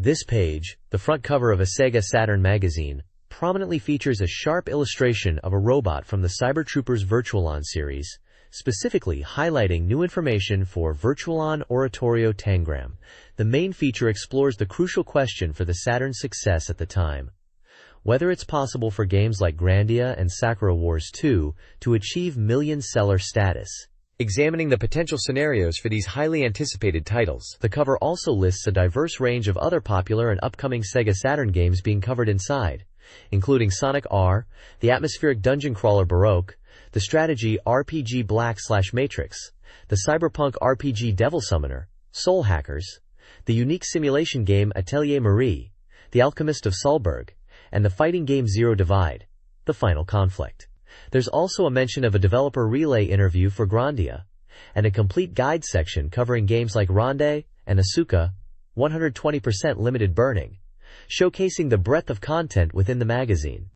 This page, the front cover of a SEGA Saturn magazine, prominently features a sharp illustration of a robot from the Cybertroopers Virtualon series, specifically highlighting new information for Virtualon Oratorio Tangram. The main feature explores the crucial question for the Saturn's success at the time: whether it's possible for games like Grandia and Sakura Wars 2 to achieve million-seller status. Examining the potential scenarios for these highly anticipated titles. The cover also lists a diverse range of other popular and upcoming SEGA Saturn games being covered inside, including Sonic R, the atmospheric dungeon crawler Baroque, the strategy RPG Black/Matrix, the cyberpunk RPG Devil Summoner, Soul Hackers, the unique simulation game Atelier Marie, the Alchemist of Solberg, and the fighting game Zero Divide, The Final Conflict. There's also a mention of a developer relay interview for Grandia, and a complete guide section covering games like Ronde and Asuka 120% limited burning, showcasing the breadth of content within the magazine.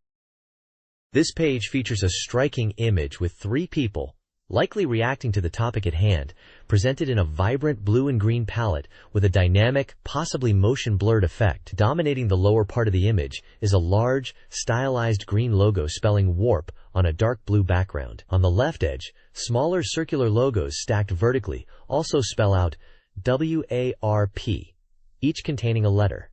This page features a striking image with three people, likely reacting to the topic at hand, presented in a vibrant blue and green palette with a dynamic, possibly motion-blurred effect. Dominating the lower part of the image is a large, stylized green logo spelling Warp on a dark blue background. On the left edge, smaller circular logos stacked vertically also spell out WARP, each containing a letter.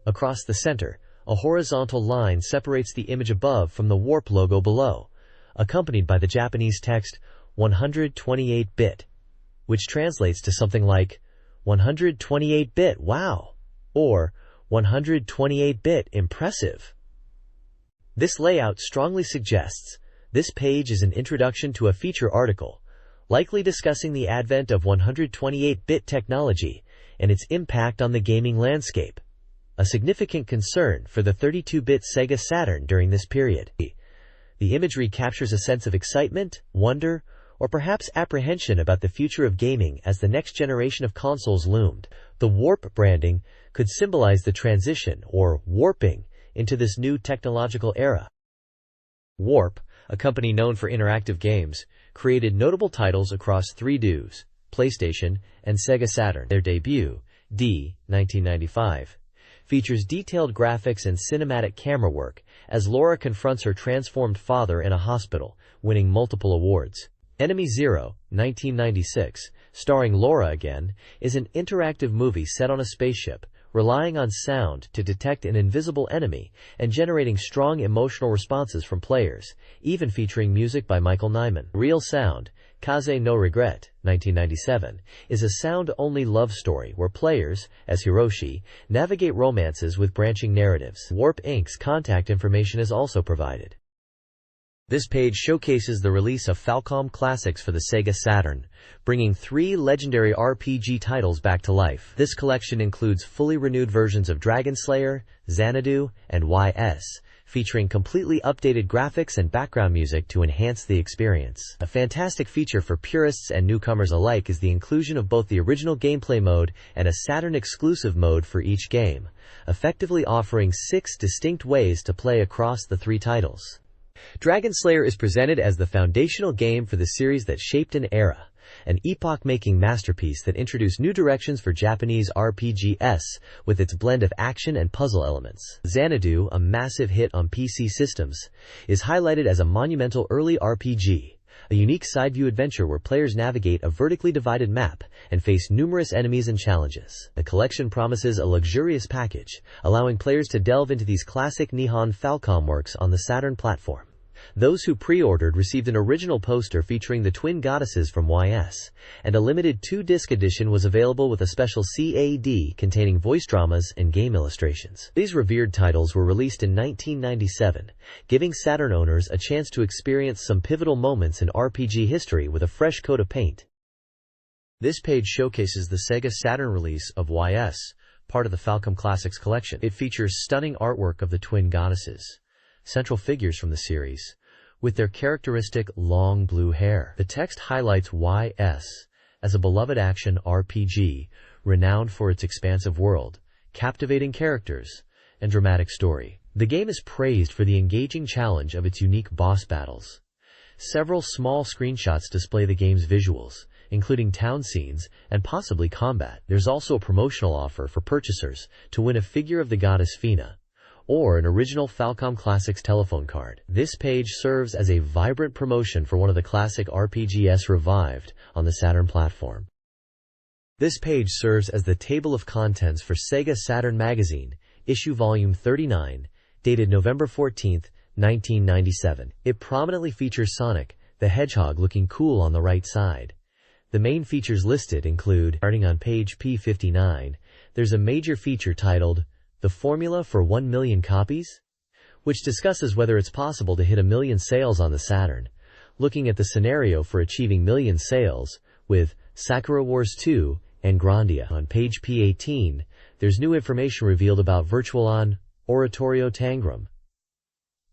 Across the center, a horizontal line separates the image above from the Warp logo below, accompanied by the Japanese text 128-bit, which translates to something like 128-bit wow, or 128-bit impressive. This layout strongly suggests this page is an introduction to a feature article, likely discussing the advent of 128-bit technology and its impact on the gaming landscape, a significant concern for the 32-bit SEGA Saturn during this period. The imagery captures a sense of excitement, wonder, or perhaps apprehension about the future of gaming as the next generation of consoles loomed. The Warp branding could symbolize the transition, or warping, into this new technological era. Warp, a company known for interactive games, created notable titles across three DOS, PlayStation, and SEGA Saturn. Their debut, D, 1995, features detailed graphics and cinematic camera work as Laura confronts her transformed father in a hospital, winning multiple awards. Enemy Zero, 1996, starring Laura again, is an interactive movie set on a spaceship, relying on sound to detect an invisible enemy and generating strong emotional responses from players, even featuring music by Michael Nyman. Real Sound, Kaze no Regret, 1997, is a sound-only love story where players, as Hiroshi, navigate romances with branching narratives. Warp Inc.'s contact information is also provided. This page showcases the release of Falcom Classics for the SEGA Saturn, bringing three legendary RPG titles back to life. This collection includes fully renewed versions of Dragon Slayer, Xanadu, and YS, featuring completely updated graphics and background music to enhance the experience. A fantastic feature for purists and newcomers alike is the inclusion of both the original gameplay mode and a Saturn-exclusive mode for each game, effectively offering 6 distinct ways to play across the three titles. Dragon Slayer is presented as the foundational game for the series that shaped an era, an epoch-making masterpiece that introduced new directions for Japanese RPGs with its blend of action and puzzle elements. Xanadu, a massive hit on PC systems, is highlighted as a monumental early RPG, a unique side-view adventure where players navigate a vertically divided map and face numerous enemies and challenges. The collection promises a luxurious package, allowing players to delve into these classic Nihon Falcom works on the Saturn platform. Those who pre-ordered received an original poster featuring the twin goddesses from YS, and a limited 2-disc edition was available with a special CAD containing voice dramas and game illustrations. These revered titles were released in 1997, giving Saturn owners a chance to experience some pivotal moments in RPG history with a fresh coat of paint. This page showcases the SEGA Saturn release of YS, part of the Falcom Classics collection. It features stunning artwork of the twin goddesses, central figures from the series, with their characteristic long blue hair. The text highlights YS as a beloved action RPG renowned for its expansive world, captivating characters, and dramatic story. The game is praised for the engaging challenge of its unique boss battles. Several small screenshots display the game's visuals, including town scenes and possibly combat. There's also a promotional offer for purchasers to win a figure of the goddess Fina, or an original Falcom Classics telephone card. This page serves as a vibrant promotion for one of the classic RPGs revived on the Saturn platform. This page serves as the table of contents for SEGA Saturn Magazine, issue volume 39, dated November 14, 1997. It prominently features Sonic the Hedgehog looking cool on the right side. The main features listed include, starting on page P59, there's a major feature titled, The Formula for 1 Million Copies, which discusses whether it's possible to hit 1 million sales on the Saturn, looking at the scenario for achieving million sales with Sakura Wars 2 and Grandia. On page P18, there's new information revealed about Virtual-On Oratorio Tangram.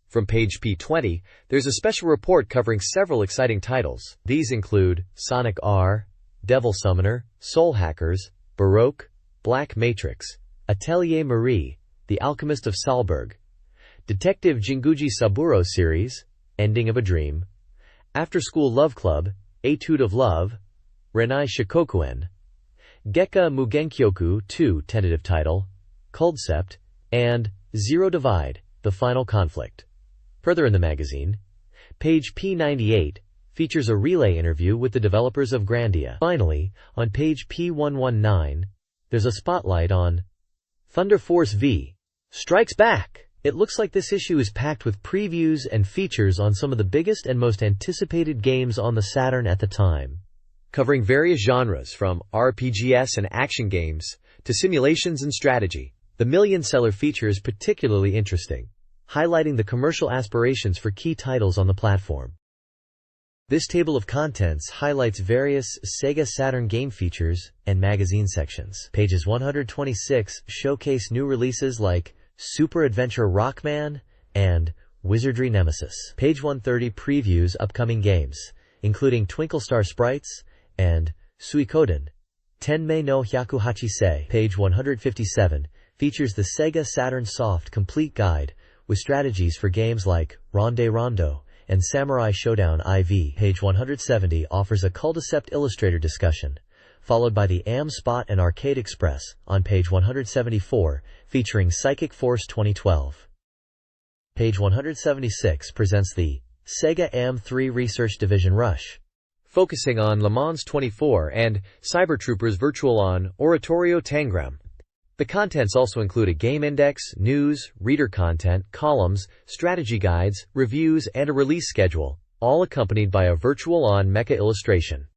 From page P20, there's a special report covering several exciting titles. These include Sonic R, Devil Summoner, Soul Hackers, Baroque, Black Matrix, Atelier Marie, The Alchemist of Salzburg, Detective Jinguji Saburo series, Ending of a Dream, After School Love Club, Etude of Love, Renai Shikokuen, Gekka Mugenkyoku 2 tentative title, Concept, and Zero Divide, The Final Conflict. Further in the magazine, page P98 features a relay interview with the developers of Grandia. Finally, on page P119, there's a spotlight on Thunder Force V Strikes Back. It looks like this issue is packed with previews and features on some of the biggest and most anticipated games on the Saturn at the time, covering various genres from RPGs and action games to simulations and strategy. The million seller feature is particularly interesting, highlighting the commercial aspirations for key titles on the platform. This table of contents highlights various SEGA Saturn game features and magazine sections. Pages 126 showcase new releases like Super Adventure Rockman and Wizardry Nemesis. Page 130 previews upcoming games, including Twinkle Star Sprites and Suikoden Tenmei no Hyakuhachisei. Page 157 features the SEGA Saturn Soft Complete Guide with strategies for games like Ronde Rondo and Samurai Showdown IV. Page 170 offers a Culticept Illustrator discussion, followed by the AM Spot and Arcade Express on page 174, featuring Psychic Force 2012. Page 176 presents the SEGA AM3 Research Division Rush, focusing on Le Mans 24 and Cyber Troopers Virtual-On Oratorio Tangram. The contents also include a game index, news, reader content, columns, strategy guides, reviews, and a release schedule, all accompanied by a Virtual-On mecha illustration.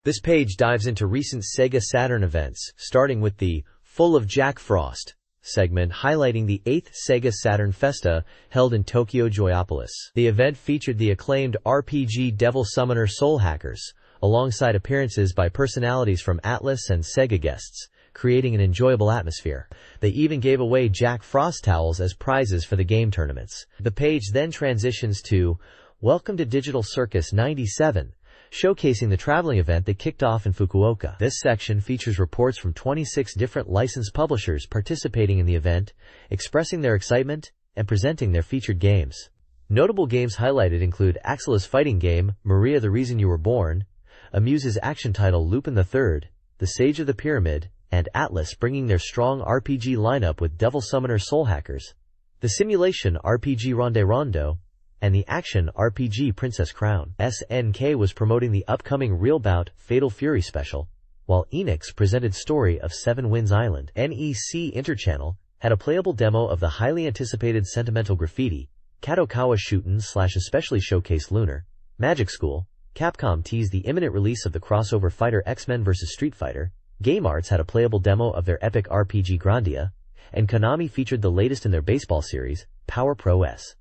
This page dives into recent SEGA Saturn events, starting with the Full of Jack Frost segment highlighting the 8th SEGA Saturn Festa held in Tokyo Joyopolis. The event featured the acclaimed RPG Devil Summoner Soul Hackers, alongside appearances by personalities from Atlas and SEGA guests, creating an enjoyable atmosphere. They even gave away Jack Frost towels as prizes for the game tournaments. The page then transitions to Welcome to Digital Circus 97, showcasing the traveling event that kicked off in Fukuoka. This section features reports from 26 different licensed publishers participating in the event, expressing their excitement and presenting their featured games. Notable games highlighted include Axela's fighting game, Maria the Reason You Were Born, Amuse's action title Lupin III, The Sage of the Pyramid, and Atlas bringing their strong RPG lineup with Devil Summoner Soul Hackers, the simulation RPG Ronde Rondo, and the action RPG Princess Crown. SNK was promoting the upcoming Real Bout Fatal Fury special, while Enix presented Story of Seven Winds Island. NEC Interchannel had a playable demo of the highly anticipated Sentimental Graffiti, Kadokawa Shootin' / especially showcased Lunar, Magic School. Capcom teased the imminent release of the crossover fighter X-Men vs. Street Fighter. Game Arts had a playable demo of their epic RPG Grandia, and Konami featured the latest in their baseball series, Power Pro S.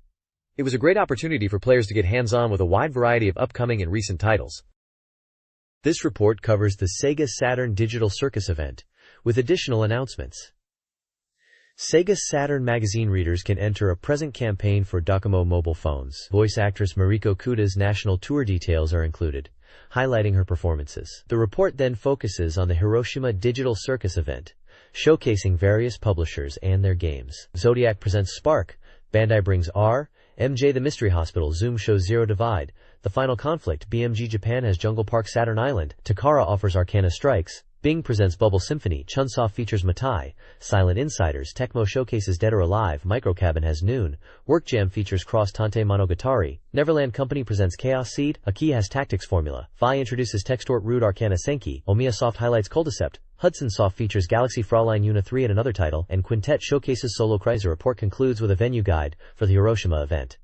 It was a great opportunity for players to get hands-on with a wide variety of upcoming and recent titles. This report covers the SEGA Saturn Digital Circus event, with additional announcements. SEGA Saturn magazine readers can enter a present campaign for Docomo mobile phones. Voice actress Mariko Kuda's national tour details are included, highlighting her performances. The report then focuses on the Hiroshima Digital Circus event, showcasing various publishers and their games. Zodiac presents Spark, Bandai brings R, MJ the Mystery Hospital Zoom shows Zero Divide, The Final Conflict, BMG Japan has Jungle Park Saturn Island, Takara offers Arcana Strikes, Bing presents Bubble Symphony, Chunsoft features Matai, Silent Insiders, Tecmo showcases Dead or Alive, Microcabin has Noon, Workjam features Cross Tante Monogatari, Neverland Company presents Chaos Seed, Aki has Tactics Formula, Fi introduces Textort Rude Arcana Senki, Omiya Soft highlights Coldicept, Hudson Soft features Galaxy Fraulein Una 3 and another title, and Quintet showcases Solo Cries. The report concludes with a venue guide for the Hiroshima event.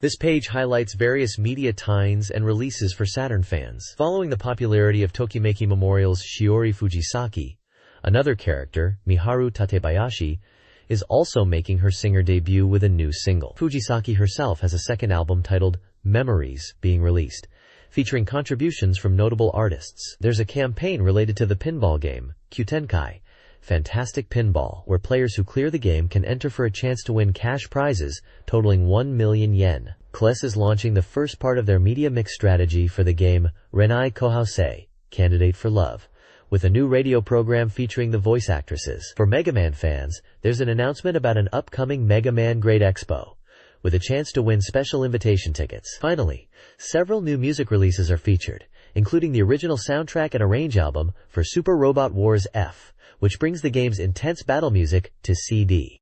This page highlights various media tie-ins and releases for Saturn fans. Following the popularity of Tokimeki Memorial's Shiori Fujisaki, another character, Miharu Tatebayashi, is also making her singer debut with a new single. Fujisaki herself has a second album titled Memories being released, featuring contributions from notable artists. There's a campaign related to the pinball game, Kyutenkai, Fantastic Pinball, where players who clear the game can enter for a chance to win cash prizes totaling 1 million yen. CLES is launching the first part of their media mix strategy for the game Renai Kohousei, Candidate for Love, with a new radio program featuring the voice actresses. For Mega Man fans, there's an announcement about an upcoming Mega Man Great Expo, with a chance to win special invitation tickets. Finally, several new music releases are featured, including the original soundtrack and arrange album for Super Robot Wars F, which brings the game's intense battle music to CD.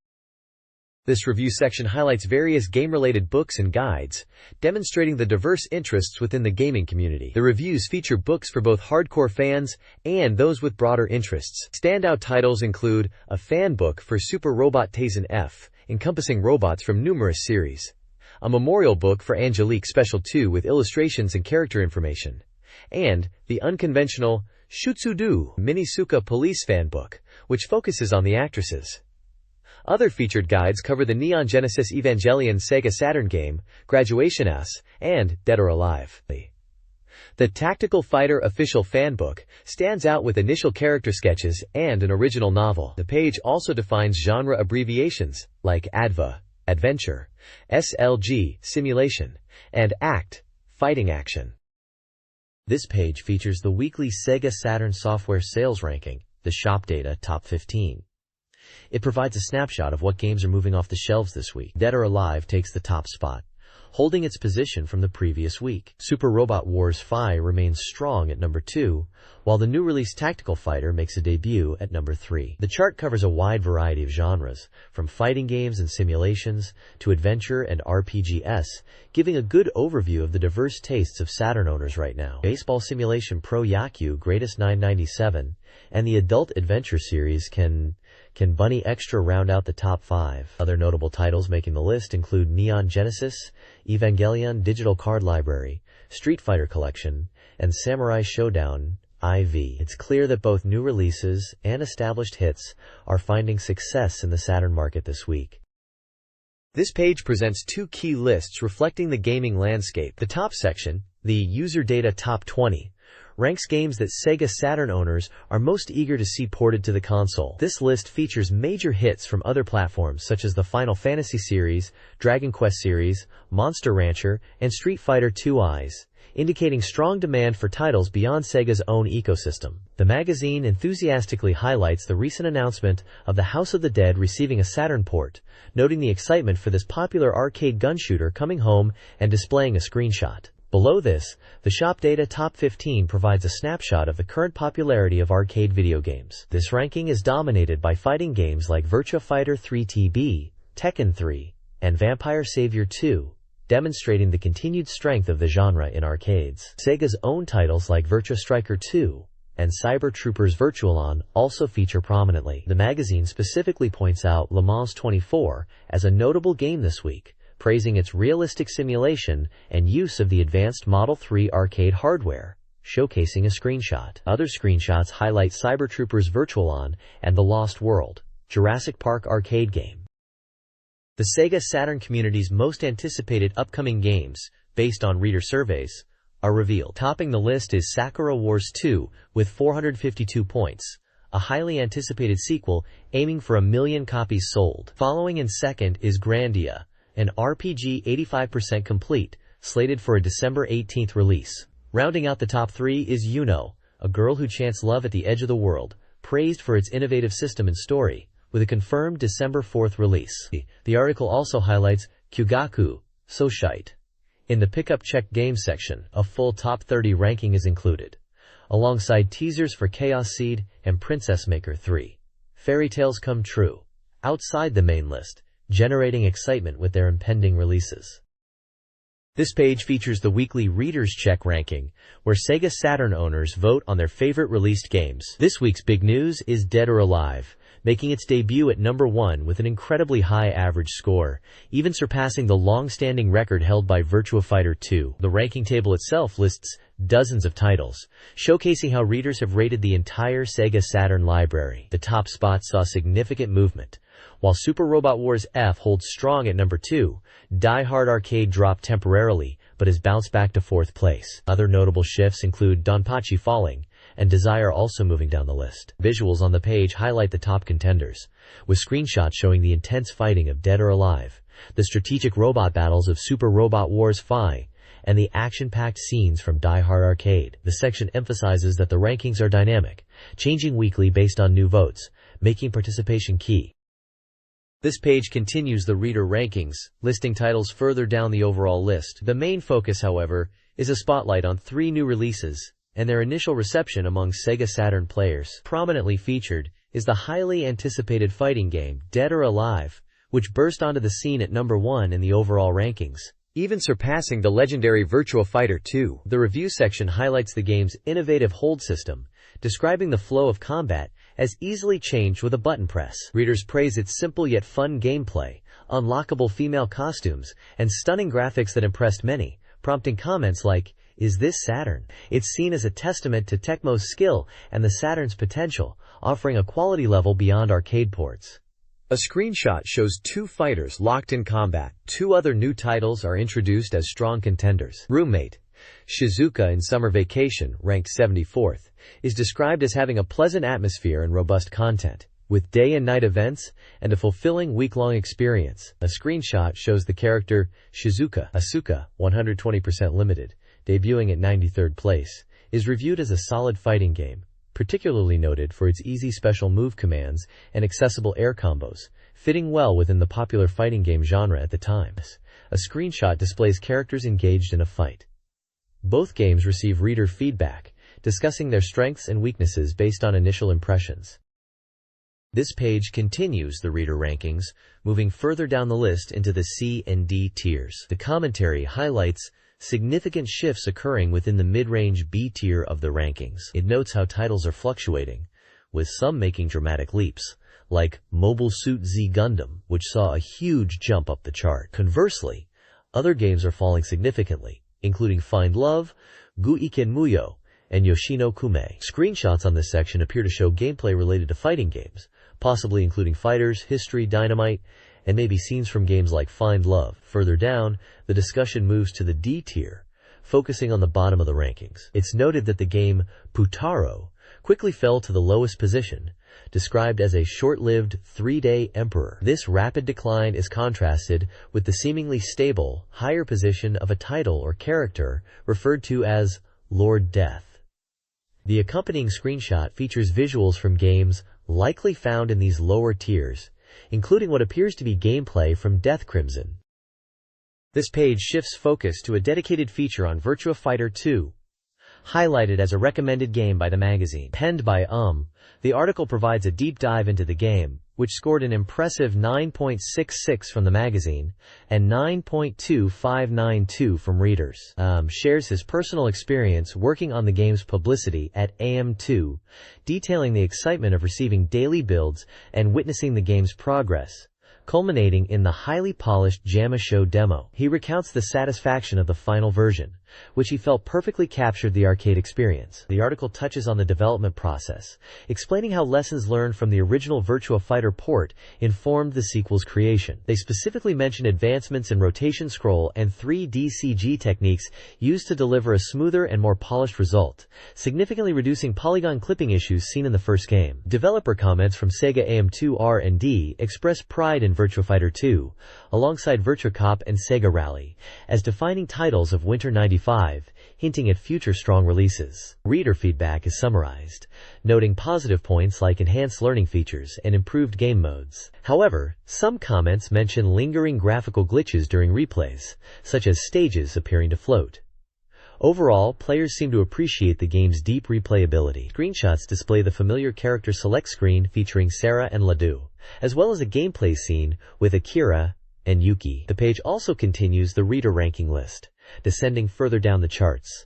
This review section highlights various game-related books and guides, demonstrating the diverse interests within the gaming community. The reviews feature books for both hardcore fans and those with broader interests. Standout titles include a fan book for Super Robot Taisen F, encompassing robots from numerous series, a memorial book for Angelique Special 2 with illustrations and character information, and the unconventional Shutsudu Minisuka Police Fan Book, which focuses on the actresses. Other featured guides cover the Neon Genesis Evangelion Sega Saturn game, Graduation S, and Dead or Alive. The Tactical Fighter Official Fan Book stands out with initial character sketches and an original novel. The page also defines genre abbreviations like ADVA, Adventure, SLG, Simulation, and ACT, Fighting Action. This page features the weekly SEGA Saturn software sales ranking, the Shop Data Top 15. It provides a snapshot of what games are moving off the shelves this week. Dead or Alive takes the top spot, holding its position from the previous week. Super Robot Wars Fi remains strong at number 2, while the new release Tactical Fighter makes a debut at number 3. The chart covers a wide variety of genres, from fighting games and simulations to adventure and RPGs, giving a good overview of the diverse tastes of Saturn owners right now. Baseball Simulation Pro Yaku Greatest 997 and the Adult Adventure series Can Bunny Extra round out the top 5. Other notable titles making the list include Neon Genesis, Evangelion Digital Card Library, Street Fighter Collection, and Samurai Showdown IV. It's clear that both new releases and established hits are finding success in the Saturn market this week. This page presents two key lists reflecting the gaming landscape. The top section, the User Data Top 20, ranks games that Sega Saturn owners are most eager to see ported to the console. This list features major hits from other platforms such as the Final Fantasy series, Dragon Quest series, Monster Rancher, and Street Fighter II, indicating strong demand for titles beyond Sega's own ecosystem. The magazine enthusiastically highlights the recent announcement of the House of the Dead receiving a Saturn port, noting the excitement for this popular arcade gun shooter coming home and displaying a screenshot. Below this, the Shop Data Top 15 provides a snapshot of the current popularity of arcade video games. This ranking is dominated by fighting games like Virtua Fighter 3 TB, Tekken 3, and Vampire Savior 2, demonstrating the continued strength of the genre in arcades. Sega's own titles like Virtua Striker 2 and Cyber Troopers Virtualon also feature prominently. The magazine specifically points out Le Mans 24 as a notable game this week, praising its realistic simulation and use of the advanced Model 3 arcade hardware, showcasing a screenshot. Other screenshots highlight Cyber Troopers Virtualon and The Lost World, Jurassic Park arcade game. The Sega Saturn community's most anticipated upcoming games, based on reader surveys, are revealed. Topping the list is Sakura Wars 2 with 452 points, a highly anticipated sequel aiming for 1 million copies sold. Following in second is Grandia, an RPG 85% complete, slated for a December 18th release. Rounding out the top 3 is Yuno, a girl who chants love at the edge of the world, praised for its innovative system and story, with a confirmed December 4th release. The article also highlights Kyugaku, Soshite, In the Pickup Check Games section, a full top 30 ranking is included, alongside teasers for Chaos Seed and Princess Maker 3. Fairy Tales Come True, outside the main list, generating excitement with their impending releases. This page features the weekly Reader's Check ranking, where SEGA Saturn owners vote on their favorite released games. This week's big news is Dead or Alive, making its debut at number 1 with an incredibly high average score, even surpassing the long-standing record held by Virtua Fighter 2. The ranking table itself lists dozens of titles, showcasing how readers have rated the entire SEGA Saturn library. The top spot saw significant movement. While Super Robot Wars F holds strong at number 2, Die Hard Arcade dropped temporarily, but has bounced back to 4th place. Other notable shifts include Donpachi falling, and Desire also moving down the list. Visuals on the page highlight the top contenders, with screenshots showing the intense fighting of Dead or Alive, the strategic robot battles of Super Robot Wars Phi, and the action-packed scenes from Die Hard Arcade. The section emphasizes that the rankings are dynamic, changing weekly based on new votes, making participation key. This page continues the reader rankings, listing titles further down the overall list. The main focus, however, is a spotlight on 3 new releases and their initial reception among SEGA Saturn players. Prominently featured is the highly anticipated fighting game Dead or Alive, which burst onto the scene at number 1 in the overall rankings, even surpassing the legendary Virtua Fighter 2. The review section highlights the game's innovative hold system, describing the flow of combat as easily changed with a button press. Readers praise its simple yet fun gameplay, unlockable female costumes, and stunning graphics that impressed many, prompting comments like, "Is this Saturn?" It's seen as a testament to Tecmo's skill and the Saturn's potential, offering a quality level beyond arcade ports. A screenshot shows 2 fighters locked in combat. 2 other new titles are introduced as strong contenders. Roommate Shizuka in Summer Vacation, ranked 74th, is described as having a pleasant atmosphere and robust content, with day and night events and a fulfilling week-long experience. A screenshot shows the character Shizuka Asuka, 120% limited, debuting at 93rd place, is reviewed as a solid fighting game, particularly noted for its easy special move commands and accessible air combos, fitting well within the popular fighting game genre at the time. A screenshot displays characters engaged in a fight. Both games receive reader feedback, discussing their strengths and weaknesses based on initial impressions. This page continues the reader rankings, moving further down the list into the C and D tiers. The commentary highlights significant shifts occurring within the mid-range B tier of the rankings. It notes how titles are fluctuating, with some making dramatic leaps, like Mobile Suit Z Gundam, which saw a huge jump up the chart. Conversely, other games are falling significantly, including Find Love, Guiken Muyo, and Yoshino Kume. Screenshots on this section appear to show gameplay related to fighting games, possibly including Fighters, History, Dynamite, and maybe scenes from games like Find Love. Further down, the discussion moves to the D tier, focusing on the bottom of the rankings. It's noted that the game Putaro quickly fell to the lowest position, described as a short-lived 3-day emperor. This rapid decline is contrasted with the seemingly stable, higher position of a title or character referred to as Lord Death. The accompanying screenshot features visuals from games likely found in these lower tiers, including what appears to be gameplay from Death Crimson. This page shifts focus to a dedicated feature on Virtua Fighter 2, highlighted as a recommended game by the magazine. Penned by the article provides a deep dive into the game, which scored an impressive 9.66 from the magazine and 9.2592 from readers. Shares his personal experience working on the game's publicity at AM2, detailing the excitement of receiving daily builds and witnessing the game's progress, culminating in the highly polished JAMA Show demo. He recounts the satisfaction of the final version, which he felt perfectly captured the arcade experience. The article touches on the development process, explaining how lessons learned from the original Virtua Fighter port informed the sequel's creation. They specifically mention advancements in rotation scroll and 3D CG techniques used to deliver a smoother and more polished result, significantly reducing polygon clipping issues seen in the first game. Developer comments from Sega AM2 R&D express pride in Virtua Fighter 2, alongside Virtua Cop and Sega Rally, as defining titles of Winter '95, hinting at future strong releases. Reader feedback is summarized, noting positive points like enhanced learning features and improved game modes. However, some comments mention lingering graphical glitches during replays, such as stages appearing to float. Overall, players seem to appreciate the game's deep replayability. Screenshots display the familiar character select screen featuring Sarah and Ladu, as well as a gameplay scene with Akira and Yuki. The page also continues the reader ranking list, descending further down the charts.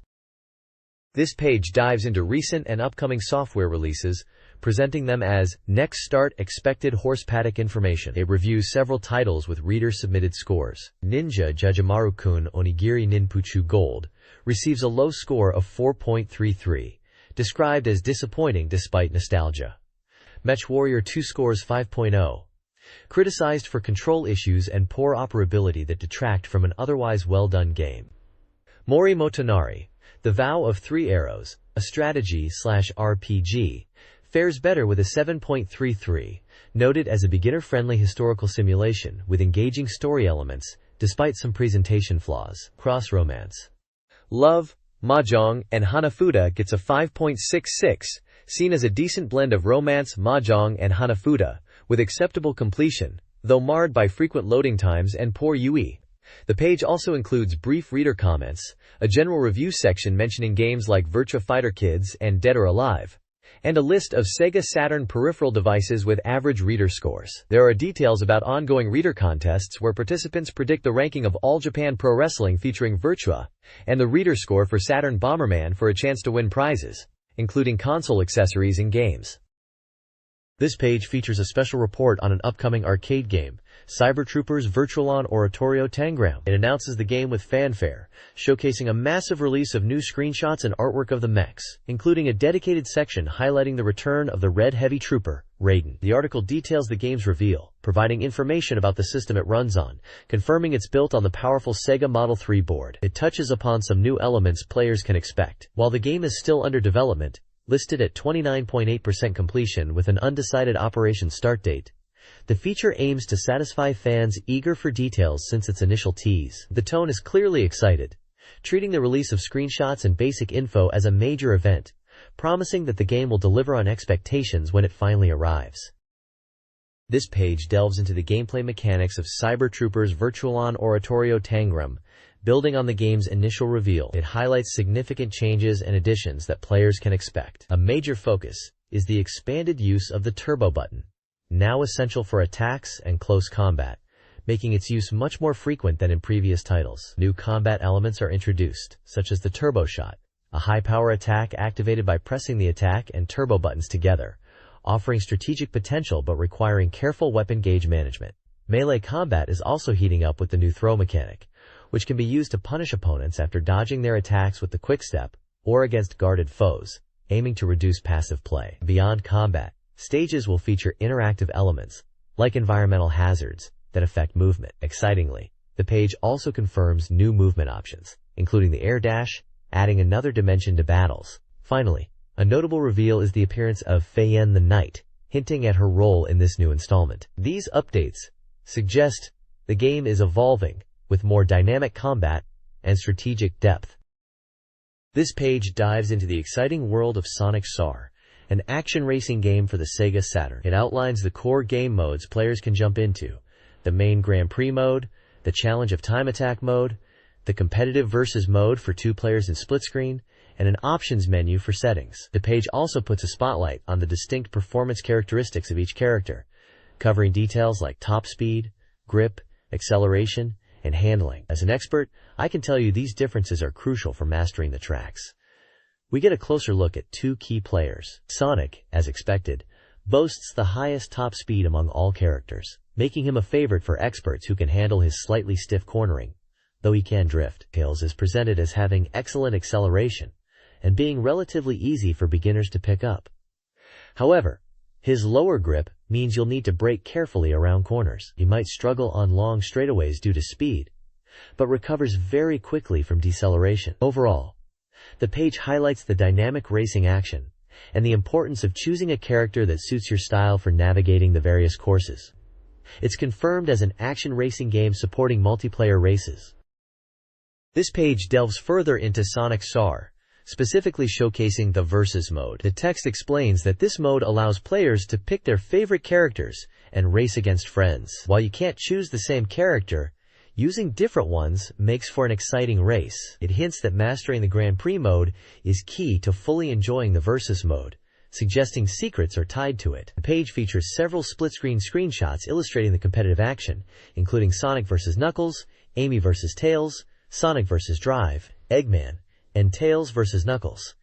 This page dives into recent and upcoming software releases, presenting them as Next Start Expected Horse Paddock Information. It reviews several titles with reader-submitted scores. Ninja Jajamaru-kun Onigiri Ninpuchu Gold receives a low score of 4.33, described as disappointing despite nostalgia. Mech Warrior 2 scores 5.0, criticized for control issues and poor operability that detract from an otherwise well-done game. Mori Motonari, The Vow of Three Arrows, a strategy/RPG, fares better with a 7.33, noted as a beginner-friendly historical simulation with engaging story elements, despite some presentation flaws. Cross Romance, Love, Mahjong, and Hanafuda gets a 5.66, seen as a decent blend of romance, mahjong, and Hanafuda, with acceptable completion, though marred by frequent loading times and poor UI. The page also includes brief reader comments, a general review section mentioning games like Virtua Fighter Kids and Dead or Alive, and a list of SEGA Saturn peripheral devices with average reader scores. There are details about ongoing reader contests where participants predict the ranking of All Japan Pro Wrestling featuring Virtua, and the reader score for Saturn Bomberman for a chance to win prizes, including console accessories and games. This page features a special report on an upcoming arcade game, Cyber Troopers Virtualon Oratorio Tangram. It announces the game with fanfare, showcasing a massive release of new screenshots and artwork of the mechs, including a dedicated section highlighting the return of the Red Heavy Trooper, Raiden. The article details the game's reveal, providing information about the system it runs on, confirming it's built on the powerful Sega Model 3 board. It touches upon some new elements players can expect. While the game is still under development, listed at 29.8% completion with an undecided operation start date, the feature aims to satisfy fans eager for details since its initial tease. The tone is clearly excited, treating the release of screenshots and basic info as a major event, promising that the game will deliver on expectations when it finally arrives. This page delves into the gameplay mechanics of Cyber Troopers Virtualon Oratorio Tangram. Building on the game's initial reveal, it highlights significant changes and additions that players can expect. A major focus is the expanded use of the turbo button, now essential for attacks and close combat, making its use much more frequent than in previous titles. New combat elements are introduced, such as the turbo shot, a high-power attack activated by pressing the attack and turbo buttons together, offering strategic potential but requiring careful weapon gauge management. Melee combat is also heating up with the new throw mechanic, which can be used to punish opponents after dodging their attacks with the quickstep, or against guarded foes, aiming to reduce passive play. Beyond combat, stages will feature interactive elements, like environmental hazards, that affect movement. Excitingly, the page also confirms new movement options, including the air dash, adding another dimension to battles. Finally, a notable reveal is the appearance of Feiyen the Knight, hinting at her role in this new installment. These updates suggest the game is evolving, with more dynamic combat and strategic depth. This page dives into the exciting world of Sonic SAR, an action racing game for the Sega Saturn. It outlines the core game modes players can jump into, the main Grand Prix mode, the Challenge of Time Attack mode, the competitive versus mode for 2 players in split screen, and an options menu for settings. The page also puts a spotlight on the distinct performance characteristics of each character, covering details like top speed, grip, acceleration, and handling. As an expert, I can tell you these differences are crucial for mastering the tracks. We get a closer look at 2 key players. Sonic, as expected, boasts the highest top speed among all characters, making him a favorite for experts who can handle his slightly stiff cornering, though he can drift. Tails is presented as having excellent acceleration and being relatively easy for beginners to pick up. However, his lower grip means you'll need to brake carefully around corners. He might struggle on long straightaways due to speed, but recovers very quickly from deceleration. Overall, the page highlights the dynamic racing action and the importance of choosing a character that suits your style for navigating the various courses. It's confirmed as an action racing game supporting multiplayer races. This page delves further into Sonic SAR, specifically showcasing the Versus mode. The text explains that this mode allows players to pick their favorite characters and race against friends. While you can't choose the same character, using different ones makes for an exciting race. It hints that mastering the Grand Prix mode is key to fully enjoying the Versus mode, suggesting secrets are tied to it. The page features several split-screen screenshots illustrating the competitive action, including Sonic vs. Knuckles, Amy vs. Tails, Sonic vs. Drive, Eggman, and Tails vs. Knuckles.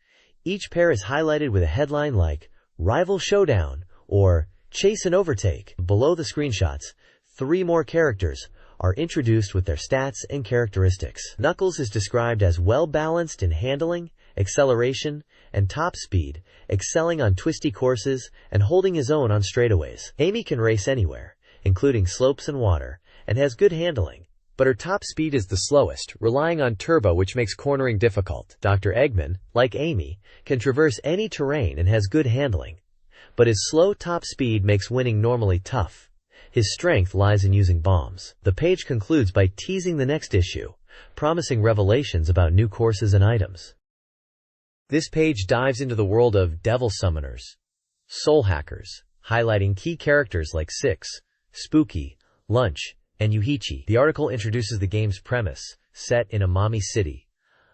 Each pair is highlighted with a headline like Rival Showdown or Chase and Overtake. Below the screenshots, 3 more characters are introduced with their stats and characteristics. Knuckles is described as well-balanced in handling, acceleration, and top speed, excelling on twisty courses and holding his own on straightaways. Amy can race anywhere, including slopes and water, and has good handling, but her top speed is the slowest, relying on turbo, which makes cornering difficult. Dr. Eggman, like Amy, can traverse any terrain and has good handling, but his slow top speed makes winning normally tough. His strength lies in using bombs. The page concludes by teasing the next issue, promising revelations about new courses and items. This page dives into the world of Devil Summoners, Soul Hackers, highlighting key characters like Six, Spooky, Lunch, and Yuichi. The article introduces the game's premise, set in Amami City,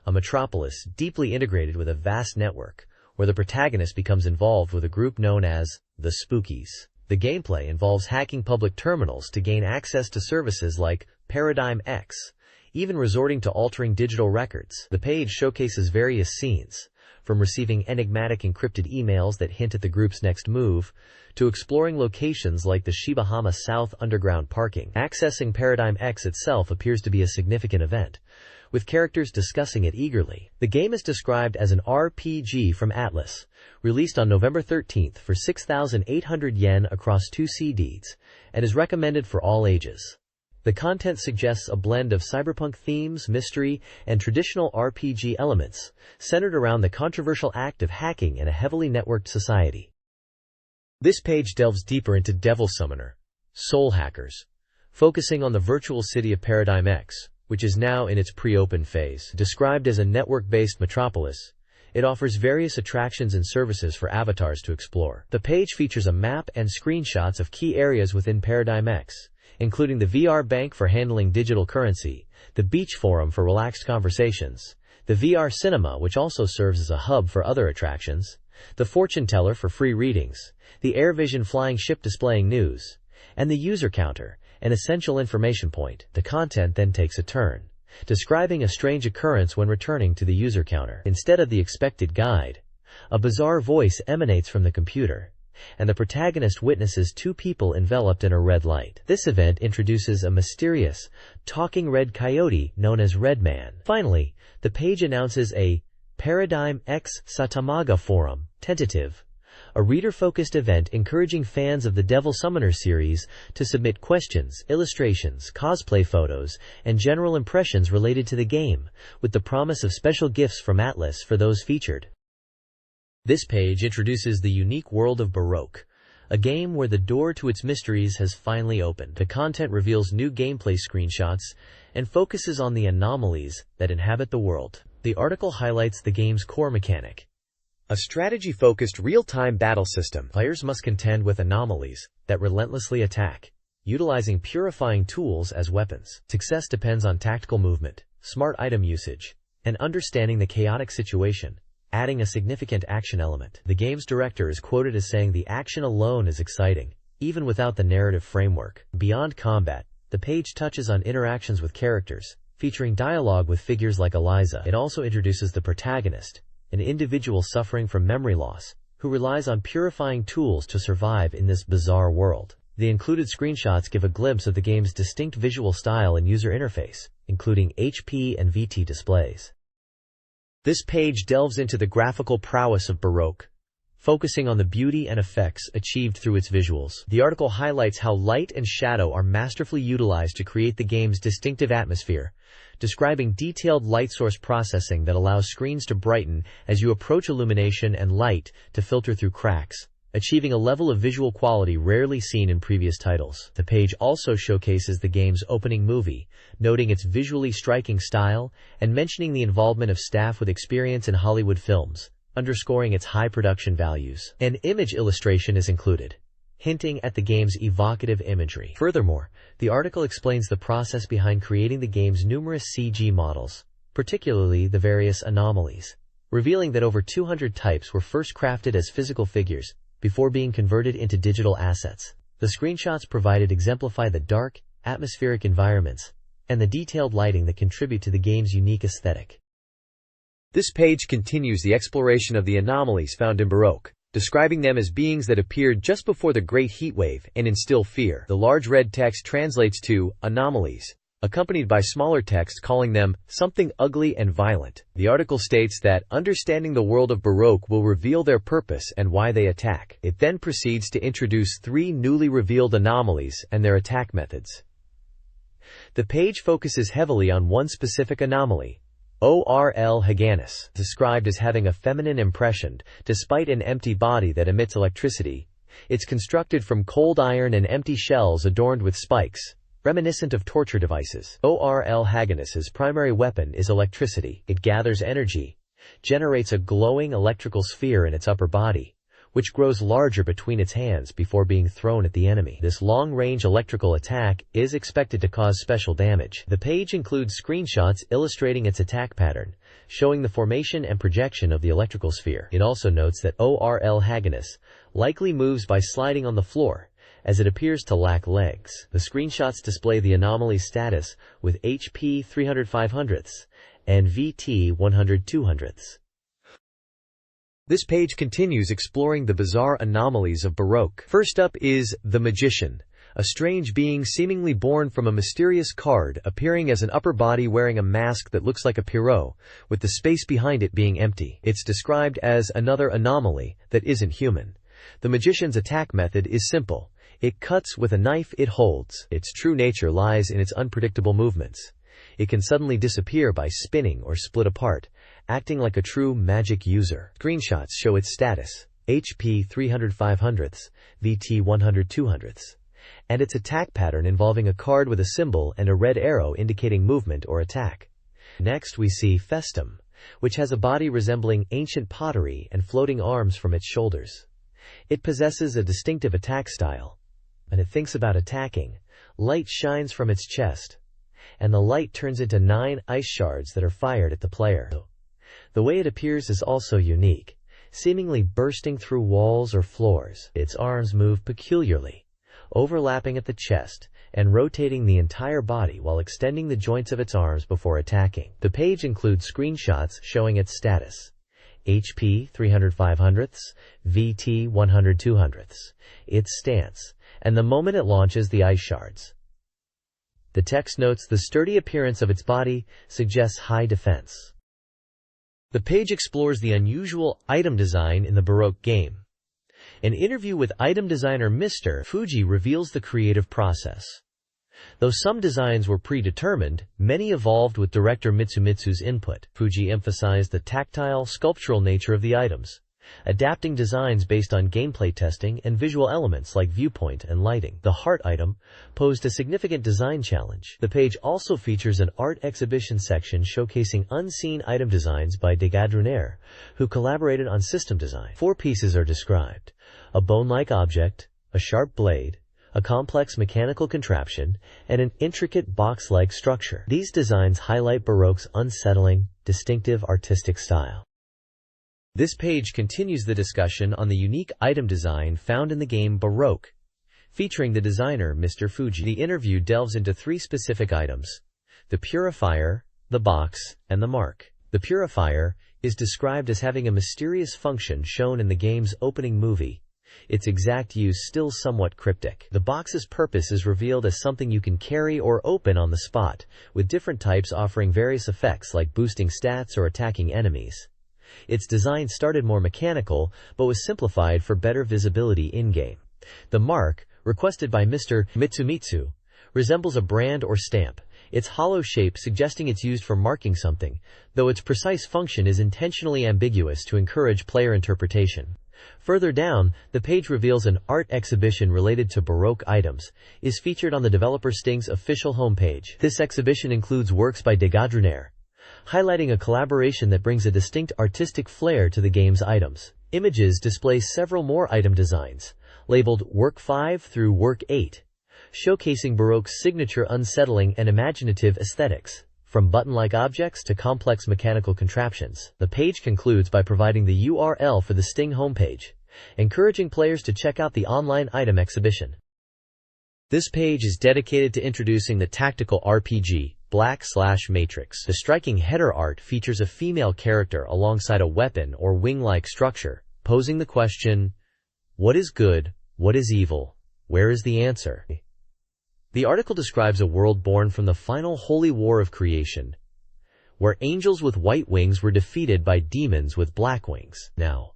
a metropolis deeply integrated with a vast network, where the protagonist becomes involved with a group known as the Spookies. The gameplay involves hacking public terminals to gain access to services like Paradigm X, even resorting to altering digital records. The page showcases various scenes, from receiving enigmatic encrypted emails that hint at the group's next move, to exploring locations like the Shibahama South underground parking. Accessing Paradigm X itself appears to be a significant event, with characters discussing it eagerly. The game is described as an RPG from Atlas, released on November 13th for 6,800 yen across 2 CDs, and is recommended for all ages. The content suggests a blend of cyberpunk themes, mystery, and traditional RPG elements, centered around the controversial act of hacking in a heavily networked society. This page delves deeper into Devil Summoner, Soul Hackers, focusing on the virtual city of Paradigm X, which is now in its pre-open phase. Described as a network-based metropolis, it offers various attractions and services for avatars to explore. The page features a map and screenshots of key areas within Paradigm X, including the VR Bank for handling digital currency, the Beach Forum for relaxed conversations, the VR Cinema, which also serves as a hub for other attractions, the Fortune Teller for free readings, the AirVision flying ship displaying news, and the User Counter, an essential information point. The content then takes a turn, describing a strange occurrence when returning to the User Counter. Instead of the expected guide, a bizarre voice emanates from the computer, and the protagonist witnesses 2 people enveloped in a red light. This event introduces a mysterious, talking red coyote known as Redman. Finally, the page announces a Paradigm X Satamaga Forum, tentative, a reader-focused event encouraging fans of the Devil Summoner series to submit questions, illustrations, cosplay photos, and general impressions related to the game, with the promise of special gifts from Atlas for those featured. This page introduces the unique world of Baroque, a game where the door to its mysteries has finally opened. The content reveals new gameplay screenshots and focuses on the anomalies that inhabit the world. The article highlights the game's core mechanic, a strategy-focused real-time battle system. Players must contend with anomalies that relentlessly attack, utilizing purifying tools as weapons. Success depends on tactical movement, smart item usage, and understanding the chaotic situation, adding a significant action element. The game's director is quoted as saying the action alone is exciting, even without the narrative framework. Beyond combat, the page touches on interactions with characters, featuring dialogue with figures like Eliza. It also introduces the protagonist, an individual suffering from memory loss, who relies on purifying tools to survive in this bizarre world. The included screenshots give a glimpse of the game's distinct visual style and user interface, including HP and VT displays. This page delves into the graphical prowess of Baroque, focusing on the beauty and effects achieved through its visuals. The article highlights how light and shadow are masterfully utilized to create the game's distinctive atmosphere, describing detailed light source processing that allows screens to brighten as you approach illumination and light to filter through cracks, achieving a level of visual quality rarely seen in previous titles. The page also showcases the game's opening movie, noting its visually striking style and mentioning the involvement of staff with experience in Hollywood films, underscoring its high production values. An image illustration is included, hinting at the game's evocative imagery. Furthermore, the article explains the process behind creating the game's numerous CG models, particularly the various anomalies, revealing that over 200 types were first crafted as physical figures before being converted into digital assets. The screenshots provided exemplify the dark, atmospheric environments and the detailed lighting that contribute to the game's unique aesthetic. This page continues the exploration of the anomalies found in Baroque, describing them as beings that appeared just before the Great Heatwave and instill fear. The large red text translates to anomalies, accompanied by smaller text calling them something ugly and violent. The article states that understanding the world of Baroque will reveal their purpose and why they attack. It then proceeds to introduce 3 newly revealed anomalies and their attack methods. The page focuses heavily on one specific anomaly, ORL Haganus, described as having a feminine impression despite an empty body that emits electricity. It's constructed from cold iron and empty shells adorned with spikes, reminiscent of torture devices. ORL Haganus's primary weapon is electricity. It gathers energy, generates a glowing electrical sphere in its upper body, which grows larger between its hands before being thrown at the enemy. This long-range electrical attack is expected to cause special damage. The page includes screenshots illustrating its attack pattern, showing the formation and projection of the electrical sphere. It also notes that ORL Haganus likely moves by sliding on the floor, as it appears to lack legs. The screenshots display the anomaly's status with HP 300/500 and VT 100/200. This page continues exploring the bizarre anomalies of Baroque. First up is the Magician, a strange being seemingly born from a mysterious card appearing as an upper body wearing a mask that looks like a pierrot, with the space behind it being empty. It's described as another anomaly that isn't human. The Magician's attack method is simple. It cuts with a knife it holds. Its true nature lies in its unpredictable movements. It can suddenly disappear by spinning or split apart, acting like a true magic user. Screenshots show its status, HP 300/500, VT 100/200, and its attack pattern involving a card with a symbol and a red arrow indicating movement or attack. Next we see Festum, which has a body resembling ancient pottery and floating arms from its shoulders. It possesses a distinctive attack style. When it thinks about attacking, light shines from its chest, and the light turns into 9 ice shards that are fired at the player. The way it appears is also unique, seemingly bursting through walls or floors. Its arms move peculiarly, overlapping at the chest and rotating the entire body while extending the joints of its arms before attacking. The page includes screenshots showing its status, HP 300/500, VT 100/200, its stance, and the moment it launches the ice shards. The text notes the sturdy appearance of its body suggests high defense. The page explores the unusual item design in the Baroque game. An interview with item designer Mr. Fuji reveals the creative process. Though some designs were predetermined, many evolved with director Mitsumitsu's input. Fuji emphasized the tactile, sculptural nature of the items, adapting designs based on gameplay testing and visual elements like viewpoint and lighting. The heart item posed a significant design challenge. The page also features an art exhibition section showcasing unseen item designs by Degadruner, who collaborated on system design. 4 pieces are described: a bone-like object, a sharp blade, a complex mechanical contraption, and an intricate box-like structure. These designs highlight Baroque's unsettling, distinctive artistic style. This page continues the discussion on the unique item design found in the game Baroque, featuring the designer Mr. Fuji. The interview delves into 3 specific items: the purifier, the box, and the mark. The purifier is described as having a mysterious function shown in the game's opening movie, its exact use still somewhat cryptic. The box's purpose is revealed as something you can carry or open on the spot, with different types offering various effects like boosting stats or attacking enemies. Its design started more mechanical, but was simplified for better visibility in-game. The mark, requested by Mr. Mitsumitsu, resembles a brand or stamp, its hollow shape suggesting it's used for marking something, though its precise function is intentionally ambiguous to encourage player interpretation. Further down, the page reveals an art exhibition related to Baroque items, is featured on the developer Sting's official homepage. This exhibition includes works by Degadrinaire, highlighting a collaboration that brings a distinct artistic flair to the game's items. Images display several more item designs, labeled Work 5 through Work 8, showcasing Baroque's signature unsettling and imaginative aesthetics. From button-like objects to complex mechanical contraptions, the page concludes by providing the URL for the Sting homepage, encouraging players to check out the online item exhibition. This page is dedicated to introducing the tactical RPG, Black/Matrix. The striking header art features a female character alongside a weapon or wing-like structure, posing the question, what is good, what is evil, where is the answer? The article describes a world born from the final holy war of creation, where angels with white wings were defeated by demons with black wings. Now,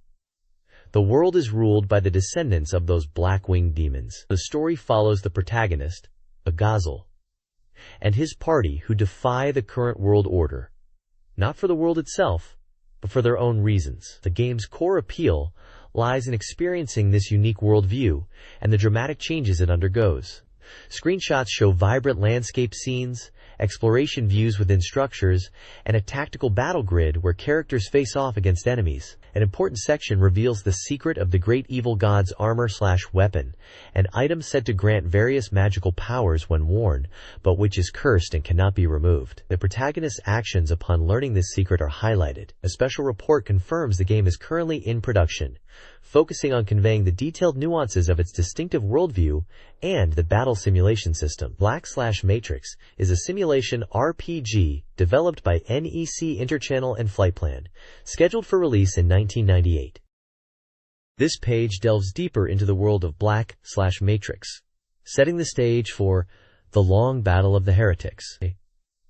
the world is ruled by the descendants of those black-winged demons. The story follows the protagonist, Agazel, and his party who defy the current world order, not for the world itself, but for their own reasons. The game's core appeal lies in experiencing this unique worldview and the dramatic changes it undergoes. Screenshots show vibrant landscape scenes, exploration views within structures, and a tactical battle grid where characters face off against enemies. An important section reveals the secret of the great evil god's armor/weapon, an item said to grant various magical powers when worn, but which is cursed and cannot be removed. The protagonist's actions upon learning this secret are highlighted. A special report confirms the game is currently in production, focusing on conveying the detailed nuances of its distinctive worldview and the battle simulation system. Black/Matrix is a simulation RPG developed by NEC Interchannel and Flightplan, scheduled for release in 1998. This page delves deeper into the world of Black/Matrix, setting the stage for the long battle of the heretics.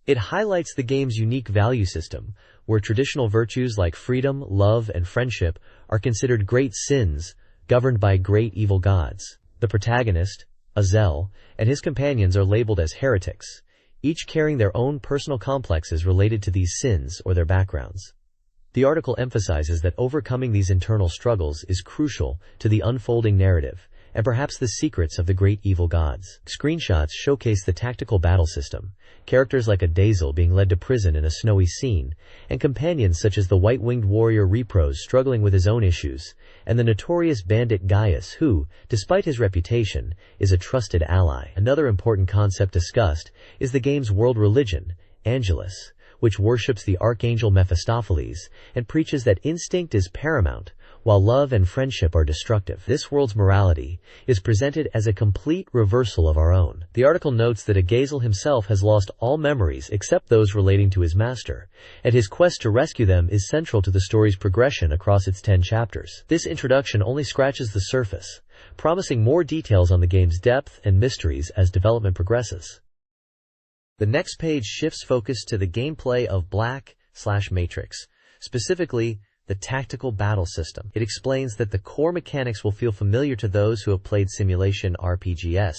It highlights the game's unique value system, where traditional virtues like freedom, love, and friendship are considered great sins, governed by great evil gods. The protagonist, Azel, and his companions are labeled as heretics, each carrying their own personal complexes related to these sins or their backgrounds. The article emphasizes that overcoming these internal struggles is crucial to the unfolding narrative, and perhaps the secrets of the great evil gods. Screenshots showcase the tactical battle system, characters like Agazel being led to prison in a snowy scene, and companions such as the white-winged warrior Repros struggling with his own issues, and the notorious bandit Gaius who, despite his reputation, is a trusted ally. Another important concept discussed is the game's world religion, Angelus, which worships the archangel Mephistopheles and preaches that instinct is paramount, while love and friendship are destructive. This world's morality is presented as a complete reversal of our own. The article notes that Agazel himself has lost all memories except those relating to his master, and his quest to rescue them is central to the story's progression across its 10 chapters. This introduction only scratches the surface, promising more details on the game's depth and mysteries as development progresses. The next page shifts focus to the gameplay of Black/Matrix, specifically the tactical battle system. It explains that the core mechanics will feel familiar to those who have played simulation RPGs,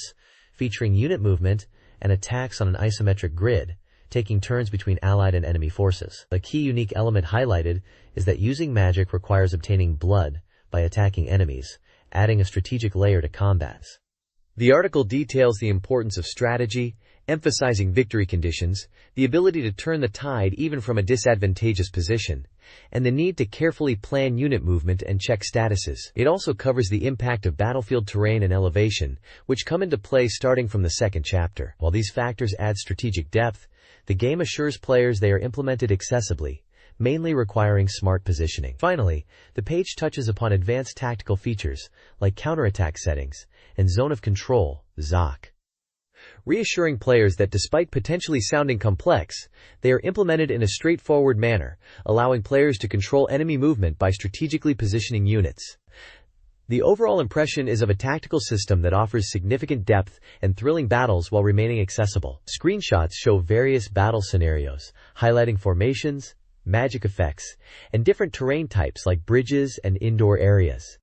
featuring unit movement and attacks on an isometric grid, taking turns between allied and enemy forces. A key unique element highlighted is that using magic requires obtaining blood by attacking enemies, adding a strategic layer to combats. The article details the importance of strategy, emphasizing victory conditions, the ability to turn the tide even from a disadvantageous position, and the need to carefully plan unit movement and check statuses. It also covers the impact of battlefield terrain and elevation, which come into play starting from the second chapter. While these factors add strategic depth, the game assures players they are implemented accessibly, mainly requiring smart positioning. Finally, the page touches upon advanced tactical features like counterattack settings and zone of control, ZOC, reassuring players that despite potentially sounding complex, they are implemented in a straightforward manner, allowing players to control enemy movement by strategically positioning units. The overall impression is of a tactical system that offers significant depth and thrilling battles while remaining accessible. Screenshots show various battle scenarios, highlighting formations, magic effects, and different terrain types like bridges and indoor areas.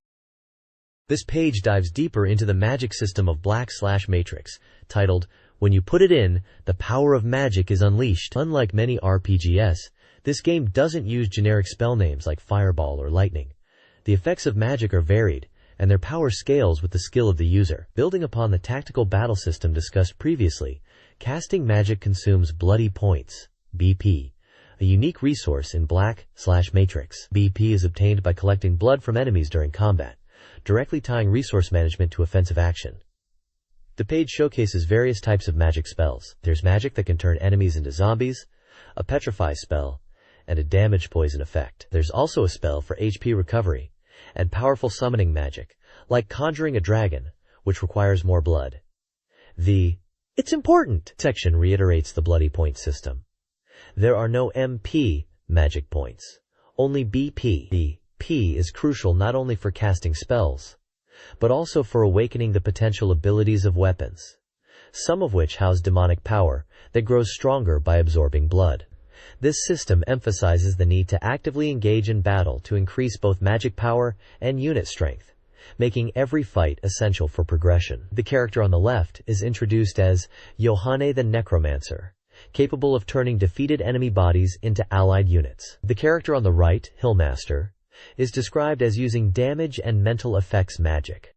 This page dives deeper into the magic system of Black/Matrix, titled, "When you put it in, the power of magic is unleashed." Unlike many RPGs, this game doesn't use generic spell names like Fireball or Lightning. The effects of magic are varied, and their power scales with the skill of the user. Building upon the tactical battle system discussed previously, casting magic consumes bloody points, BP, a unique resource in Black/Matrix. BP is obtained by collecting blood from enemies during combat, directly tying resource management to offensive action. The page showcases various types of magic spells. There's magic that can turn enemies into zombies, a petrify spell, and a damage poison effect. There's also a spell for HP recovery, and powerful summoning magic, like conjuring a dragon, which requires more blood. The "It's important" section reiterates the bloody point system. There are no MP magic points, only BP. The P is crucial not only for casting spells, but also for awakening the potential abilities of weapons, some of which house demonic power that grows stronger by absorbing blood. This system emphasizes the need to actively engage in battle to increase both magic power and unit strength, making every fight essential for progression. The character on the left is introduced as Yohane the Necromancer, capable of turning defeated enemy bodies into allied units. The character on the right, Hillmaster, is described as using damage and mental effects magic.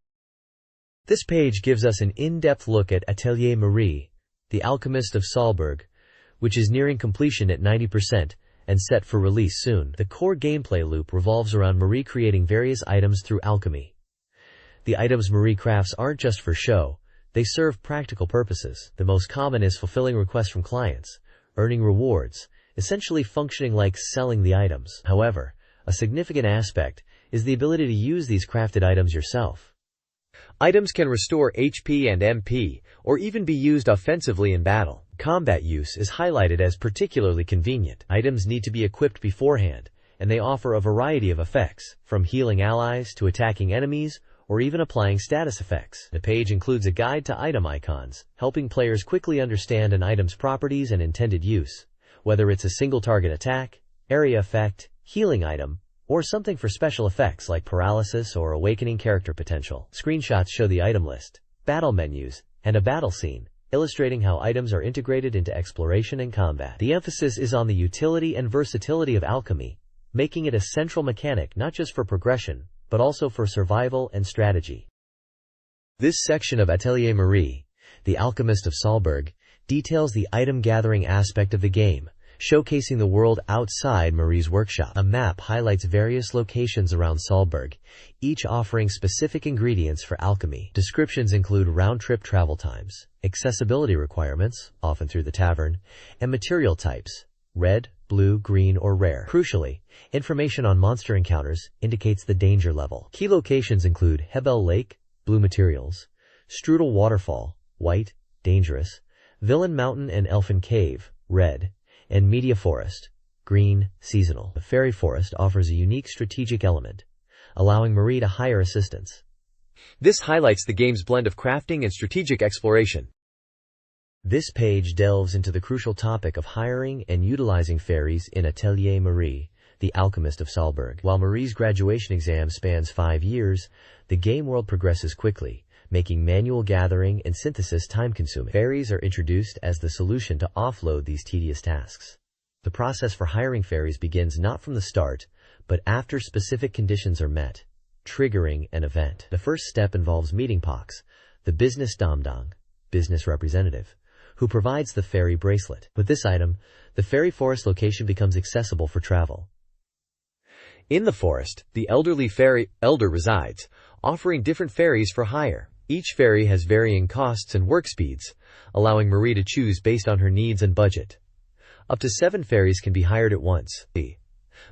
This page gives us an in-depth look at Atelier Marie, the Alchemist of Salzburg, which is nearing completion at 90% and set for release soon. The core gameplay loop revolves around Marie creating various items through alchemy. The items Marie crafts aren't just for show, they serve practical purposes. The most common is fulfilling requests from clients, earning rewards, essentially functioning like selling the items. However, a significant aspect is the ability to use these crafted items yourself. Items can restore HP and MP, or even be used offensively in battle. Combat use is highlighted as particularly convenient. Items need to be equipped beforehand, and they offer a variety of effects, from healing allies to attacking enemies, or even applying status effects. The page includes a guide to item icons, helping players quickly understand an item's properties and intended use, whether it's a single target attack, area effect, healing item, or something for special effects like paralysis or awakening character potential. Screenshots show the item list, battle menus, and a battle scene, illustrating how items are integrated into exploration and combat. The emphasis is on the utility and versatility of alchemy, making it a central mechanic not just for progression, but also for survival and strategy. This section of Atelier Marie, the Alchemist of Salzburg, details the item-gathering aspect of the game, showcasing the world outside Marie's workshop. A map highlights various locations around Salzburg, each offering specific ingredients for alchemy. Descriptions include round-trip travel times, accessibility requirements, often through the tavern, and material types, red, blue, green, or rare. Crucially, information on monster encounters indicates the danger level. Key locations include Hebel Lake, blue materials, Strudel Waterfall, white, dangerous, Villain Mountain and Elfin Cave, red, and Media Forest, green, seasonal. The Fairy Forest offers a unique strategic element, allowing Marie to hire assistance. This highlights the game's blend of crafting and strategic exploration. This page delves into the crucial topic of hiring and utilizing fairies in Atelier Marie, the Alchemist of Salzburg. While Marie's graduation exam spans 5 years, the game world progresses quickly, making manual gathering and synthesis time-consuming. Fairies are introduced as the solution to offload these tedious tasks. The process for hiring fairies begins not from the start, but after specific conditions are met, triggering an event. The first step involves meeting Pox, the business damdang, business representative, who provides the fairy bracelet. With this item, the fairy forest location becomes accessible for travel. In the forest, the elderly fairy elder resides, offering different fairies for hire. Each fairy has varying costs and work speeds, allowing Marie to choose based on her needs and budget. Up to 7 fairies can be hired at once.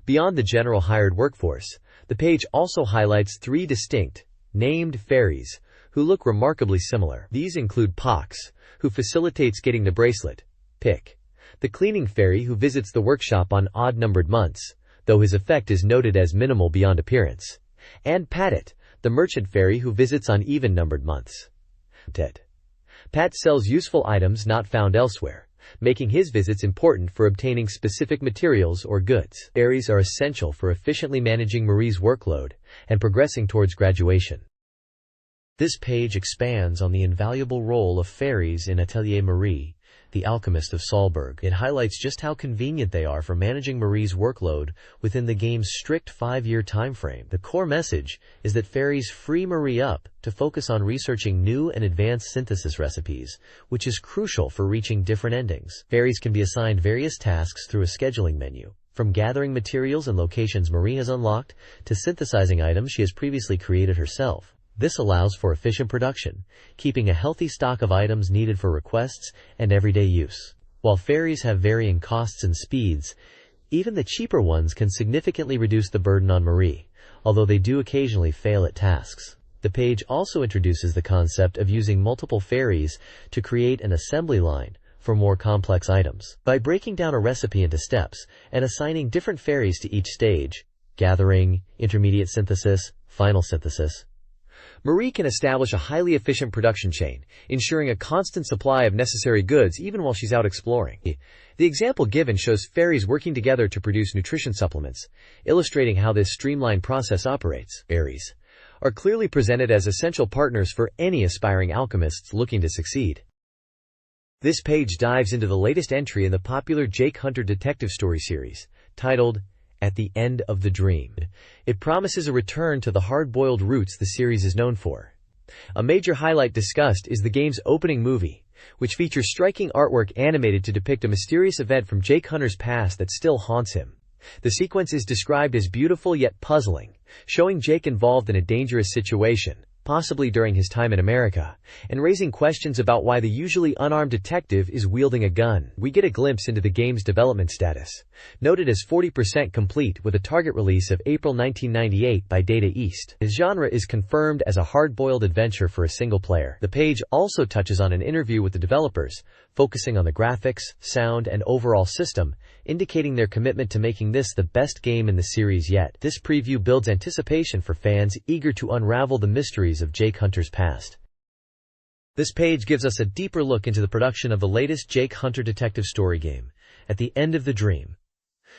Beyond the general hired workforce, the page also highlights 3 distinct, named fairies, who look remarkably similar. These include Pox, who facilitates getting the bracelet, Pick, the cleaning fairy who visits the workshop on odd-numbered months, though his effect is noted as minimal beyond appearance, and Patit, the merchant fairy who visits on even-numbered months. Pat sells useful items not found elsewhere, making his visits important for obtaining specific materials or goods. Fairies are essential for efficiently managing Marie's workload and progressing towards graduation. This page expands on the invaluable role of fairies in Atelier Marie, The Alchemist of Solberg. It highlights just how convenient they are for managing Marie's workload within the game's strict 5-year timeframe. The core message is that fairies free Marie up to focus on researching new and advanced synthesis recipes, which is crucial for reaching different endings. Fairies can be assigned various tasks through a scheduling menu, from gathering materials and locations Marie has unlocked to synthesizing items she has previously created herself. This allows for efficient production, keeping a healthy stock of items needed for requests and everyday use. While fairies have varying costs and speeds, even the cheaper ones can significantly reduce the burden on Marie, although they do occasionally fail at tasks. The page also introduces the concept of using multiple fairies to create an assembly line for more complex items. By breaking down a recipe into steps and assigning different fairies to each stage, gathering, intermediate synthesis, final synthesis, Marie can establish a highly efficient production chain, ensuring a constant supply of necessary goods even while she's out exploring. The example given shows fairies working together to produce nutrition supplements, illustrating how this streamlined process operates. Fairies are clearly presented as essential partners for any aspiring alchemists looking to succeed. This page dives into the latest entry in the popular Jake Hunter detective story series, titled At the End of the Dream. It promises a return to the hard-boiled roots the series is known for. A major highlight discussed is the game's opening movie, which features striking artwork animated to depict a mysterious event from Jake Hunter's past that still haunts him. The sequence is described as beautiful yet puzzling, showing Jake involved in a dangerous situation, possibly during his time in America, and raising questions about why the usually unarmed detective is wielding a gun. We get a glimpse into the game's development status, noted as 40% complete with a target release of April 1998 by Data East. Its genre is confirmed as a hard-boiled adventure for a single player. The page also touches on an interview with the developers, focusing on the graphics, sound, and overall system, indicating their commitment to making this the best game in the series yet. This preview builds anticipation for fans eager to unravel the mysteries of Jake Hunter's past. This page gives us a deeper look into the production of the latest Jake Hunter detective story game, At the End of the Dream.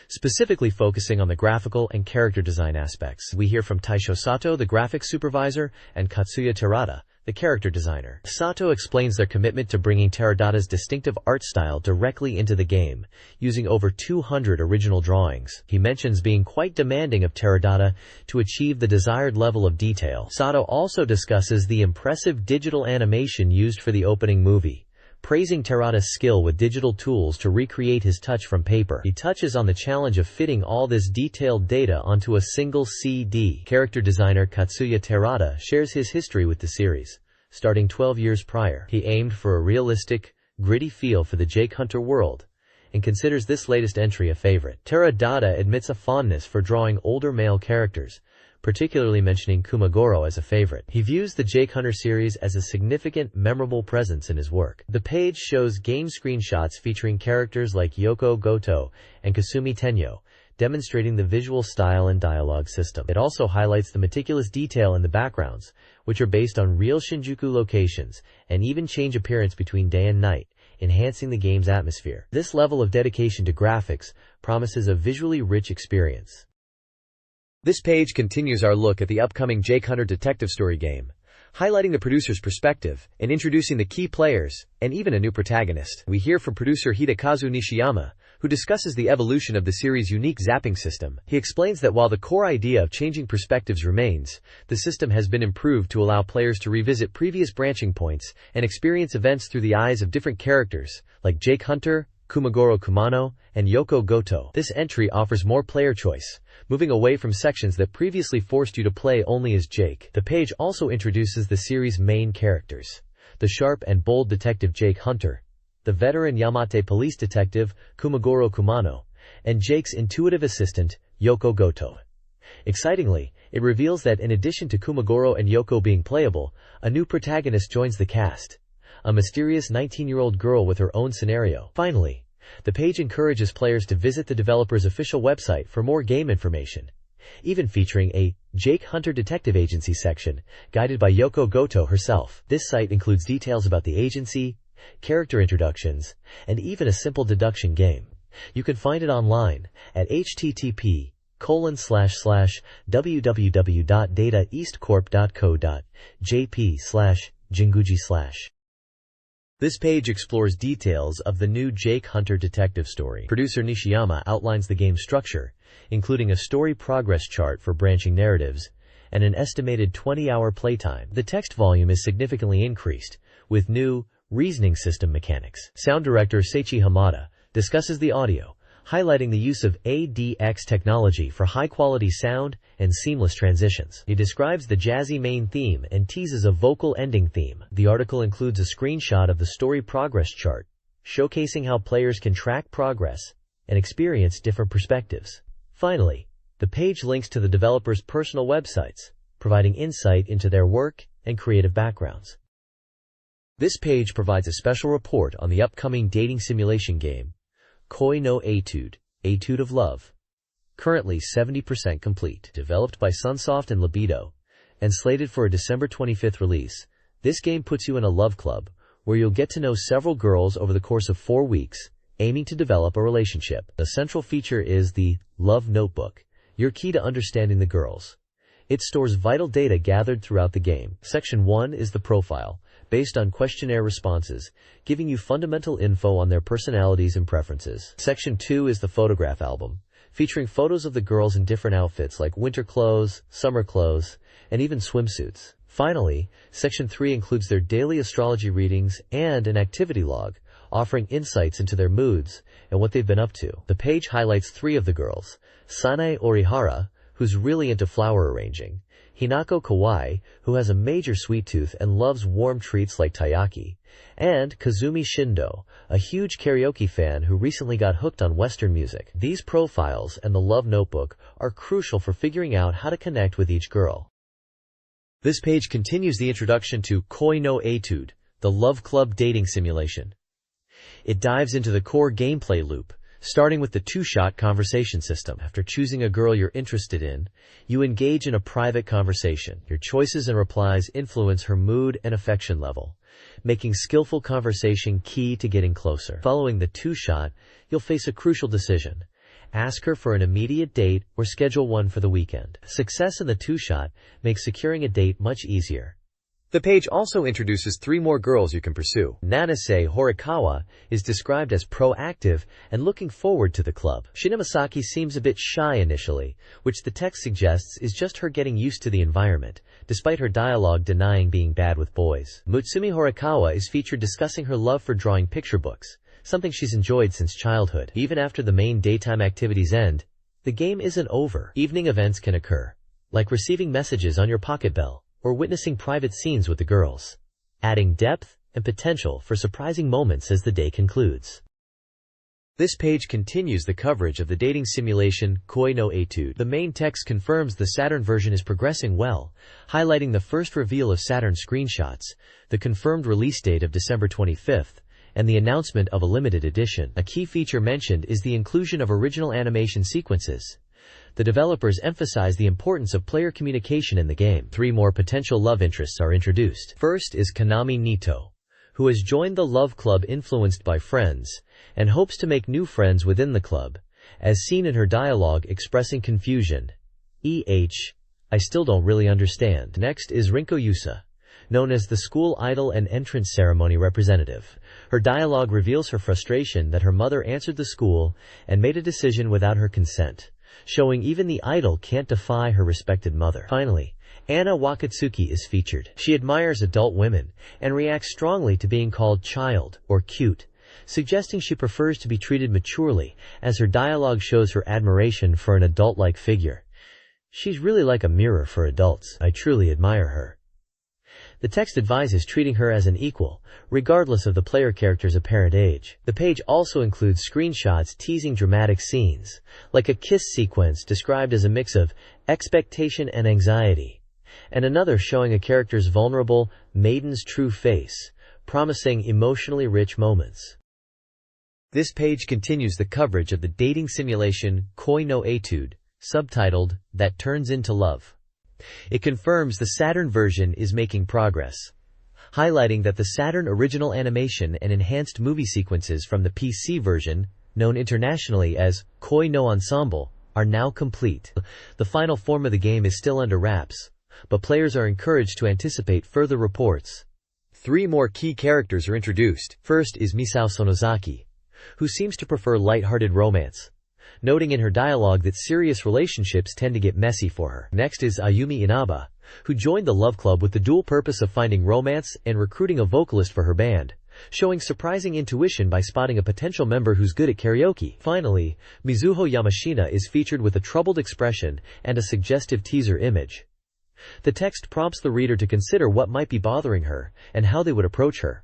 Specifically focusing on the graphical and character design aspects, we hear from Taisho Sato, the graphics supervisor, and Katsuya Terada, the character designer. Sato explains their commitment to bringing Teradata's distinctive art style directly into the game, using over 200 original drawings. He mentions being quite demanding of Teradata to achieve the desired level of detail. Sato also discusses the impressive digital animation used for the opening movie, praising Terada's skill with digital tools to recreate his touch from paper. He touches on the challenge of fitting all this detailed data onto a single CD. Character designer Katsuya Terada shares his history with the series. Starting 12 years prior, he aimed for a realistic, gritty feel for the Jake Hunter world, and considers this latest entry a favorite. Teradata admits a fondness for drawing older male characters, particularly mentioning Kumagoro as a favorite. He views the Jake Hunter series as a significant, memorable presence in his work. The page shows game screenshots featuring characters like Yoko Goto and Kasumi Tenyo, demonstrating the visual style and dialogue system. It also highlights the meticulous detail in the backgrounds, which are based on real Shinjuku locations and even change appearance between day and night, enhancing the game's atmosphere. This level of dedication to graphics promises a visually rich experience. This page continues our look at the upcoming Jake Hunter detective story game, highlighting the producer's perspective and introducing the key players and even a new protagonist. We hear from producer Hidekazu Nishiyama, who discusses the evolution of the series' unique zapping system. He explains that while the core idea of changing perspectives remains, the system has been improved to allow players to revisit previous branching points and experience events through the eyes of different characters, like Jake Hunter, Kumagoro Kumano, and Yoko Goto. This entry offers more player choice, moving away from sections that previously forced you to play only as Jake. The page also introduces the series' main characters: the sharp and bold detective Jake Hunter, the veteran Yamate police detective Kumagoro Kumano, and Jake's intuitive assistant, Yoko Goto. Excitingly, it reveals that in addition to Kumagoro and Yoko being playable, a new protagonist joins the cast: a mysterious 19-year-old girl with her own scenario. Finally, the page encourages players to visit the developer's official website for more game information, even featuring a Jake Hunter Detective Agency section, guided by Yoko Goto herself. This site includes details about the agency, character introductions, and even a simple deduction game. You can find it online at http://www.dataeastcorp.co.jp/jinguji/. This page explores details of the new Jake Hunter detective story. Producer Nishiyama outlines the game's structure, including a story progress chart for branching narratives, and an estimated 20-hour playtime. The text volume is significantly increased, with new, reasoning system mechanics. Sound director Seiichi Hamada discusses the audio, highlighting the use of ADX technology for high-quality sound and seamless transitions. He describes the jazzy main theme and teases a vocal ending theme. The article includes a screenshot of the story progress chart, showcasing how players can track progress and experience different perspectives. Finally, the page links to the developers' personal websites, providing insight into their work and creative backgrounds. This page provides a special report on the upcoming dating simulation game, Koi no Etude, Etude of Love. Currently 70% complete. Developed by Sunsoft and Libido, and slated for a December 25th release, this game puts you in a love club, where you'll get to know several girls over the course of 4 weeks, aiming to develop a relationship. The central feature is the Love Notebook, your key to understanding the girls. It stores vital data gathered throughout the game. Section 1 is the profile, based on questionnaire responses, giving you fundamental info on their personalities and preferences. Section 2 is the photograph album, featuring photos of the girls in different outfits like winter clothes, summer clothes, and even swimsuits. Finally, Section 3 includes their daily astrology readings and an activity log, offering insights into their moods and what they've been up to. The page highlights 3 of the girls: Sanae Orihara, who's really into flower arranging; Hinako Kawai, who has a major sweet tooth and loves warm treats like taiyaki; and Kazumi Shindo, a huge karaoke fan who recently got hooked on Western music. These profiles and the Love Notebook are crucial for figuring out how to connect with each girl. This page continues the introduction to Koi no Etude, the Love Club dating simulation. It dives into the core gameplay loop, starting with the 2-shot conversation system. After choosing a girl you're interested in, you engage in a private conversation. Your choices and replies influence her mood and affection level, making skillful conversation key to getting closer. Following the 2-shot, you'll face a crucial decision: ask her for an immediate date or schedule one for the weekend. Success in the 2-shot makes securing a date much easier. The page also introduces 3 more girls you can pursue. Nanase Horikawa is described as proactive and looking forward to the club. Shinamasaki seems a bit shy initially, which the text suggests is just her getting used to the environment, despite her dialogue denying being bad with boys. Mutsumi Horikawa is featured discussing her love for drawing picture books, something she's enjoyed since childhood. Even after the main daytime activities end, the game isn't over. Evening events can occur, like receiving messages on your pocket bell, or witnessing private scenes with the girls, adding depth and potential for surprising moments as the day concludes. This page continues the coverage of the dating simulation Koi no Etude. The main text confirms the Saturn version is progressing well, highlighting the first reveal of Saturn screenshots, the confirmed release date of December 25th, and the announcement of a limited edition. A key feature mentioned is the inclusion of original animation sequences. The developers emphasize the importance of player communication in the game. 3 more potential love interests are introduced. First is Kanami Nito, who has joined the love club influenced by friends, and hopes to make new friends within the club, as seen in her dialogue expressing confusion. I still don't really understand. Next is Rinko Yusa, known as the school idol and entrance ceremony representative. Her dialogue reveals her frustration that her mother answered the school and made a decision without her consent, showing even the idol can't defy her respected mother. Finally, Anna Wakatsuki is featured. She admires adult women and reacts strongly to being called child or cute, suggesting she prefers to be treated maturely, as her dialogue shows her admiration for an adult-like figure. She's really like a mirror for adults. I truly admire her. The text advises treating her as an equal, regardless of the player character's apparent age. The page also includes screenshots teasing dramatic scenes, like a kiss sequence described as a mix of expectation and anxiety, and another showing a character's vulnerable, maiden's true face, promising emotionally rich moments. This page continues the coverage of the dating simulation Koi no Etude, subtitled That Turns into Love. It confirms the Saturn version is making progress, highlighting that the Saturn original animation and enhanced movie sequences from the PC version, known internationally as Koi no Ensemble, are now complete. The final form of the game is still under wraps, but players are encouraged to anticipate further reports. 3 more key characters are introduced. First is Misao Sonozaki, who seems to prefer light-hearted romance, noting in her dialogue that serious relationships tend to get messy for her. Next is Ayumi Inaba, who joined the Love Club with the dual purpose of finding romance and recruiting a vocalist for her band, showing surprising intuition by spotting a potential member who's good at karaoke. Finally, Mizuho Yamashina is featured with a troubled expression and a suggestive teaser image. The text prompts the reader to consider what might be bothering her and how they would approach her.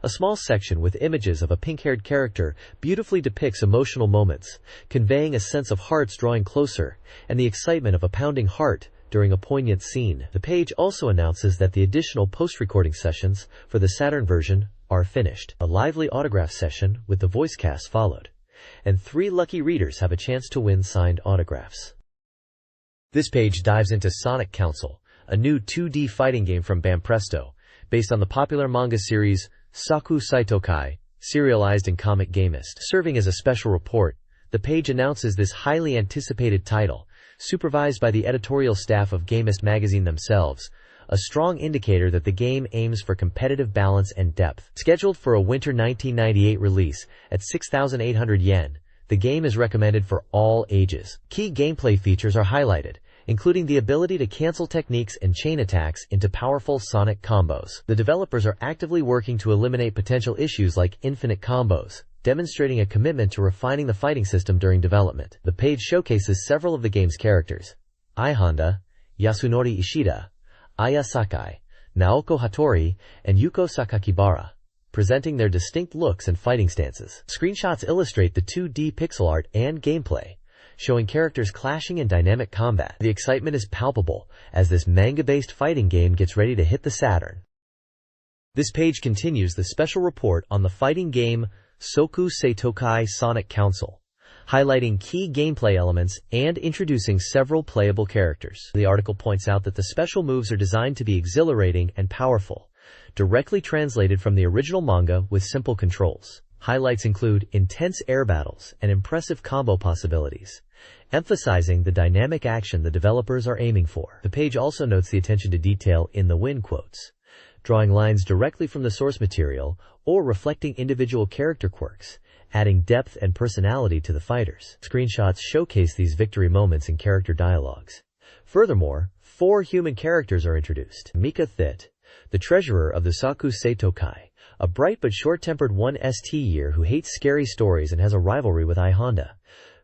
A small section with images of a pink-haired character beautifully depicts emotional moments, conveying a sense of hearts drawing closer and the excitement of a pounding heart during a poignant scene. The page also announces that the additional post-recording sessions for the Saturn version are finished. A lively autograph session with the voice cast followed, and 3 lucky readers have a chance to win signed autographs. This page dives into Sonic Council, a new 2D fighting game from Banpresto, based on the popular manga series Saku Saitokai, serialized in Comic Gamist. Serving as a special report, the page announces this highly anticipated title, supervised by the editorial staff of Gamist magazine themselves, a strong indicator that the game aims for competitive balance and depth. Scheduled for a winter 1998 release at 6,800 yen, the game is recommended for all ages. Key gameplay features are highlighted, including the ability to cancel techniques and chain attacks into powerful sonic combos. The developers are actively working to eliminate potential issues like infinite combos, demonstrating a commitment to refining the fighting system during development. The page showcases several of the game's characters: Ai Honda, Yasunori Ishida, Aya Sakai, Naoko Hattori, and Yuko Sakakibara, presenting their distinct looks and fighting stances. Screenshots illustrate the 2D pixel art and gameplay, showing characters clashing in dynamic combat. The excitement is palpable as this manga-based fighting game gets ready to hit the Saturn. This page continues the special report on the fighting game Soku Seitokai Sonic Council, highlighting key gameplay elements and introducing several playable characters. The article points out that the special moves are designed to be exhilarating and powerful, directly translated from the original manga with simple controls. Highlights include intense air battles and impressive combo possibilities, emphasizing the dynamic action the developers are aiming for. The page also notes the attention to detail in the win quotes, drawing lines directly from the source material or reflecting individual character quirks, adding depth and personality to the fighters. Screenshots showcase these victory moments in character dialogues. Furthermore, 4 human characters are introduced. Mika Thit, the treasurer of the Saku Seitokai, a bright but short-tempered 1st year who hates scary stories and has a rivalry with Ai Honda.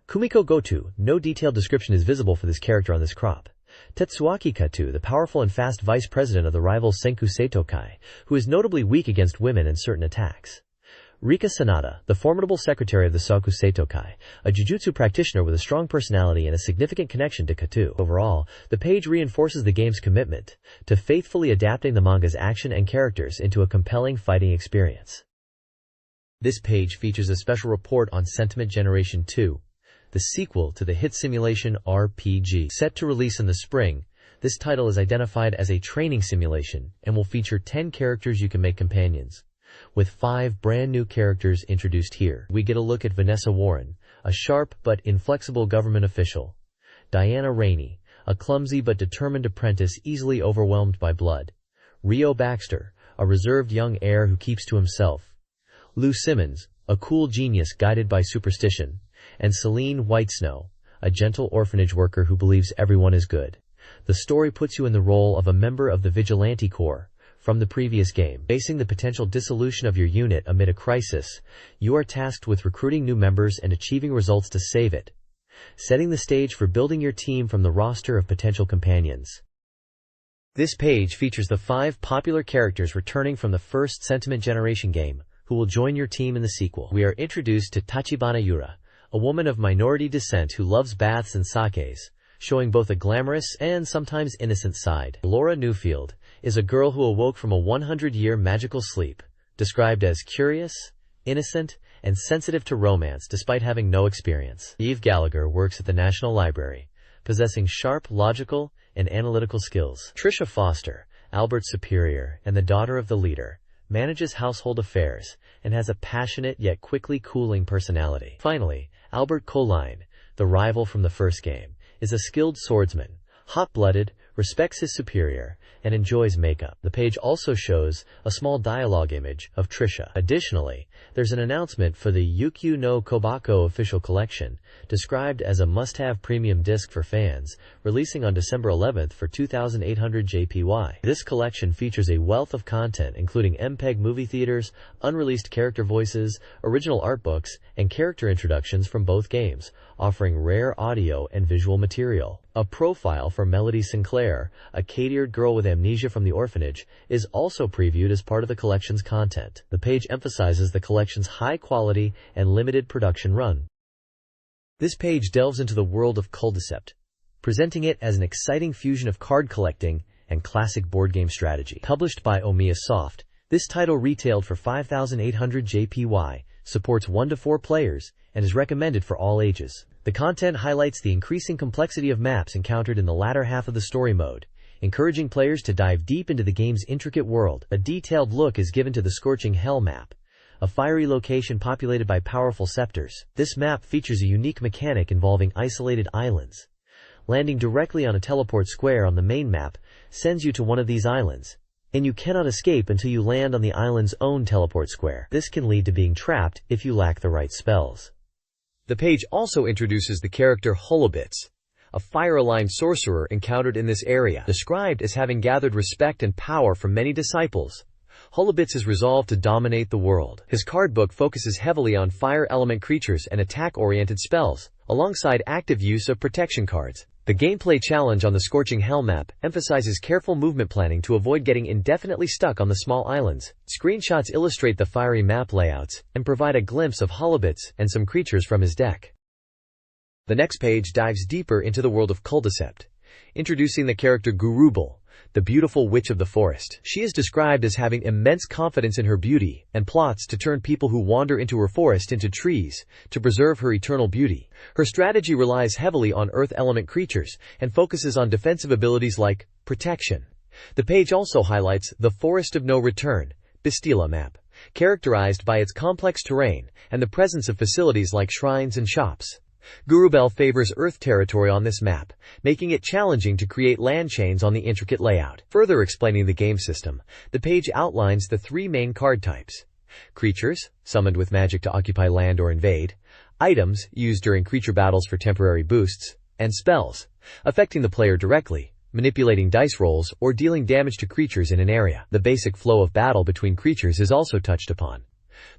Kumiko Goto, no detailed description is visible for this character on this crop. Tetsuaki Katu, the powerful and fast vice president of the rival Senku Seitokai, who is notably weak against women and certain attacks. Rika Sanada, the formidable secretary of the Saku Seitokai, a jujutsu practitioner with a strong personality and a significant connection to Katu. Overall, the page reinforces the game's commitment to faithfully adapting the manga's action and characters into a compelling fighting experience. This page features a special report on Sentiment Generation 2, the sequel to the hit simulation RPG. Set to release in the spring, this title is identified as a training simulation and will feature 10 characters you can make companions, with 5 brand new characters introduced here. We get a look at Vanessa Warren, a sharp but inflexible government official; Diana Rainey, a clumsy but determined apprentice easily overwhelmed by blood; Rio Baxter, a reserved young heir who keeps to himself; Lou Simmons, a cool genius guided by superstition; and Celine Whitesnow, a gentle orphanage worker who believes everyone is good. The story puts you in the role of a member of the Vigilante Corps from the previous game. Facing the potential dissolution of your unit amid a crisis, you are tasked with recruiting new members and achieving results to save it, setting the stage for building your team from the roster of potential companions. This page features the 5 popular characters returning from the first Sentiment Generation game, who will join your team in the sequel. We are introduced to Tachibana Yura, a woman of minority descent who loves baths and sakes, showing both a glamorous and sometimes innocent side. Laura Newfield is a girl who awoke from a 100-year magical sleep, described as curious, innocent, and sensitive to romance despite having no experience. Eve Gallagher works at the National Library, possessing sharp logical and analytical skills. Trisha Foster, Albert's superior and the daughter of the leader, manages household affairs and has a passionate yet quickly cooling personality. Finally, Albert Colline, the rival from the first game, is a skilled swordsman, hot-blooded, respects his superior, and enjoys makeup. The page also shows a small dialogue image of Trisha. Additionally, there's an announcement for the Yukyu no Kobako official collection, described as a must-have premium disc for fans, releasing on December 11th for 2,800 JPY. This collection features a wealth of content including MPEG movie theaters, unreleased character voices, original art books, and character introductions from both games, offering rare audio and visual material. A profile for Melody Sinclair, a cat-eared girl with amnesia from the orphanage, is also previewed as part of the collection's content. The page emphasizes the collection's high quality and limited production run. This page delves into the world of Culticept, presenting it as an exciting fusion of card collecting and classic board game strategy. Published by Omiya Soft, this title retailed for 5,800 JPY, supports 1 to 4 players, and is recommended for all ages. The content highlights the increasing complexity of maps encountered in the latter half of the story mode, encouraging players to dive deep into the game's intricate world. A detailed look is given to the Scorching Hell map, a fiery location populated by powerful scepters. This map features a unique mechanic involving isolated islands. Landing directly on a teleport square on the main map sends you to one of these islands, and you cannot escape until you land on the island's own teleport square. This can lead to being trapped if you lack the right spells. The page also introduces the character Holobits, a fire-aligned sorcerer encountered in this area. Described as having gathered respect and power from many disciples, Holobits is resolved to dominate the world. His card book focuses heavily on fire element creatures and attack-oriented spells, alongside active use of protection cards. The gameplay challenge on the Scorching Hell map emphasizes careful movement planning to avoid getting indefinitely stuck on the small islands. Screenshots illustrate the fiery map layouts and provide a glimpse of Holobits and some creatures from his deck. The next page dives deeper into the world of Culticept, introducing the character Gurubal, the beautiful witch of the forest. She is described as having immense confidence in her beauty and plots to turn people who wander into her forest into trees to preserve her eternal beauty. Her strategy relies heavily on earth element creatures and focuses on defensive abilities like protection. The page also highlights the Forest of No Return, Bastila map, characterized by its complex terrain and the presence of facilities like shrines and shops. Gurubal favors Earth territory on this map, making it challenging to create land chains on the intricate layout. Further explaining the game system, the page outlines the 3 main card types: creatures, summoned with magic to occupy land or invade; items, used during creature battles for temporary boosts; and spells, affecting the player directly, manipulating dice rolls, or dealing damage to creatures in an area. The basic flow of battle between creatures is also touched upon.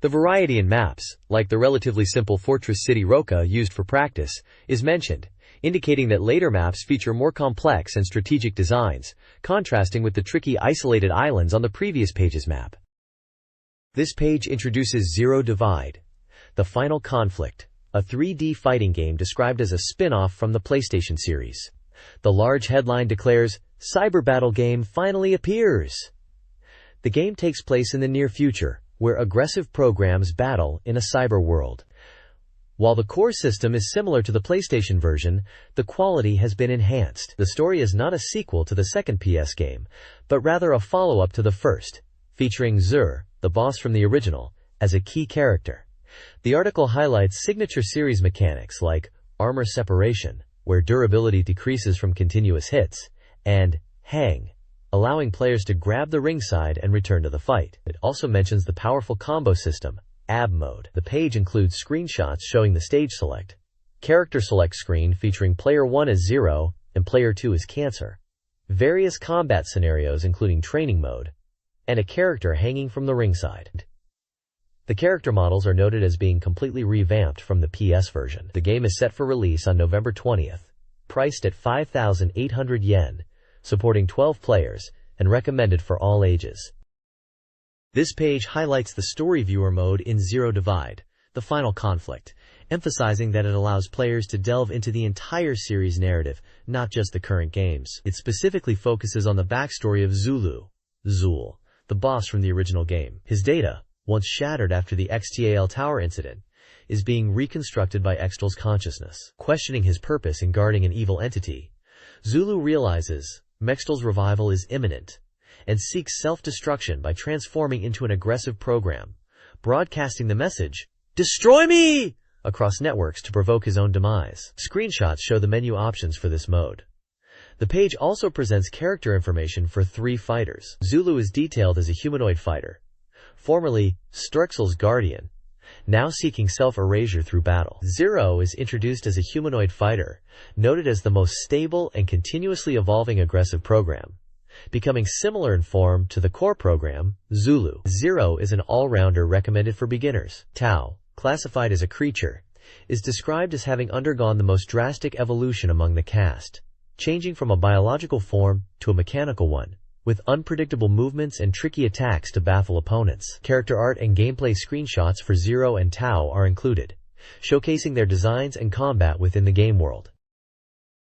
The variety in maps, like the relatively simple Fortress City Roca used for practice, is mentioned, indicating that later maps feature more complex and strategic designs, contrasting with the tricky isolated islands on the previous page's map. This page introduces Zero Divide, the Final Conflict, a 3D fighting game described as a spin-off from the PlayStation series. The large headline declares, "Cyber Battle Game finally appears!" The game takes place in the near future, where aggressive programs battle in a cyber world. While the core system is similar to the PlayStation version, the quality has been enhanced. The story is not a sequel to the second PS game, but rather a follow-up to the first, featuring Zur, the boss from the original, as a key character. The article highlights signature series mechanics like armor separation, where durability decreases from continuous hits, and hang, allowing players to grab the ringside and return to the fight. It also mentions the powerful combo system, AB mode. The page includes screenshots showing the stage select, character select screen featuring player 1 as Zero and player 2 as Cancer, various combat scenarios including training mode, and a character hanging from the ringside. The character models are noted as being completely revamped from the PS version. The game is set for release on November 20th, priced at 5,800 yen, supporting 12 players, and recommended for all ages. This page highlights the story viewer mode in Zero Divide, the Final Conflict, emphasizing that it allows players to delve into the entire series narrative, not just the current games. It specifically focuses on the backstory of Zulu, Zul, the boss from the original game. His data, once shattered after the XTAL Tower incident, is being reconstructed by Extel's consciousness. Questioning his purpose in guarding an evil entity, Zulu realizes Mextel's revival is imminent, and seeks self-destruction by transforming into an aggressive program, broadcasting the message, "Destroy me!" across networks to provoke his own demise. Screenshots show the menu options for this mode. The page also presents character information for 3 fighters. Zulu is detailed as a humanoid fighter, formerly Strexel's guardian, now seeking self-erasure through battle. Zero is introduced as a humanoid fighter, noted as the most stable and continuously evolving aggressive program, becoming similar in form to the core program, Zulu. Zero is an all-rounder recommended for beginners. Tau, classified as a creature, is described as having undergone the most drastic evolution among the cast, changing from a biological form to a mechanical one, with unpredictable movements and tricky attacks to baffle opponents. Character art and gameplay screenshots for Zero and Tau are included, showcasing their designs and combat within the game world.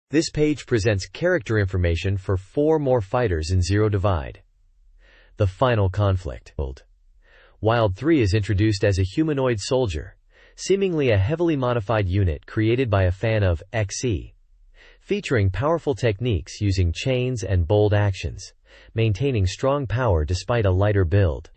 This page presents character information for 4 more fighters in Zero Divide. The final conflict. Wild 3 is introduced as a humanoid soldier, seemingly a heavily modified unit created by a fan of XE, featuring powerful techniques using chains and bold actions, maintaining strong power despite a lighter build.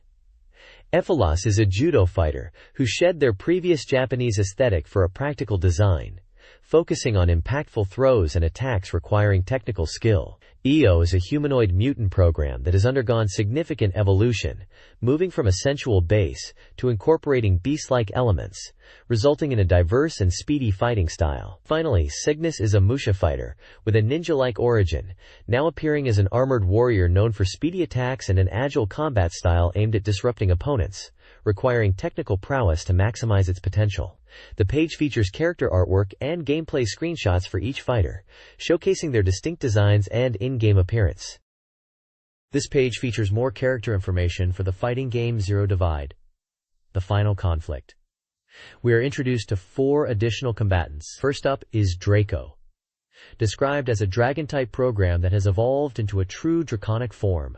Ephilos is a judo fighter who shed their previous Japanese aesthetic for a practical design, focusing on impactful throws and attacks requiring technical skill. EO is a humanoid mutant program that has undergone significant evolution, moving from a sensual base to incorporating beast-like elements, resulting in a diverse and speedy fighting style. Finally, Cygnus is a Musha fighter with a ninja-like origin, now appearing as an armored warrior known for speedy attacks and an agile combat style aimed at disrupting opponents, requiring technical prowess to maximize its potential. The page features character artwork and gameplay screenshots for each fighter, showcasing their distinct designs and in-game appearance. This page features more character information for the fighting game Zero Divide. The final conflict. We are introduced to 4 additional combatants. First up is Draco, described as a dragon-type program that has evolved into a true draconic form,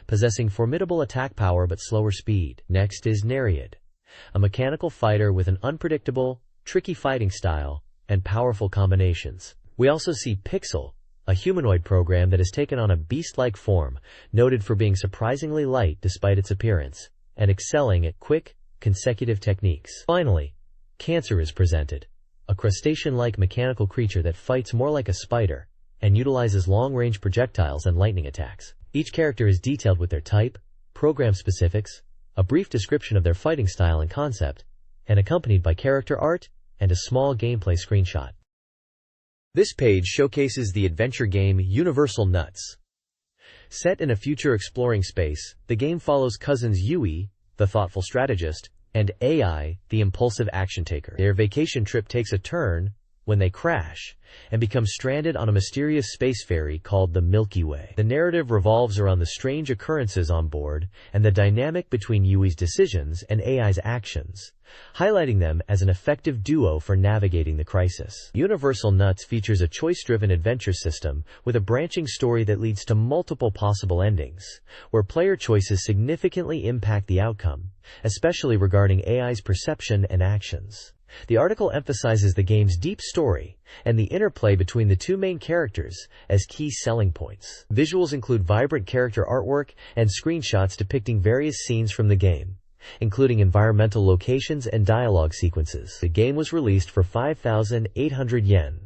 possessing formidable attack power but slower speed. Next is Narrated, a mechanical fighter with an unpredictable, tricky fighting style and powerful combinations. We also see Pixel, a humanoid program that has taken on a beast-like form, noted for being surprisingly light despite its appearance, and excelling at quick, consecutive techniques. Finally, Cancer is presented, a crustacean-like mechanical creature that fights more like a spider and utilizes long-range projectiles and lightning attacks. Each character is detailed with their type, program specifics, a brief description of their fighting style and concept, and accompanied by character art and a small gameplay screenshot. This page showcases the adventure game Universal Nuts. Set in a future exploring space, the game follows cousins Yui, the thoughtful strategist, and AI, the impulsive action taker. Their vacation trip takes a turn when they crash and become stranded on a mysterious space ferry called the Milky Way. The narrative revolves around the strange occurrences on board and the dynamic between Yui's decisions and AI's actions, highlighting them as an effective duo for navigating the crisis. Universal Nuts features a choice-driven adventure system with a branching story that leads to multiple possible endings, where player choices significantly impact the outcome, especially regarding AI's perception and actions. The article emphasizes the game's deep story and the interplay between the 2 main characters as key selling points. Visuals include vibrant character artwork and screenshots depicting various scenes from the game, including environmental locations and dialogue sequences. The game was released for 5,800 yen.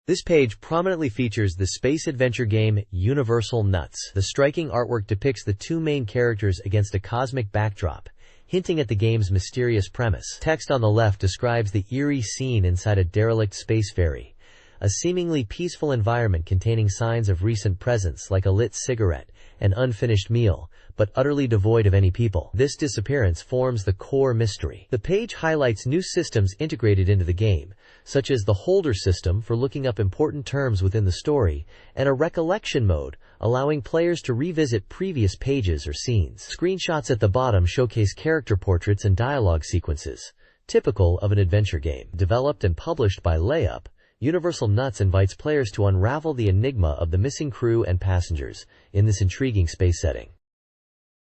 This page prominently features the space adventure game Universal Nuts. The striking artwork depicts the 2 main characters against a cosmic backdrop, hinting at the game's mysterious premise. Text on the left describes the eerie scene inside a derelict space ferry, a seemingly peaceful environment containing signs of recent presence like a lit cigarette, an unfinished meal, but utterly devoid of any people. This disappearance forms the core mystery. The page highlights new systems integrated into the game, such as the holder system for looking up important terms within the story, and a recollection mode, allowing players to revisit previous pages or scenes. Screenshots at the bottom showcase character portraits and dialogue sequences, typical of an adventure game. Developed and published by Layup, Universal Nuts invites players to unravel the enigma of the missing crew and passengers in this intriguing space setting.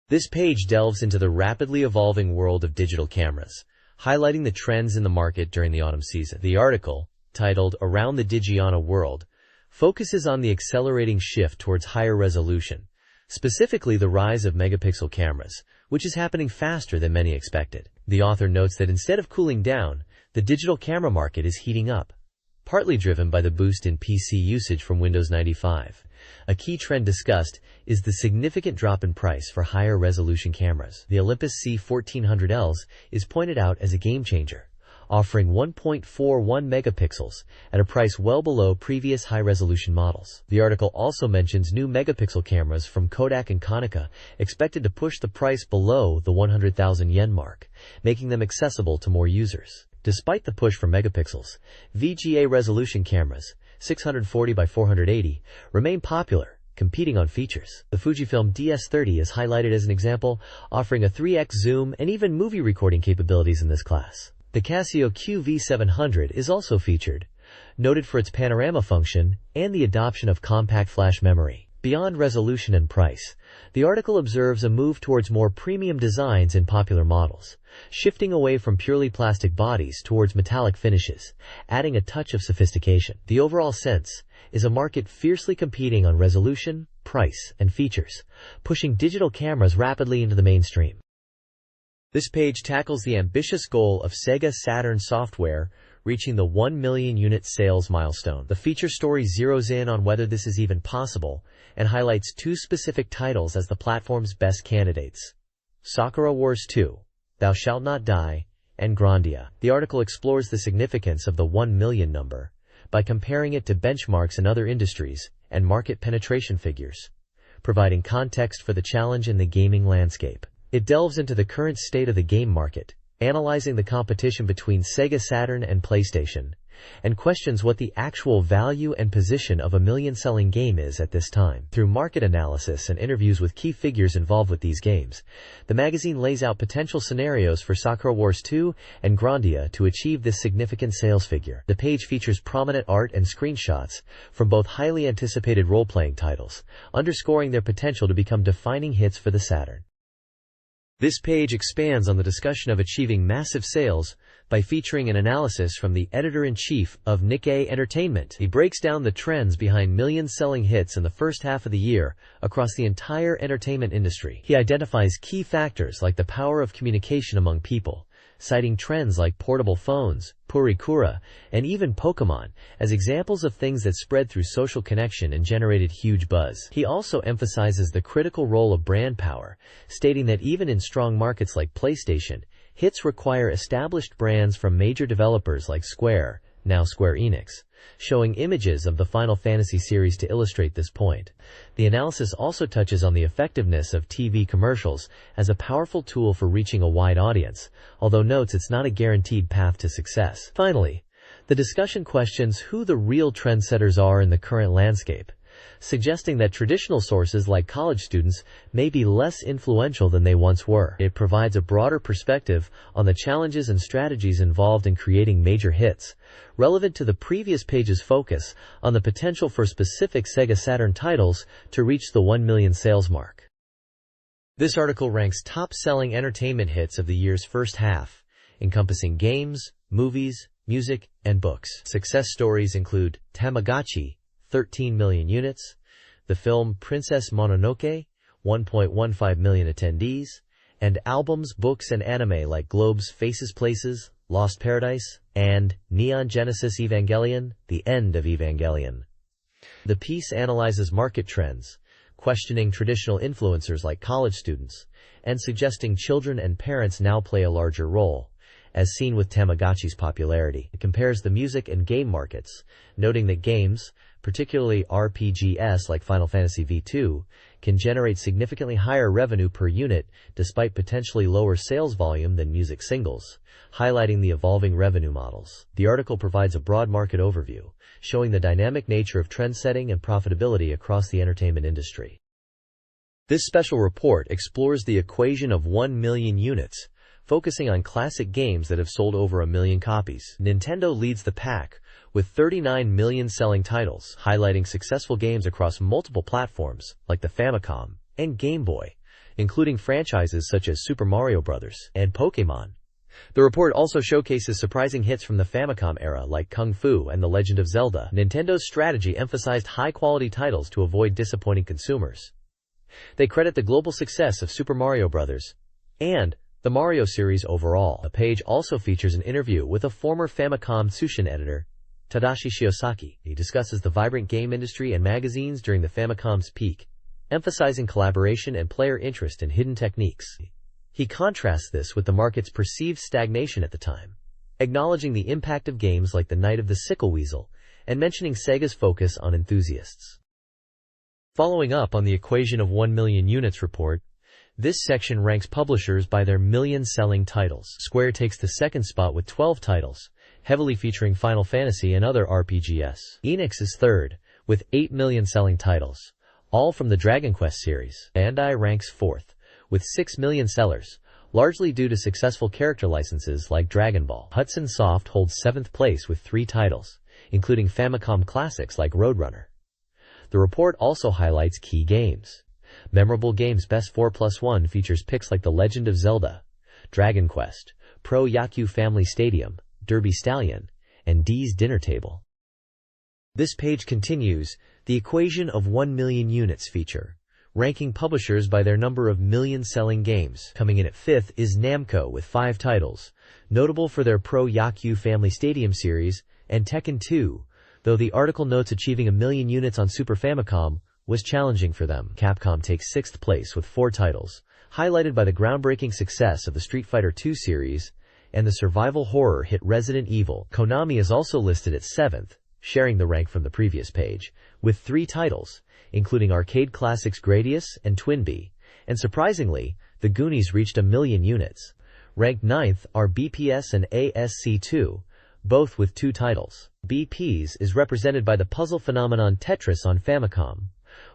This page delves into the rapidly evolving world of digital cameras, highlighting the trends in the market during the autumn season. The article, titled Around the Digiana World, focuses on the accelerating shift towards higher resolution, specifically the rise of megapixel cameras, which is happening faster than many expected. The author notes that instead of cooling down, the digital camera market is heating up, partly driven by the boost in PC usage from Windows 95. A key trend discussed is the significant drop in price for higher resolution cameras. The Olympus C1400Ls is pointed out as a game changer, offering 1.41 megapixels at a price well below previous high-resolution models. The article also mentions new megapixel cameras from Kodak and Konica expected to push the price below the 100,000 yen mark, making them accessible to more users. Despite the push for megapixels, VGA resolution cameras, 640 by 480, remain popular, competing on features. The Fujifilm DS30 is highlighted as an example, offering a 3x zoom and even movie recording capabilities in this class. The Casio QV700 is also featured, noted for its panorama function and the adoption of compact flash memory. Beyond resolution and price, the article observes a move towards more premium designs in popular models, shifting away from purely plastic bodies towards metallic finishes, adding a touch of sophistication. The overall sense is a market fiercely competing on resolution, price, and features, pushing digital cameras rapidly into the mainstream. This page tackles the ambitious goal of SEGA Saturn software reaching the 1 million unit sales milestone. The feature story zeroes in on whether this is even possible and highlights two specific titles as the platform's best candidates: Sakura Wars 2, Thou Shalt Not Die, and Grandia. The article explores the significance of the 1 million number by comparing it to benchmarks in other industries and market penetration figures, providing context for the challenge in the gaming landscape. It delves into the current state of the game market, analyzing the competition between SEGA Saturn and PlayStation, and questions what the actual value and position of a million-selling game is at this time. Through market analysis and interviews with key figures involved with these games, the magazine lays out potential scenarios for Sakura Wars 2 and Grandia to achieve this significant sales figure. The page features prominent art and screenshots from both highly anticipated role-playing titles, underscoring their potential to become defining hits for the Saturn. This page expands on the discussion of achieving massive sales by featuring an analysis from the editor-in-chief of Nikkei Entertainment. He breaks down the trends behind million-selling hits in the first half of the year across the entire entertainment industry. He identifies key factors like the power of communication among people, citing trends like portable phones, Purikura, and even Pokemon as examples of things that spread through social connection and generated huge buzz. He also emphasizes the critical role of brand power, stating that even in strong markets like PlayStation, hits require established brands from major developers like Square, now Square Enix, showing images of the Final Fantasy series to illustrate this point. The analysis also touches on the effectiveness of TV commercials as a powerful tool for reaching a wide audience, although notes it's not a guaranteed path to success. Finally, the discussion questions who the real trendsetters are in the current landscape, suggesting that traditional sources like college students may be less influential than they once were. It provides a broader perspective on the challenges and strategies involved in creating major hits, relevant to the previous page's focus on the potential for specific SEGA Saturn titles to reach the 1 million sales mark. This article ranks top-selling entertainment hits of the year's first half, encompassing games, movies, music, and books. Success stories include Tamagotchi, 13 million units, the film Princess Mononoke, 1.15 million attendees, and albums, books, and anime like Globe's Faces Places, Lost Paradise, and Neon Genesis Evangelion, The End of Evangelion. The piece analyzes market trends, questioning traditional influencers like college students, and suggesting children and parents now play a larger role, as seen with Tamagotchi's popularity. It compares the music and game markets, noting that games, particularly RPGs like Final Fantasy V2, can generate significantly higher revenue per unit despite potentially lower sales volume than music singles, highlighting the evolving revenue models. The article provides a broad market overview, showing the dynamic nature of trend setting and profitability across the entertainment industry. This special report explores the equation of 1 million units, focusing on classic games that have sold over 1 million copies. Nintendo leads the pack, with 39 million selling titles, highlighting successful games across multiple platforms like the Famicom and Game Boy, including franchises such as Super Mario Bros. And Pokémon. The report also showcases surprising hits from the Famicom era like Kung Fu and The Legend of Zelda. Nintendo's strategy emphasized high-quality titles to avoid disappointing consumers. They credit the global success of Super Mario Bros. And the Mario series overall. The page also features an interview with a former Famicom Tsushin editor, Tadashi Shiosaki. He discusses the vibrant game industry and magazines during the Famicom's peak, emphasizing collaboration and player interest in hidden techniques. He contrasts this with the market's perceived stagnation at the time, acknowledging the impact of games like The Night of the Sickle Weasel and mentioning Sega's focus on enthusiasts. Following up on the equation of 1 million units report, this section ranks publishers by their million-selling titles. Square takes the second spot with 12 titles, heavily featuring Final Fantasy and other RPGs. Enix is third, with 8 million-selling titles, all from the Dragon Quest series. Bandai ranks fourth, with 6 million sellers, largely due to successful character licenses like Dragon Ball. Hudson Soft holds 7th place with 3 titles, including Famicom classics like Roadrunner. The report also highlights key games. Memorable Games Best 4+1 features picks like The Legend of Zelda, Dragon Quest, Pro Yaku Family Stadium, Derby Stallion, and D's Dinner Table. This page continues the equation of 1 million units feature, ranking publishers by their number of million-selling games. Coming in at 5th is Namco with 5 titles, notable for their Pro Yaku Family Stadium series and Tekken 2, though the article notes achieving 1 million units on Super Famicom was challenging for them. Capcom takes 6th place with 4 titles, highlighted by the groundbreaking success of the Street Fighter II series and the survival horror hit Resident Evil. Konami is also listed at 7th, sharing the rank from the previous page, with 3 titles, including arcade classics Gradius and Twinbee, and surprisingly, The Goonies reached 1 million units. Ranked 9th are BPS and ASC2, both with 2 titles. BP's is represented by the puzzle phenomenon Tetris on Famicom,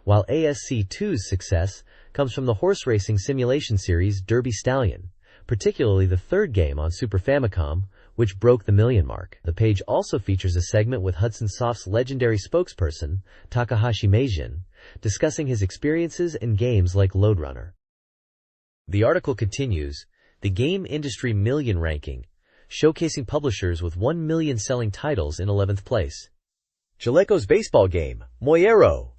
while ASC2's success comes from the horse racing simulation series Derby Stallion, particularly the 3rd game on Super Famicom, which broke the million mark. The page also features a segment with Hudson Soft's legendary spokesperson, Takahashi Meijin, discussing his experiences in games like Loadrunner. The article continues, the game industry million ranking, showcasing publishers with 1 million selling titles in 11th place. Jaleco's baseball game, Moyero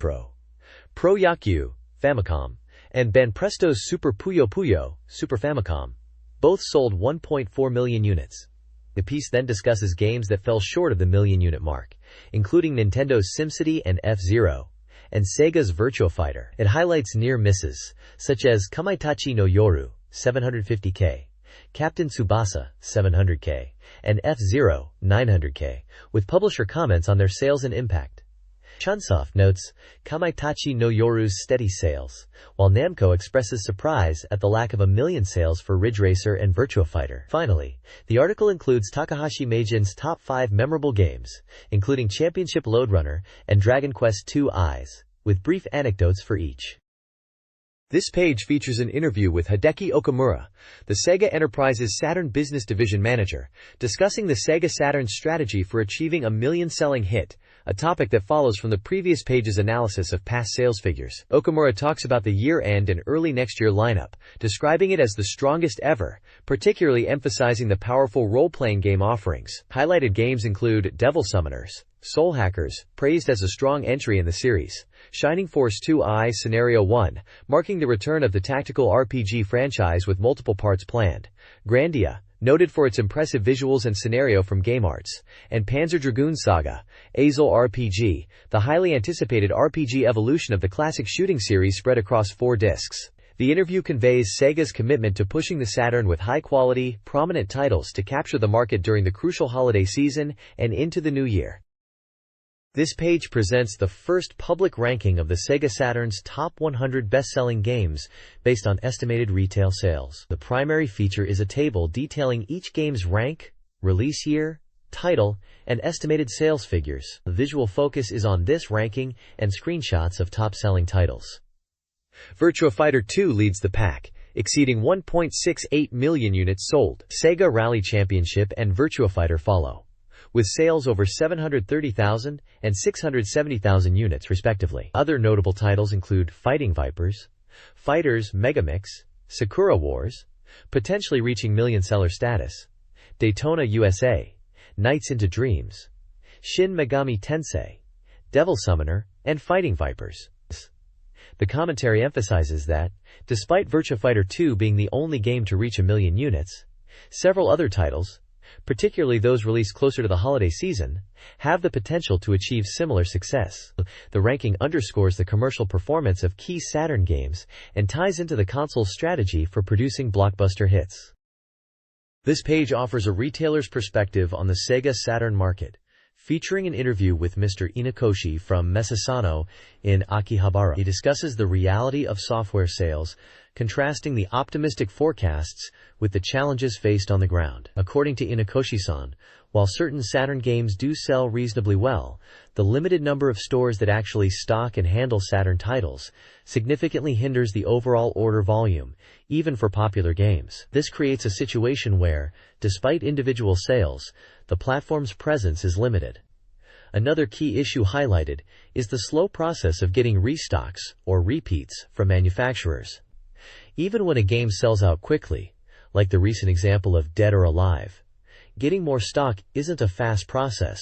Pro Yaku, Famicom, and Banpresto's Super Puyo Puyo, Super Famicom, both sold 1.4 million units. The piece then discusses games that fell short of the million-unit mark, including Nintendo's SimCity and F-Zero, and Sega's Virtua Fighter. It highlights near misses, such as Kamaitachi no Yoru, 750K, Captain Tsubasa, 700K, and F-Zero, 900K, with publisher comments on their sales and impact. Chunsoft notes Kamaitachi no Yoru's steady sales, while Namco expresses surprise at the lack of 1 million sales for Ridge Racer and Virtua Fighter. Finally, the article includes Takahashi Meijin's top 5 memorable games, including Championship Loadrunner and Dragon Quest II Eyes, with brief anecdotes for each. This page features an interview with Hideki Okamura, the Sega Enterprise's Saturn Business Division manager, discussing the Sega Saturn's strategy for achieving 1 million-selling hit, a topic that follows from the previous page's analysis of past sales figures. Okamura talks about the year-end and early next-year lineup, describing it as the strongest ever, particularly emphasizing the powerful role-playing game offerings. Highlighted games include Devil Summoners, Soul Hackers, praised as a strong entry in the series, Shining Force 2i Scenario 1, marking the return of the tactical RPG franchise with multiple parts planned, Grandia, noted for its impressive visuals and scenario from Game Arts, and Panzer Dragoon Saga, Azel RPG, the highly anticipated RPG evolution of the classic shooting series spread across 4 discs. The interview conveys Sega's commitment to pushing the Saturn with high-quality, prominent titles to capture the market during the crucial holiday season and into the new year. This page presents the first public ranking of the Sega Saturn's top 100 best-selling games based on estimated retail sales. The primary feature is a table detailing each game's rank, release year, title, and estimated sales figures. The visual focus is on this ranking and screenshots of top-selling titles. Virtua Fighter 2 leads the pack, exceeding 1.68 million units sold. Sega Rally Championship and Virtua Fighter follow, with sales over 730,000 and 670,000 units respectively. Other notable titles include Fighting Vipers, Fighters Megamix, Sakura Wars, potentially reaching million-seller status, Daytona USA, Nights into Dreams, Shin Megami Tensei, Devil Summoner, and Fighting Vipers. The commentary emphasizes that, despite Virtua Fighter 2 being the only game to reach 1 million units, several other titles, particularly those released closer to the holiday season, have the potential to achieve similar success. The ranking underscores the commercial performance of key Saturn games and ties into the console's strategy for producing blockbuster hits. This page offers a retailer's perspective on the Sega Saturn market, featuring an interview with Mr. Inakoshi from Mesasano in Akihabara. He discusses the reality of software sales, contrasting the optimistic forecasts with the challenges faced on the ground. According to Inakoshi-san, while certain Saturn games do sell reasonably well, the limited number of stores that actually stock and handle Saturn titles significantly hinders the overall order volume, even for popular games. This creates a situation where, despite individual sales, the platform's presence is limited. Another key issue highlighted is the slow process of getting restocks, or repeats, from manufacturers. Even when a game sells out quickly, like the recent example of Dead or Alive, getting more stock isn't a fast process,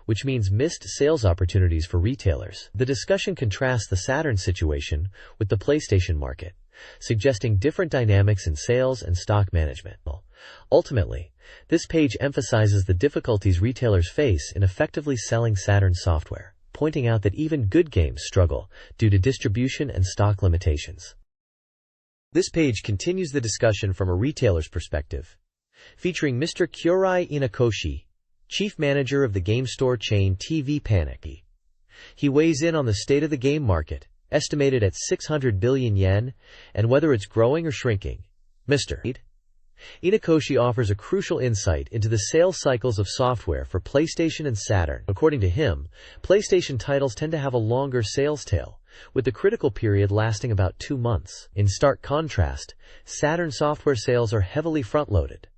which means missed sales opportunities for retailers. The discussion contrasts the Saturn situation with the PlayStation market, suggesting different dynamics in sales and stock management. Ultimately, this page emphasizes the difficulties retailers face in effectively selling Saturn software, pointing out that even good games struggle due to distribution and stock limitations. This page continues the discussion from a retailer's perspective, featuring Mr. Kyorai Inakoshi, chief manager of the game store chain TV Panic. He weighs in on the state of the game market, estimated at 600 billion yen, and whether it's growing or shrinking. Mr. Inakoshi offers a crucial insight into the sales cycles of software for PlayStation and Saturn. According to him, PlayStation titles tend to have a longer sales tail, with the critical period lasting about 2 months. In stark contrast, Saturn software sales are heavily front-loaded.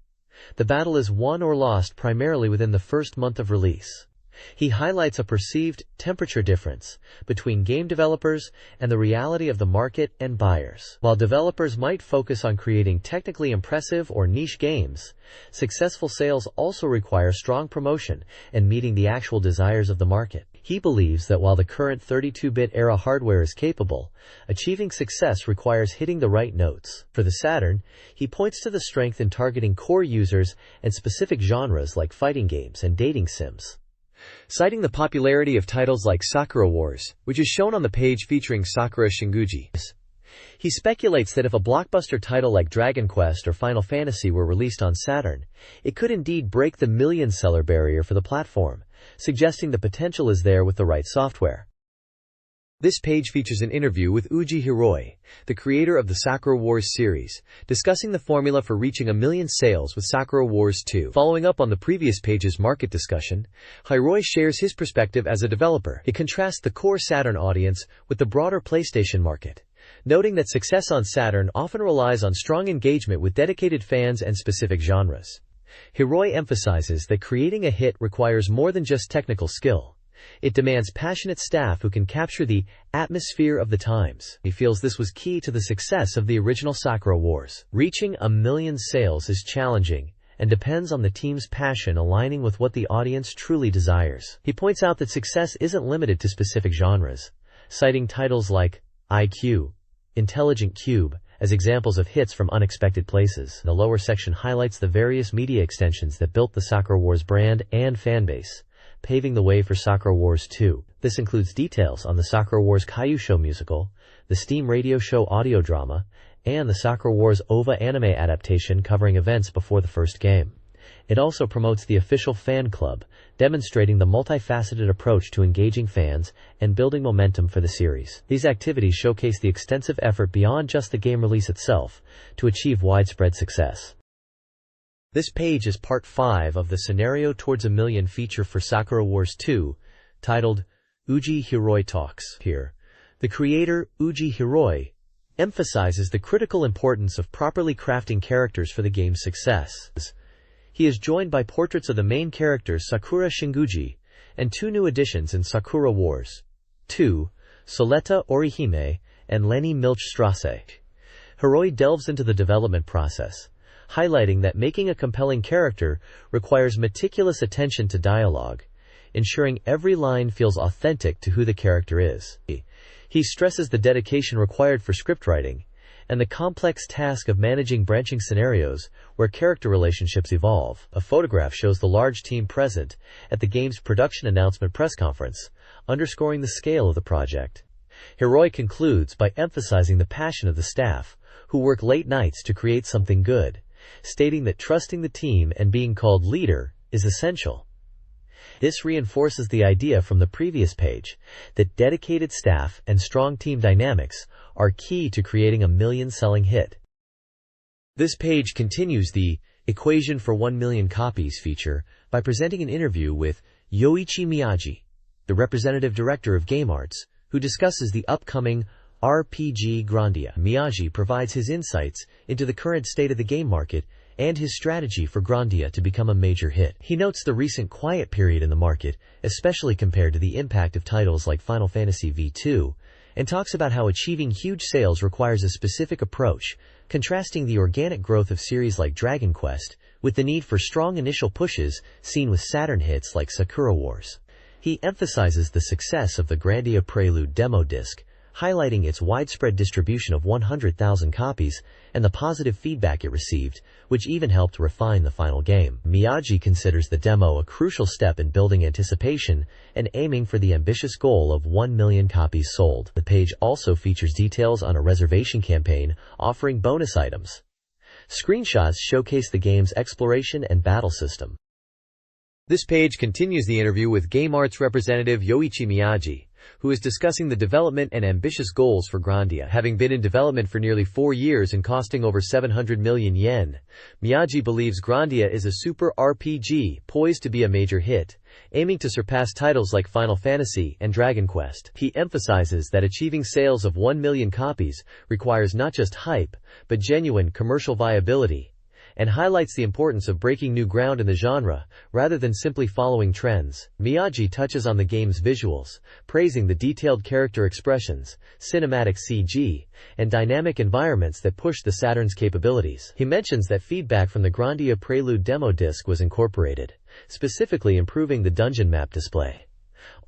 The battle is won or lost primarily within the first month of release. He highlights a perceived temperature difference between game developers and the reality of the market and buyers. While developers might focus on creating technically impressive or niche games, successful sales also require strong promotion and meeting the actual desires of the market. He believes that while the current 32-bit era hardware is capable, achieving success requires hitting the right notes. For the Saturn, he points to the strength in targeting core users and specific genres like fighting games and dating sims, citing the popularity of titles like Sakura Wars, which is shown on the page featuring Sakura Shinguji. He speculates that if a blockbuster title like Dragon Quest or Final Fantasy were released on Saturn, it could indeed break the million-seller barrier for the platform, suggesting the potential is there with the right software. This page features an interview with Uji Hiroi, the creator of the Sakura Wars series, discussing the formula for reaching 1 million sales with Sakura Wars 2. Following up on the previous page's market discussion, Hiroi shares his perspective as a developer. He contrasts the core Saturn audience with the broader PlayStation market, noting that success on Saturn often relies on strong engagement with dedicated fans and specific genres. Hiroi emphasizes that creating a hit requires more than just technical skill. It demands passionate staff who can capture the atmosphere of the times. He feels this was key to the success of the original Sakura Wars. Reaching 1 million sales is challenging and depends on the team's passion aligning with what the audience truly desires. He points out that success isn't limited to specific genres, citing titles like IQ, Intelligent Cube, as examples of hits from unexpected places. The lower section highlights the various media extensions that built the Sakura Wars brand and fanbase, paving the way for Sakura Wars 2. This includes details on the Sakura Wars Caillou Show musical, the Steam radio show audio drama, and the Sakura Wars OVA anime adaptation covering events before the first game. It also promotes the official fan club, demonstrating the multifaceted approach to engaging fans and building momentum for the series. These activities showcase the extensive effort beyond just the game release itself to achieve widespread success. This page is part 5 of the Scenario Towards 1 Million feature for Sakura Wars 2, titled Uji Hiroi Talks. Here, the creator, Uji Hiroi, emphasizes the critical importance of properly crafting characters for the game's success. He is joined by portraits of the main characters Sakura Shinguji and 2 new additions in Sakura Wars 2, Soleta Orihime and Lenny Milchstrasse. Hiroi delves into the development process, highlighting that making a compelling character requires meticulous attention to dialogue, ensuring every line feels authentic to who the character is. He stresses the dedication required for script writing, and the complex task of managing branching scenarios where character relationships evolve. A photograph shows the large team present at the game's production announcement press conference, underscoring the scale of the project. Hiroi concludes by emphasizing the passion of the staff, who work late nights to create something good, stating that trusting the team and being called leader is essential. This reinforces the idea from the previous page that dedicated staff and strong team dynamics are key to creating a million-selling hit. This page continues the equation for 1 million copies feature by presenting an interview with Yoichi Miyagi, the representative director of Game Arts, who discusses the upcoming RPG Grandia. Miyagi provides his insights into the current state of the game market and his strategy for Grandia to become a major hit. He notes the recent quiet period in the market, especially compared to the impact of titles like Final Fantasy V2, and talks about how achieving huge sales requires a specific approach, contrasting the organic growth of series like Dragon Quest with the need for strong initial pushes seen with Saturn hits like Sakura Wars. He emphasizes the success of the Grandia Prelude demo disc, highlighting its widespread distribution of 100,000 copies and the positive feedback it received, which even helped refine the final game. Miyagi considers the demo a crucial step in building anticipation and aiming for the ambitious goal of 1 million copies sold. The page also features details on a reservation campaign offering bonus items. Screenshots showcase the game's exploration and battle system. This page continues the interview with Game Arts representative Yoichi Miyagi, who is discussing the development and ambitious goals for Grandia. Having been in development for nearly 4 years and costing over 700 million yen, Miyagi believes Grandia is a super RPG poised to be a major hit, aiming to surpass titles like Final Fantasy and Dragon Quest. He emphasizes that achieving sales of 1 million copies requires not just hype, but genuine commercial viability, and highlights the importance of breaking new ground in the genre, rather than simply following trends. Miyagi touches on the game's visuals, praising the detailed character expressions, cinematic CG, and dynamic environments that push the Saturn's capabilities. He mentions that feedback from the Grandia Prelude demo disc was incorporated, specifically improving the dungeon map display.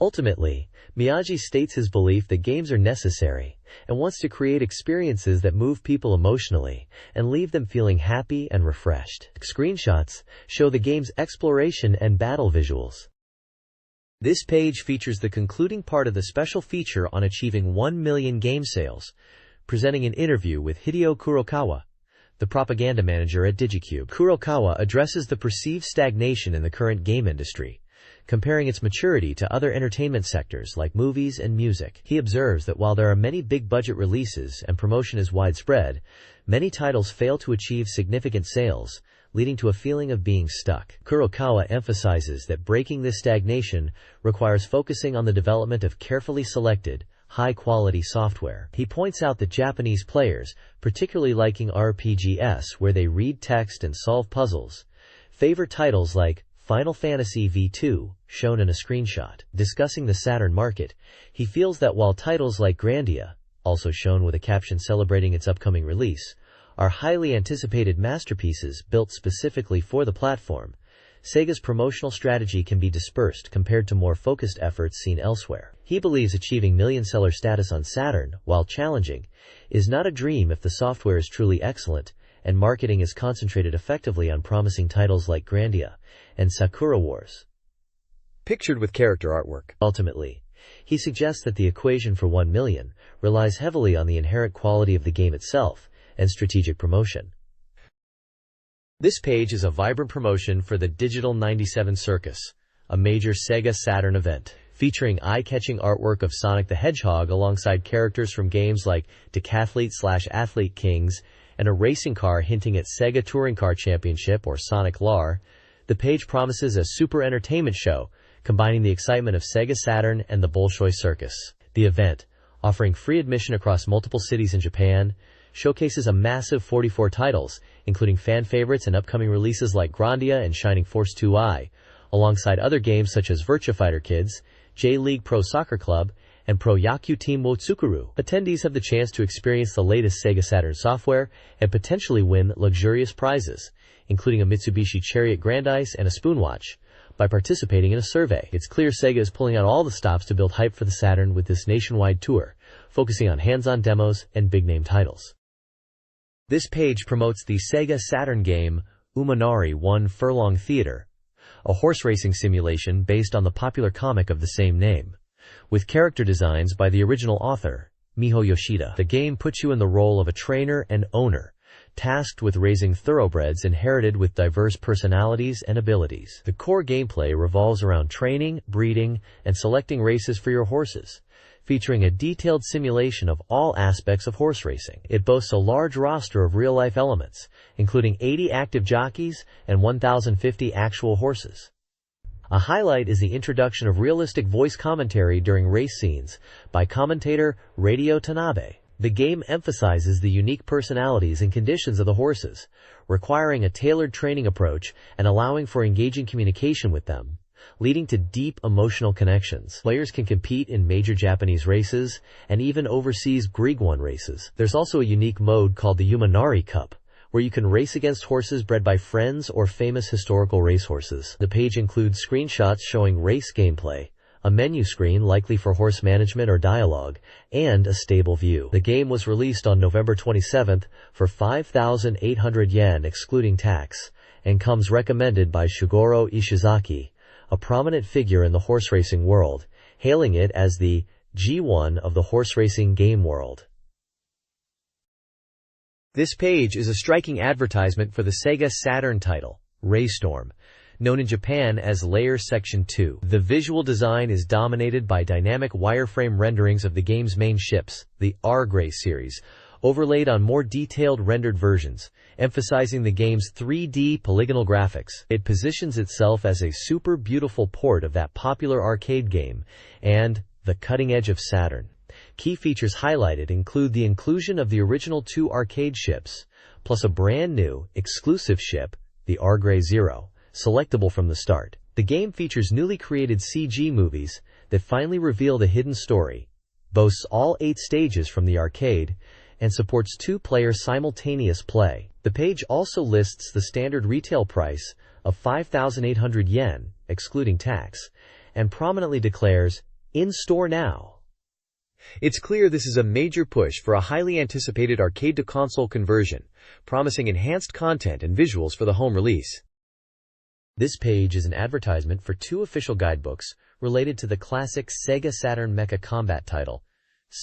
Ultimately, Miyagi states his belief that games are necessary, and wants to create experiences that move people emotionally and leave them feeling happy and refreshed. Screenshots show the game's exploration and battle visuals. This page features the concluding part of the special feature on achieving 1 million game sales, presenting an interview with Hideo Kurokawa, the propaganda manager at Digicube. Kurokawa addresses the perceived stagnation in the current game industry, comparing its maturity to other entertainment sectors like movies and music. He observes that while there are many big-budget releases and promotion is widespread, many titles fail to achieve significant sales, leading to a feeling of being stuck. Kurokawa emphasizes that breaking this stagnation requires focusing on the development of carefully selected, high-quality software. He points out that Japanese players, particularly liking RPGs where they read text and solve puzzles, favor titles like Final Fantasy V2, shown in a screenshot. Discussing the Saturn market, he feels that while titles like Grandia, also shown with a caption celebrating its upcoming release, are highly anticipated masterpieces built specifically for the platform, Sega's promotional strategy can be dispersed compared to more focused efforts seen elsewhere. He believes achieving million-seller status on Saturn, while challenging, is not a dream if the software is truly excellent, and marketing is concentrated effectively on promising titles like Grandia and Sakura Wars, pictured with character artwork. Ultimately, he suggests that the equation for 1 million relies heavily on the inherent quality of the game itself and strategic promotion. This page is a vibrant promotion for the Digital 97 Circus, a major Sega Saturn event, featuring eye-catching artwork of Sonic the Hedgehog alongside characters from games like Decathlete/Athlete Kings and a racing car hinting at Sega Touring Car Championship or Sonic LAR. The page promises a super entertainment show, combining the excitement of Sega Saturn and the Bolshoi Circus. The event, offering free admission across multiple cities in Japan, showcases a massive 44 titles, including fan favorites and upcoming releases like Grandia and Shining Force 2i, alongside other games such as Virtua Fighter Kids, J-League Pro Soccer Club, and Pro Yaku Team Wotsukuru. Attendees have the chance to experience the latest Sega Saturn software and potentially win luxurious prizes, including a Mitsubishi Chariot Grandice and a Spoonwatch, by participating in a survey. It's clear Sega is pulling out all the stops to build hype for the Saturn with this nationwide tour, focusing on hands-on demos and big-name titles. This page promotes the SEGA Saturn game Umanari 1 Furlong Theater, a horse racing simulation based on the popular comic of the same name, with character designs by the original author, Miho Yoshida. The game puts you in the role of a trainer and owner, tasked with raising thoroughbreds inherited with diverse personalities and abilities. The core gameplay revolves around training, breeding, and selecting races for your horses, featuring a detailed simulation of all aspects of horse racing. It boasts a large roster of real-life elements, including 80 active jockeys and 1,050 actual horses. A highlight is the introduction of realistic voice commentary during race scenes by commentator Radio Tanabe. The game emphasizes the unique personalities and conditions of the horses, requiring a tailored training approach and allowing for engaging communication with them, leading to deep emotional connections. Players can compete in major Japanese races and even overseas Greek one races. There's also a unique mode called the Umanari Cup, where you can race against horses bred by friends or famous historical racehorses. The page includes screenshots showing race gameplay, a menu screen likely for horse management or dialogue, and a stable view. The game was released on November 27th for 5,800 yen excluding tax, and comes recommended by Shigoro Ishizaki, a prominent figure in the horse racing world, hailing it as the G1 of the horse racing game world. This page is a striking advertisement for the SEGA Saturn title, Raystorm, known in Japan as Layer Section 2. The visual design is dominated by dynamic wireframe renderings of the game's main ships, the R-Gray series, overlaid on more detailed rendered versions, emphasizing the game's 3D polygonal graphics. It positions itself as a super beautiful port of that popular arcade game and the cutting edge of Saturn. Key features highlighted include the inclusion of the original 2 arcade ships, plus a brand new, exclusive ship, the R-Gray Zero, selectable from the start. The game features newly created CG movies that finally reveal the hidden story, boasts all 8 stages from the arcade, and supports 2-player simultaneous play. The page also lists the standard retail price of 5,800 yen, excluding tax, and prominently declares, "In store now." It's clear this is a major push for a highly anticipated arcade-to-console conversion, promising enhanced content and visuals for the home release. This page is an advertisement for 2 official guidebooks related to the classic SEGA Saturn mecha combat title,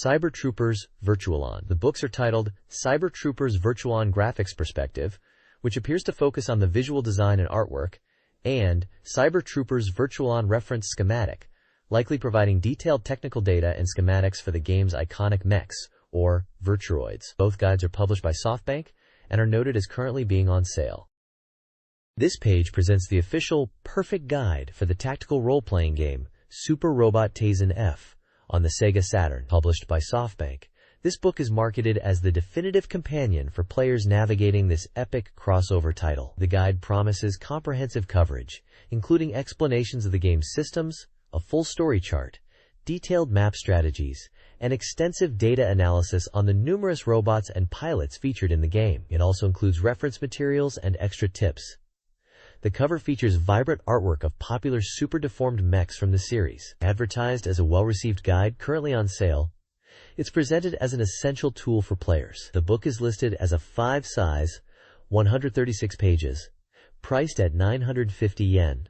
Cyber Troopers Virtualon. The books are titled Cyber Troopers Virtualon Graphics Perspective, which appears to focus on the visual design and artwork, and Cyber Troopers Virtualon Reference Schematic, likely providing detailed technical data and schematics for the game's iconic mechs, or Virtuoids. Both guides are published by SoftBank and are noted as currently being on sale. This page presents the official perfect guide for the tactical role-playing game Super Robot Taisen F on the SEGA Saturn, published by SoftBank. This book is marketed as the definitive companion for players navigating this epic crossover title. The guide promises comprehensive coverage, including explanations of the game's systems, a full story chart, detailed map strategies, and extensive data analysis on the numerous robots and pilots featured in the game. It also includes reference materials and extra tips. The cover features vibrant artwork of popular super-deformed mechs from the series. Advertised as a well-received guide currently on sale, it's presented as an essential tool for players. The book is listed as a 5-size, 136 pages, priced at 950 yen.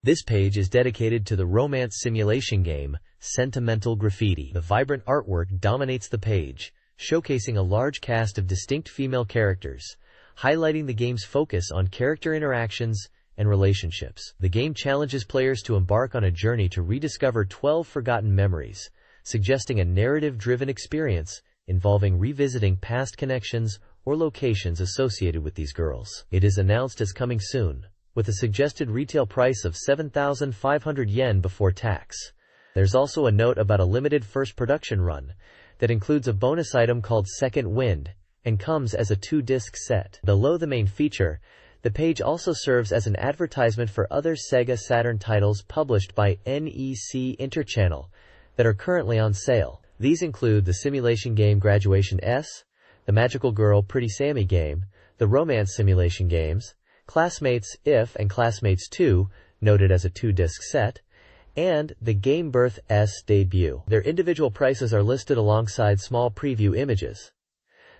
This page is dedicated to the romance simulation game, Sentimental Graffiti. The vibrant artwork dominates the page, showcasing a large cast of distinct female characters, highlighting the game's focus on character interactions and relationships. The game challenges players to embark on a journey to rediscover 12 forgotten memories, suggesting a narrative-driven experience involving revisiting past connections or locations associated with these girls. It is announced as coming soon, with a suggested retail price of 7,500 yen before tax. There's also a note about a limited first production run that includes a bonus item called Second Wind and comes as a 2-disc set. Below the main feature, the page also serves as an advertisement for other SEGA Saturn titles published by NEC Interchannel that are currently on sale. These include the simulation game Graduation S, the Magical Girl Pretty Sammy game, the romance simulation games, Classmates If and Classmates 2, noted as a 2-disc set, and the Game Birth S debut. Their individual prices are listed alongside small preview images.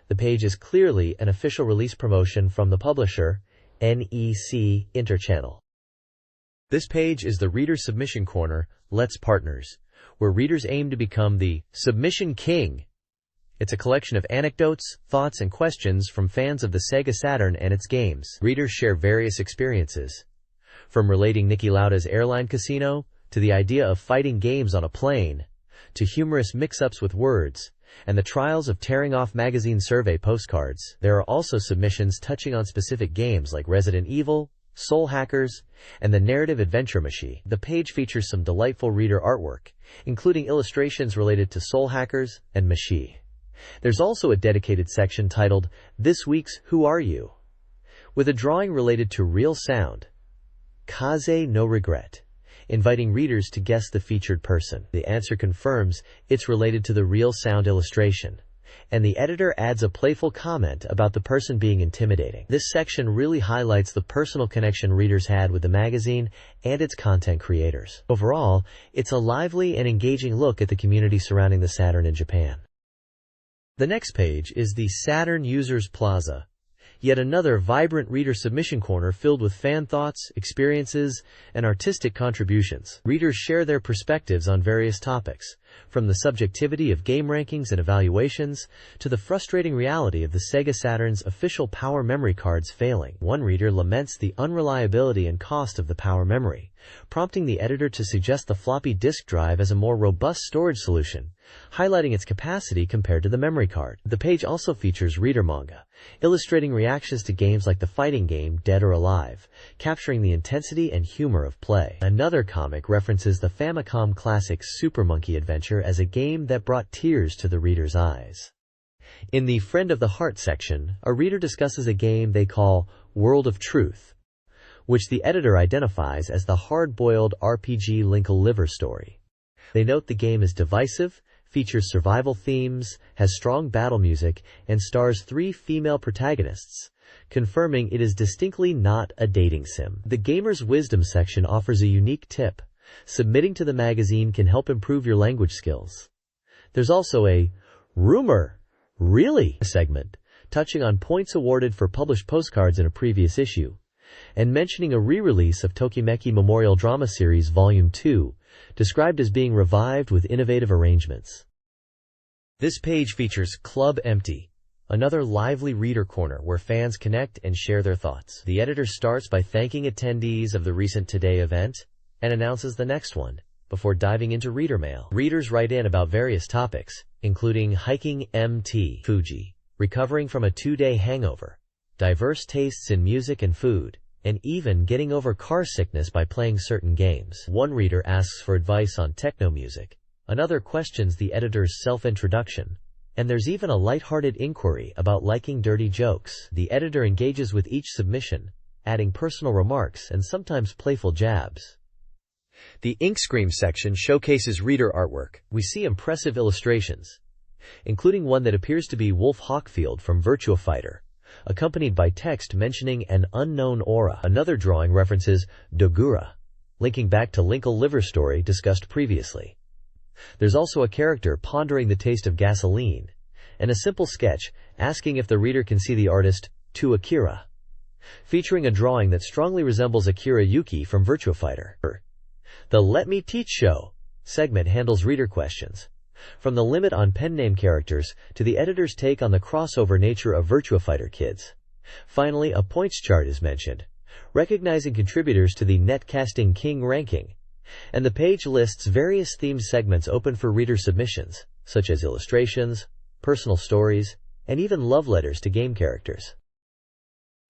The page is clearly an official release promotion from the publisher, NEC Interchannel. This page is the Reader Submission Corner, Let's Partners, where readers aim to become the Submission King. It's a collection of anecdotes, thoughts, and questions from fans of the Sega Saturn and its games. Readers share various experiences, from relating Niki Lauda's airline casino, to the idea of fighting games on a plane, to humorous mix-ups with words, and the trials of tearing off magazine survey postcards. There are also submissions touching on specific games like Resident Evil, Soul Hackers, and the narrative adventure Machine. The page features some delightful reader artwork, including illustrations related to Soul Hackers and Machine. There's also a dedicated section titled, This Week's Who Are You?, with a drawing related to real sound, Kaze no Regret, inviting readers to guess the featured person. The answer confirms it's related to the real sound illustration, and the editor adds a playful comment about the person being intimidating. This section really highlights the personal connection readers had with the magazine and its content creators. Overall, it's a lively and engaging look at the community surrounding the Saturn in Japan. The next page is the Saturn Users Plaza, yet another vibrant reader submission corner filled with fan thoughts, experiences, and artistic contributions. Readers share their perspectives on various topics, from the subjectivity of game rankings and evaluations to the frustrating reality of the Sega Saturn's official power memory cards failing. One reader laments the unreliability and cost of the power memory, prompting the editor to suggest the floppy disk drive as a more robust storage solution, highlighting its capacity compared to the memory card. The page also features reader manga, illustrating reactions to games like the fighting game Dead or Alive, capturing the intensity and humor of play. Another comic references the Famicom classic Super Monkey Adventure as a game that brought tears to the reader's eyes. In the Friend of the Heart section, a reader discusses a game they call World of Truth, which the editor identifies as the hard-boiled RPG Linkle Liver story. They note the game is divisive, features survival themes, has strong battle music, and stars 3 female protagonists, confirming it is distinctly not a dating sim. The Gamer's Wisdom section offers a unique tip. Submitting to the magazine can help improve your language skills. There's also a Rumor, Really? segment, touching on points awarded for published postcards in a previous issue, and mentioning a re-release of Tokimeki Memorial Drama Series Volume 2, described as being revived with innovative arrangements. This page features Club Empty, another lively reader corner where fans connect and share their thoughts. The editor starts by thanking attendees of the recent Today event and announces the next one, before diving into reader mail. Readers write in about various topics, including hiking Mt. Fuji, recovering from a 2-day hangover, diverse tastes in music and food, and even getting over car sickness by playing certain games. One reader asks for advice on techno music, another questions the editor's self-introduction, and there's even a lighthearted inquiry about liking dirty jokes. The editor engages with each submission, adding personal remarks and sometimes playful jabs. The Ink Scream section showcases reader artwork. We see impressive illustrations, including one that appears to be Wolf Hawkfield from Virtua Fighter, accompanied by text mentioning an unknown aura. Another drawing references Dogura, linking back to Linkle Liver story discussed previously. There's also a character pondering the taste of gasoline, and a simple sketch asking if the reader can see the artist To Akira, featuring a drawing that strongly resembles Akira Yuki from Virtua Fighter. The Let Me Teach Show segment handles reader questions, from the limit on pen name characters to the editor's take on the crossover nature of Virtua Fighter Kids. Finally, a points chart is mentioned, recognizing contributors to the Netcasting King ranking, and the page lists various themed segments open for reader submissions, such as illustrations, personal stories, and even love letters to game characters.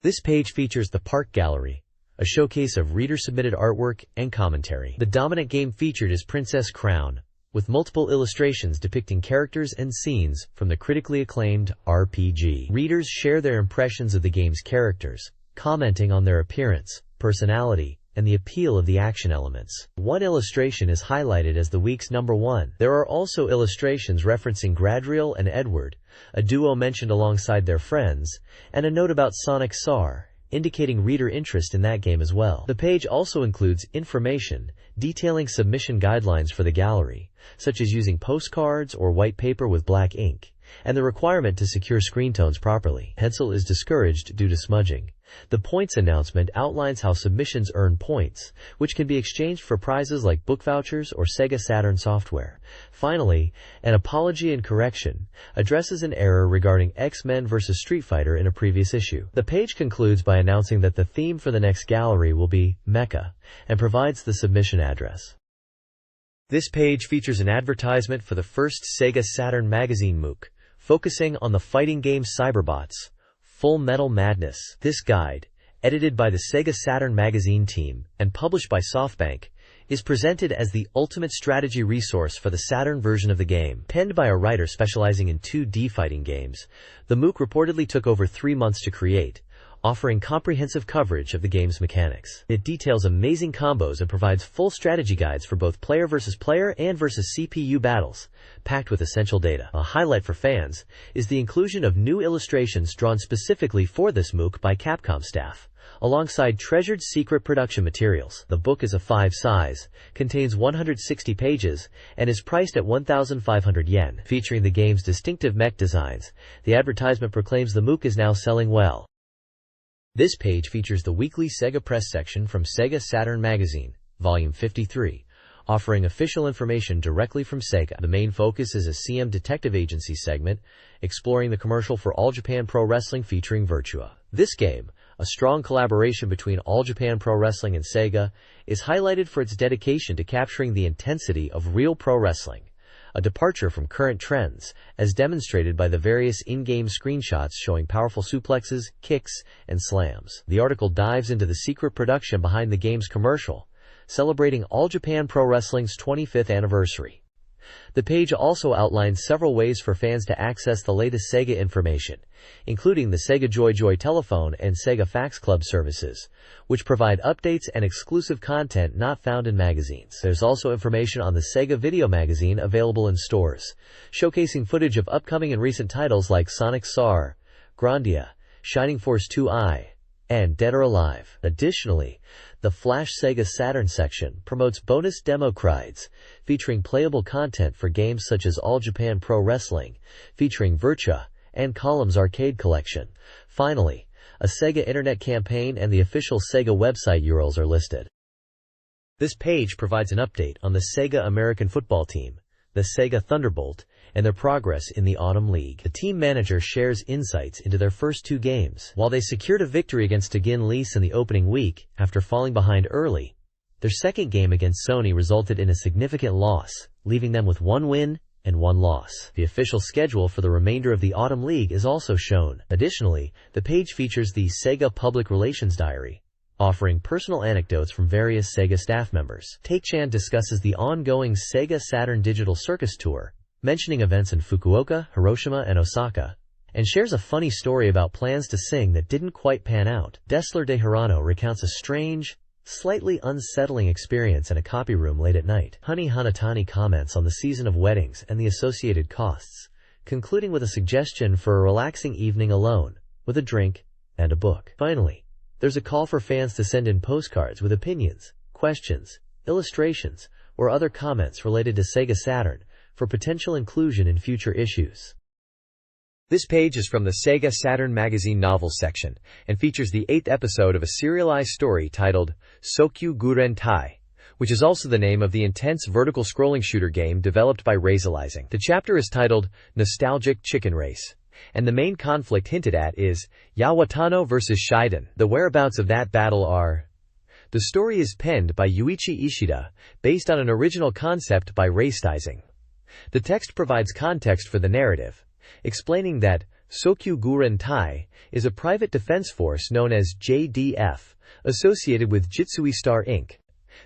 This page features the Park Gallery, a showcase of reader-submitted artwork and commentary. The dominant game featured is Princess Crown, with multiple illustrations depicting characters and scenes from the critically acclaimed RPG. Readers share their impressions of the game's characters, commenting on their appearance, personality, and the appeal of the action elements. One illustration is highlighted as the week's #1. There are also illustrations referencing Gradriel and Edward, a duo mentioned alongside their friends, and a note about Sonic SAR, indicating reader interest in that game as well. The page also includes information detailing submission guidelines for the gallery, such as using postcards or white paper with black ink, and the requirement to secure screen tones properly. Pencil is discouraged due to smudging. The points announcement outlines how submissions earn points, which can be exchanged for prizes like book vouchers or SEGA Saturn software. Finally, an apology and correction addresses an error regarding X-Men vs. Street Fighter in a previous issue. The page concludes by announcing that the theme for the next gallery will be Mecha, and provides the submission address. This page features an advertisement for the first SEGA Saturn Magazine MOOC, focusing on the fighting game Cyberbots, Full Metal Madness. This guide, edited by the SEGA Saturn Magazine team and published by SoftBank, is presented as the ultimate strategy resource for the Saturn version of the game. Penned by a writer specializing in 2D fighting games, the MOOC reportedly took over 3 months to create, offering comprehensive coverage of the game's mechanics. It details amazing combos and provides full strategy guides for both player versus player and versus CPU battles, packed with essential data. A highlight for fans is the inclusion of new illustrations drawn specifically for this MOOC by Capcom staff, alongside treasured secret production materials. The book is a 5 size, contains 160 pages, and is priced at 1,500 yen. Featuring the game's distinctive mech designs, the advertisement proclaims the MOOC is now selling well. This page features the weekly SEGA Press section from SEGA Saturn Magazine, Volume 53, offering official information directly from SEGA. The main focus is a CM Detective Agency segment, exploring the commercial for All Japan Pro Wrestling featuring Virtua. This game, a strong collaboration between All Japan Pro Wrestling and SEGA, is highlighted for its dedication to capturing the intensity of real pro wrestling, a departure from current trends, as demonstrated by the various in-game screenshots showing powerful suplexes, kicks, and slams. The article dives into the secret production behind the game's commercial, celebrating All Japan Pro Wrestling's 25th anniversary. The page also outlines several ways for fans to access the latest SEGA information, including the SEGA Joy telephone and SEGA Fax Club services, which provide updates and exclusive content not found in magazines. There's also information on the SEGA Video magazine available in stores, showcasing footage of upcoming and recent titles like Sonic SAR, Grandia, Shining Force 2i, and Dead or Alive. Additionally, the Flash SEGA Saturn section promotes bonus demo crides, featuring playable content for games such as All Japan Pro Wrestling, featuring Virtua, and Columns Arcade Collection. Finally, a SEGA Internet campaign and the official SEGA website URLs are listed. This page provides an update on the SEGA American football team, the SEGA Thunderbolt, and their progress in the Autumn League. The team manager shares insights into their first 2 games. While they secured a victory against Tegin Lease in the opening week, after falling behind early, their second game against Sony resulted in a significant loss, leaving them with 1 win and 1 loss. The official schedule for the remainder of the Autumn League is also shown. Additionally, the page features the SEGA Public Relations Diary, offering personal anecdotes from various SEGA staff members. Take-chan discusses the ongoing SEGA Saturn Digital Circus Tour, mentioning events in Fukuoka, Hiroshima, and Osaka, and shares a funny story about plans to sing that didn't quite pan out. Dessler de Hirano recounts a strange, slightly unsettling experience in a copy room late at night. Honey Hanatani comments on the season of weddings and the associated costs, concluding with a suggestion for a relaxing evening alone, with a drink and a book. Finally, there's a call for fans to send in postcards with opinions, questions, illustrations, or other comments related to SEGA Saturn, for potential inclusion in future issues. This page is from the SEGA Saturn Magazine Novels section, and features the 8th episode of a serialized story titled Sokyu Guren Tai, which is also the name of the intense vertical scrolling shooter game developed by Razalizing. The chapter is titled Nostalgic Chicken Race, and the main conflict hinted at is Yawatano vs. Shiden. The whereabouts of that battle are... The story is penned by Yuichi Ishida, based on an original concept by Razalizing. The text provides context for the narrative, explaining that Sokyu Guren Tai is a private defense force known as JDF, associated with Jitsui Star Inc.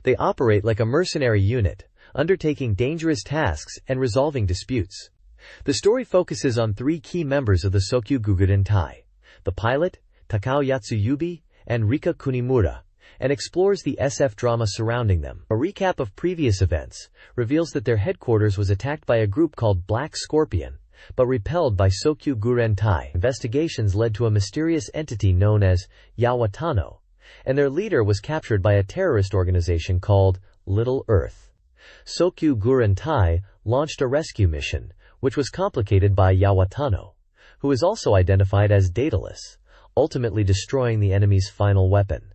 They operate like a mercenary unit, undertaking dangerous tasks and resolving disputes. The story focuses on 3 key members of the Sokyu Guren Tai: the pilot, Takao Yatsuyubi, and Rika Kunimura, and explores the SF drama surrounding them. A recap of previous events reveals that their headquarters was attacked by a group called Black Scorpion, but repelled by Sokyu Guren Tai. Investigations led to a mysterious entity known as Yawatano, and their leader was captured by a terrorist organization called Little Earth. Sokyu Guren Tai launched a rescue mission, which was complicated by Yawatano, who is also identified as Daedalus, ultimately destroying the enemy's final weapon.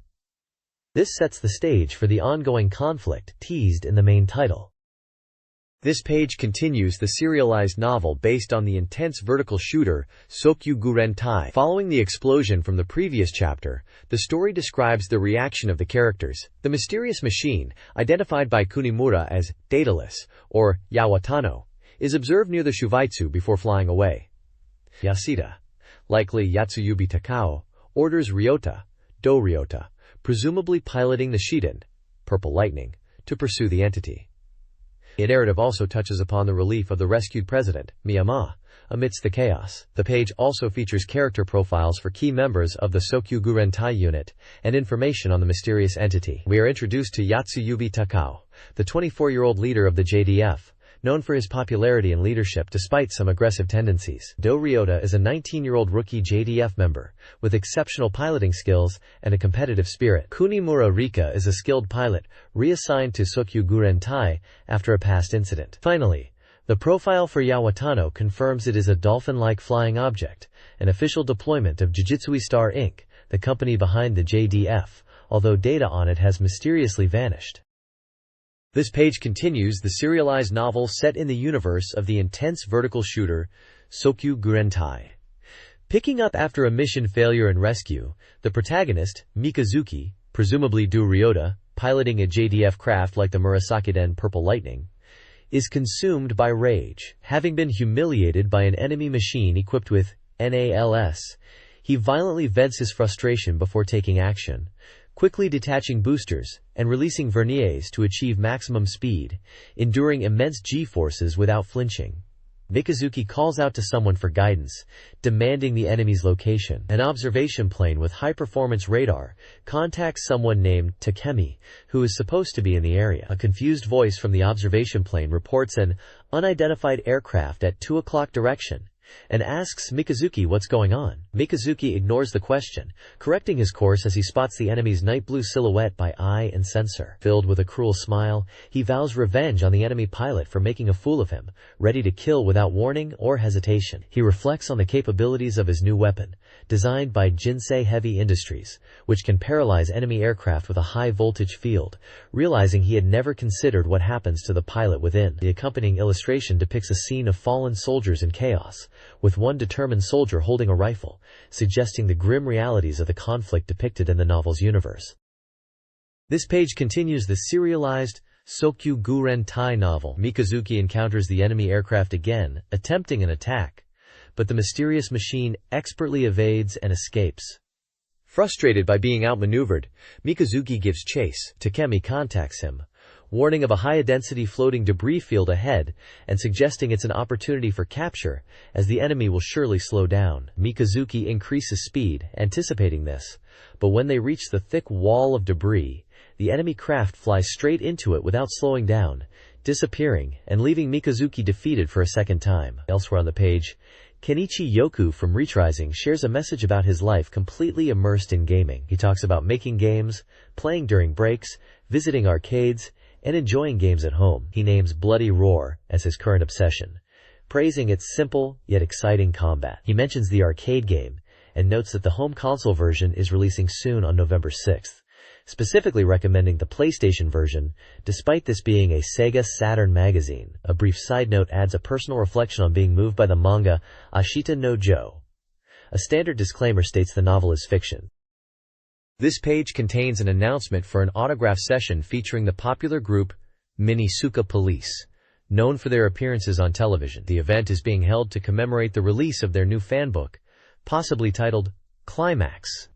This sets the stage for the ongoing conflict teased in the main title. This page continues the serialized novel based on the intense vertical shooter Sokyu Gurentai. Following the explosion from the previous chapter, the story describes the reaction of the characters. The mysterious machine, identified by Kunimura as Daedalus, or Yawatano, is observed near the Shuvaitsu before flying away. Yasuda, likely Yatsuyubi Takao, orders Ryota, Do Ryota, presumably piloting the Shiden, Purple Lightning, to pursue the entity. The narrative also touches upon the relief of the rescued president, Miyama, amidst the chaos. The page also features character profiles for key members of the Sokyu Gurentai unit and information on the mysterious entity. We are introduced to Yatsuyubi Takao, the 24-year-old leader of the JDF, known for his popularity and leadership despite some aggressive tendencies. Do Ryota is a 19-year-old rookie JDF member, with exceptional piloting skills and a competitive spirit. Kunimura Rika is a skilled pilot, reassigned to Sokyu Gurentai after a past incident. Finally, the profile for Yawatano confirms it is a dolphin-like flying object, an official deployment of Jujitsui Star Inc., the company behind the JDF, although data on it has mysteriously vanished. This page continues the serialized novel set in the universe of the intense vertical shooter, Sokyu Gurentai. Picking up after a mission failure and rescue, the protagonist, Mikazuki, presumably Do Ryota, piloting a JDF craft like the Murasakiden Purple Lightning, is consumed by rage. Having been humiliated by an enemy machine equipped with NALS, he violently vents his frustration before taking action, quickly detaching boosters and releasing verniers to achieve maximum speed, enduring immense G-forces without flinching. Mikazuki calls out to someone for guidance, demanding the enemy's location. An observation plane with high-performance radar contacts someone named Takemi, who is supposed to be in the area. A confused voice from the observation plane reports an unidentified aircraft at 2 o'clock direction, and asks Mikazuki what's going on. Mikazuki ignores the question, correcting his course as he spots the enemy's night blue silhouette by eye and sensor. Filled with a cruel smile, he vows revenge on the enemy pilot for making a fool of him, ready to kill without warning or hesitation. He reflects on the capabilities of his new weapon, designed by Jinsei Heavy Industries, which can paralyze enemy aircraft with a high-voltage field, realizing he had never considered what happens to the pilot within. The accompanying illustration depicts a scene of fallen soldiers in chaos, with one determined soldier holding a rifle, suggesting the grim realities of the conflict depicted in the novel's universe. This page continues the serialized Sokyu Gurentai novel. Mikazuki encounters the enemy aircraft again, attempting an attack, but the mysterious machine expertly evades and escapes. Frustrated by being outmaneuvered, Mikazuki gives chase. Takemi contacts him, warning of a high-density floating debris field ahead and suggesting it's an opportunity for capture, as the enemy will surely slow down. Mikazuki increases speed, anticipating this, but when they reach the thick wall of debris, the enemy craft flies straight into it without slowing down, disappearing and leaving Mikazuki defeated for a second time. Elsewhere on the page, Kenichi Yoku from Retrising shares a message about his life completely immersed in gaming. He talks about making games, playing during breaks, visiting arcades, and enjoying games at home. He names Bloody Roar as his current obsession, praising its simple yet exciting combat. He mentions the arcade game and notes that the home console version is releasing soon on November 6th, specifically recommending the PlayStation version, despite this being a SEGA Saturn magazine. A brief side note adds a personal reflection on being moved by the manga Ashita no Joe. A standard disclaimer states the novel is fiction. This page contains an announcement for an autograph session featuring the popular group Minisuka Police, known for their appearances on television. The event is being held to commemorate the release of their new fanbook, possibly titled Climax.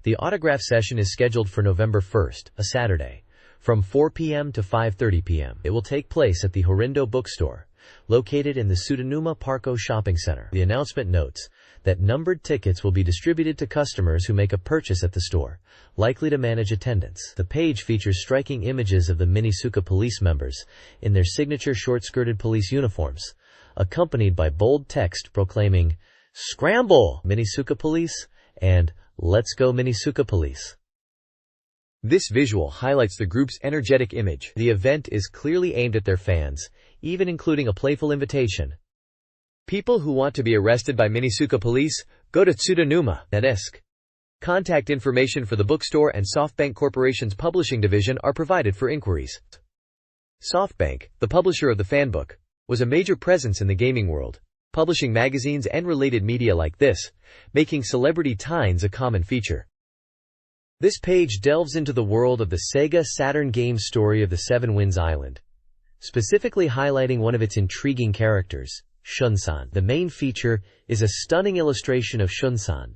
The autograph session is scheduled for November 1st, a Saturday, from 4 p.m. to 5:30 p.m. It will take place at the Horindo Bookstore, located in the Tsudanuma Parko Shopping Center. The announcement notes that numbered tickets will be distributed to customers who make a purchase at the store, likely to manage attendance. The page features striking images of the Minisuka police members in their signature short-skirted police uniforms, accompanied by bold text proclaiming, "Scramble, Minisuka Police!" and "Let's go, Minisuka Police!" This visual highlights the group's energetic image. The event is clearly aimed at their fans, even including a playful invitation People who want to be arrested by Minisuka police, go to Tsudanuma.isk. Contact information for the bookstore and SoftBank Corporation's publishing division are provided for inquiries. SoftBank, the publisher of the fanbook, was a major presence in the gaming world, publishing magazines and related media like this, making celebrity ties a common feature. This page delves into the world of the SEGA Saturn game story of the Seven Winds Island, specifically highlighting one of its intriguing characters, Shunsan. The main feature is a stunning illustration of Shunsan,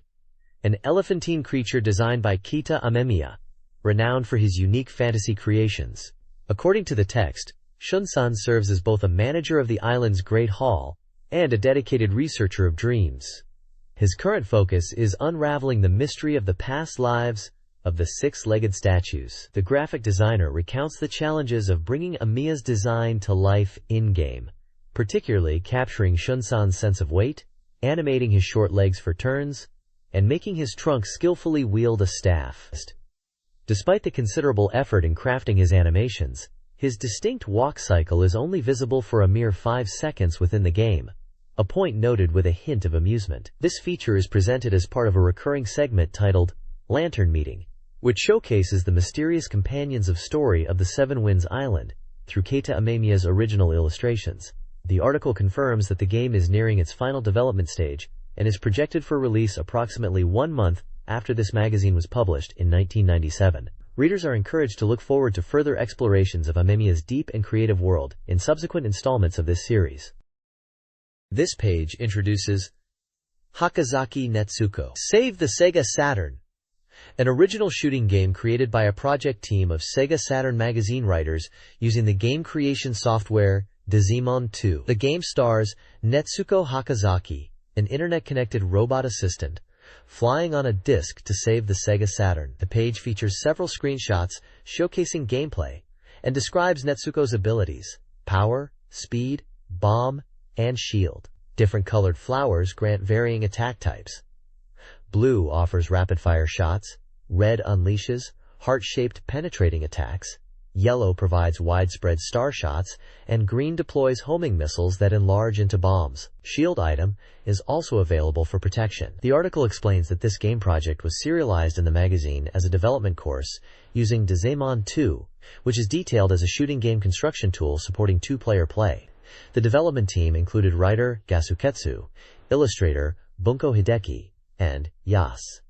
an elephantine creature designed by Kita Amemiya, renowned for his unique fantasy creations. According to the text, Shunsan serves as both a manager of the island's Great Hall and a dedicated researcher of dreams. His current focus is unraveling the mystery of the past lives of the six-legged statues. The graphic designer recounts the challenges of bringing Amiya's design to life in-game, particularly capturing Shunsan's sense of weight, animating his short legs for turns, and making his trunk skillfully wield a staff. Despite the considerable effort in crafting his animations, his distinct walk cycle is only visible for a mere 5 seconds within the game, a point noted with a hint of amusement. This feature is presented as part of a recurring segment titled Lantern Meeting, which showcases the mysterious companions of story of the Seven Winds Island through Keita Amemiya's original illustrations. The article confirms that the game is nearing its final development stage and is projected for release approximately 1 month after this magazine was published in 1997. Readers are encouraged to look forward to further explorations of Amemiya's deep and creative world in subsequent installments of this series. This page introduces Hakazaki Netsuko. Save the Sega Saturn, an original shooting game created by a project team of SEGA Saturn magazine writers using the game creation software Digimon 2. The game stars Netsuko Hakazaki, an internet-connected robot assistant, flying on a disc to save the Sega Saturn. The page features several screenshots showcasing gameplay and describes Netsuko's abilities: power, speed, bomb, and shield. Different colored flowers grant varying attack types. Blue offers rapid-fire shots, red unleashes heart-shaped penetrating attacks, yellow provides widespread star shots, and green deploys homing missiles that enlarge into bombs. Shield item is also available for protection. The article explains that this game project was serialized in the magazine as a development course using Digimon 2, which is detailed as a shooting game construction tool supporting 2-player play. The development team included writer Gasuketsu, illustrator Bunko Hideki, and Yas.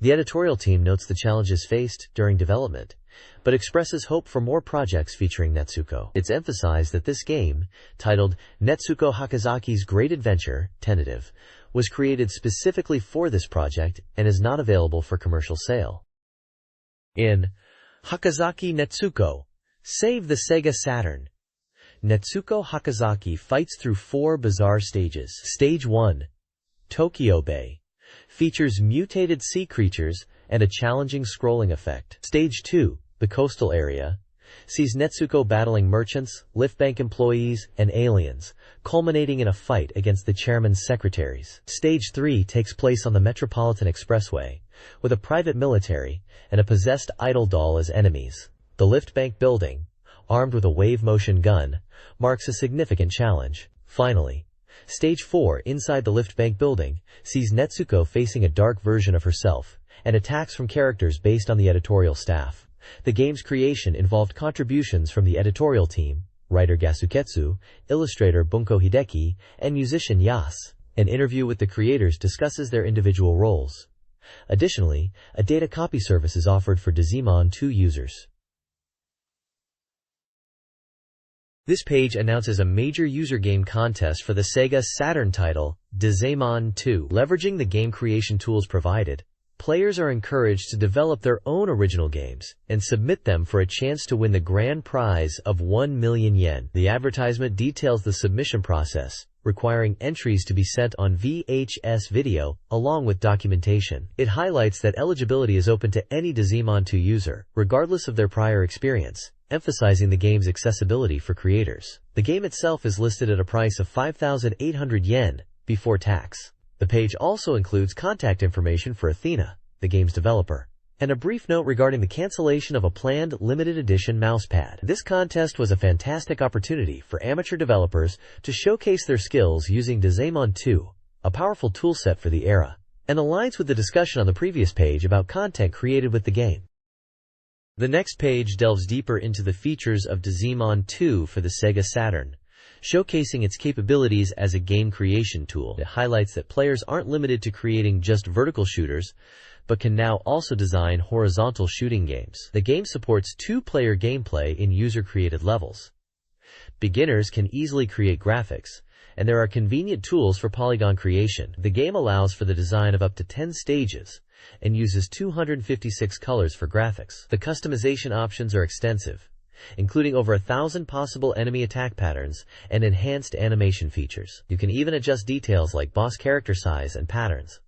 The editorial team notes the challenges faced during development, but expresses hope for more projects featuring Netsuko. It's emphasized that this game, titled Netsuko Hakazaki's Great Adventure, tentative, was created specifically for this project and is not available for commercial sale. In Hakazaki Netsuko, Save the Sega Saturn, Netsuko Hakazaki fights through 4 bizarre stages. Stage 1, Tokyo Bay, features mutated sea creatures and a challenging scrolling effect. Stage 2, the coastal area, sees Netsuko battling merchants, lift bank employees, and aliens, culminating in a fight against the chairman's secretaries. Stage 3 takes place on the Metropolitan Expressway, with a private military and a possessed idol doll as enemies. The lift bank building, armed with a wave motion gun, marks a significant challenge. Finally, Stage 4 inside the lift bank building sees Netsuko facing a dark version of herself and attacks from characters based on the editorial staff. The game's creation involved contributions from the editorial team, writer Gasuketsu, illustrator Bunko Hideki, and musician Yas. An interview with the creators discusses their individual roles. Additionally, a data copy service is offered for Digimon 2 users. This page announces a major user game contest for the Sega Saturn title, Digimon 2. Leveraging the game creation tools provided, players are encouraged to develop their own original games and submit them for a chance to win the grand prize of 1 million yen. The advertisement details the submission process, requiring entries to be sent on VHS video, along with documentation. It highlights that eligibility is open to any Digimon 2 user, regardless of their prior experience, emphasizing the game's accessibility for creators. The game itself is listed at a price of 5,800 yen, before tax. The page also includes contact information for Athena, the game's developer. and a brief note regarding the cancellation of a planned limited edition mousepad. This contest was a fantastic opportunity for amateur developers to showcase their skills using Digimon 2, a powerful toolset for the era, and aligns with the discussion on the previous page about content created with the game. The next page delves deeper into the features of Digimon 2 for the SEGA Saturn, showcasing its capabilities as a game creation tool. It highlights that players aren't limited to creating just vertical shooters, but can now also design horizontal shooting games. The game supports two-player gameplay in user-created levels. Beginners can easily create graphics, and there are convenient tools for polygon creation. The game allows for the design of up to 10 stages, and uses 256 colors for graphics. The customization options are extensive, including over 1,000 possible enemy attack patterns and enhanced animation features. You can even adjust details like boss character size and patterns.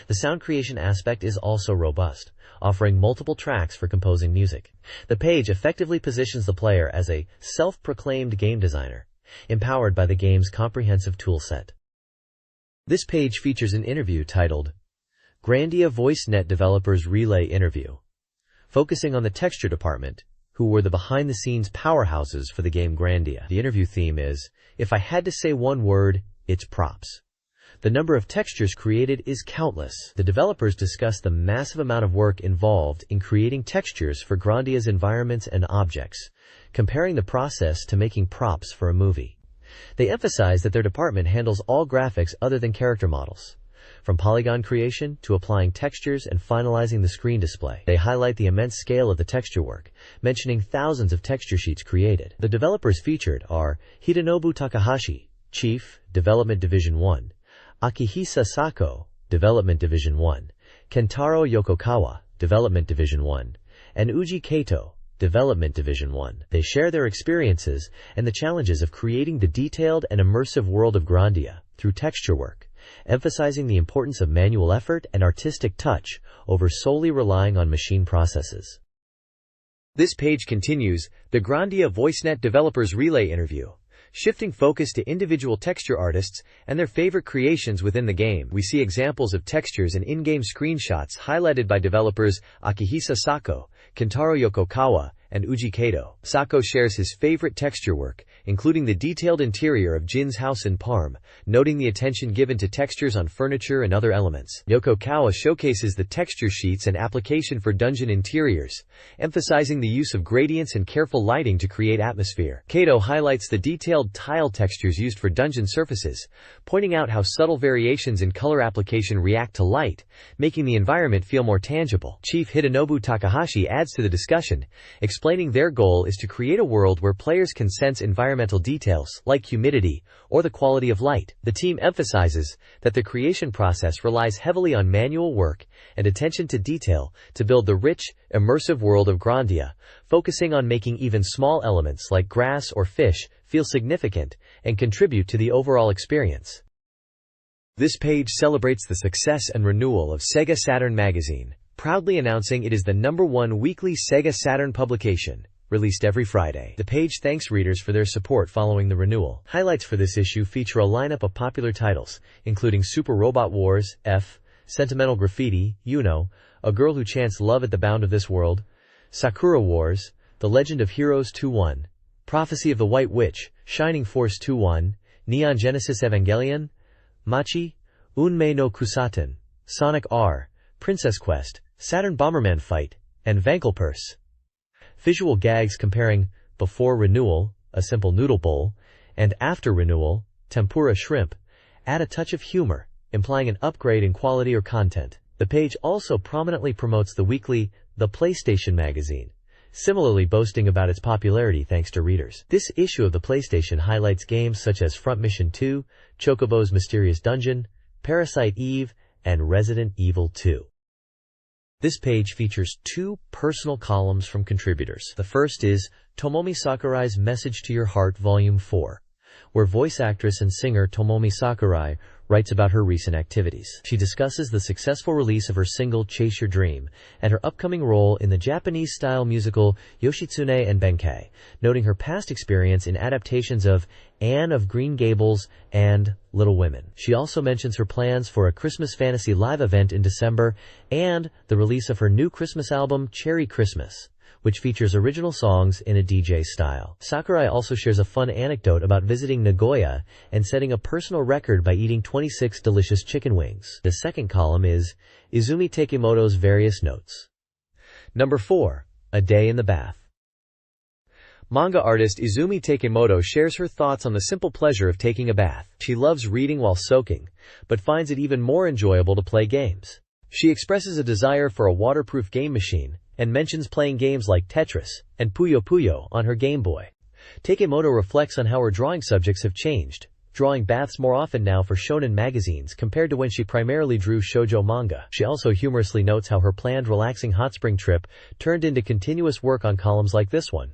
The sound creation aspect is also robust, offering multiple tracks for composing music. The page effectively positions the player as a self-proclaimed game designer, empowered by the game's comprehensive toolset. This page features an interview titled Grandia VoiceNet Developers Relay Interview, focusing on the texture department, who were the behind-the-scenes powerhouses for the game Grandia. The interview theme is, if I had to say one word, it's props. The number of textures created is countless. The developers discuss the massive amount of work involved in creating textures for Grandia's environments and objects, comparing the process to making props for a movie. They emphasize that their department handles all graphics other than character models, from polygon creation to applying textures and finalizing the screen display. They highlight the immense scale of the texture work, mentioning thousands of texture sheets created. The developers featured are Hidenobu Takahashi, Chief, Development Division 1, Akihisa Sako, Development Division 1, Kentaro Yokokawa, Development Division 1, and Uji Kato, Development Division 1. They share their experiences and the challenges of creating the detailed and immersive world of Grandia through texture work, emphasizing the importance of manual effort and artistic touch over solely relying on machine processes. This page continues, the Grandia VoiceNet Developers Relay Interview, shifting focus to individual texture artists and their favorite creations within the game. We see examples of textures and in-game screenshots highlighted by developers Akihisa Sako, Kentaro Yokokawa, and Uji Kato. Sako shares his favorite texture work, including the detailed interior of Jin's house in Parm, noting the attention given to textures on furniture and other elements. Yokokawa showcases the texture sheets and application for dungeon interiors, emphasizing the use of gradients and careful lighting to create atmosphere. Kato highlights the detailed tile textures used for dungeon surfaces, pointing out how subtle variations in color application react to light, making the environment feel more tangible. Chief Hidenobu Takahashi adds to the discussion, explaining their goal is to create a world where players can sense environmental details, like humidity, or the quality of light. The team emphasizes that the creation process relies heavily on manual work and attention to detail to build the rich, immersive world of Grandia, focusing on making even small elements like grass or fish feel significant and contribute to the overall experience. This page celebrates the success and renewal of SEGA Saturn Magazine, proudly announcing it is the #1 weekly SEGA Saturn publication, released every Friday. The page thanks readers for their support following the renewal. Highlights for this issue feature a lineup of popular titles, including Super Robot Wars, F, Sentimental Graffiti, Yuno, A Girl Who Chants Love at the Bound of This World, Sakura Wars, The Legend of Heroes 2-1, Prophecy of the White Witch, Shining Force 2-1, Neon Genesis Evangelion, Machi, Unmei no Kusaten, Sonic R, Princess Quest, Saturn Bomberman Fight, and Vankelpurse. Visual gags comparing before renewal, a simple noodle bowl, and after renewal, tempura shrimp, add a touch of humor, implying an upgrade in quality or content. The page also prominently promotes the weekly The PlayStation Magazine, similarly boasting about its popularity thanks to readers. This issue of the PlayStation highlights games such as Front Mission 2, Chocobo's Mysterious Dungeon, Parasite Eve, and Resident Evil 2. This page features two personal columns from contributors. The first is Tomomi Sakurai's Message to Your Heart Volume 4, where voice actress and singer Tomomi Sakurai writes about her recent activities. She discusses the successful release of her single Chase Your Dream and her upcoming role in the Japanese-style musical Yoshitsune and Benkei, noting her past experience in adaptations of Anne of Green Gables and Little Women. She also mentions her plans for a Christmas fantasy live event in December and the release of her new Christmas album Cherry Christmas, which features original songs in a DJ style. Sakurai also shares a fun anecdote about visiting Nagoya and setting a personal record by eating 26 delicious chicken wings. The second column is Izumi Takemoto's various notes. Number 4. A Day in the Bath. Manga artist Izumi Takemoto shares her thoughts on the simple pleasure of taking a bath. She loves reading while soaking, but finds it even more enjoyable to play games. She expresses a desire for a waterproof game machine and mentions playing games like Tetris and Puyo Puyo on her Game Boy. Takemoto reflects on how her drawing subjects have changed, drawing baths more often now for shonen magazines compared to when she primarily drew shoujo manga. She also humorously notes how her planned relaxing hot spring trip turned into continuous work on columns like this one.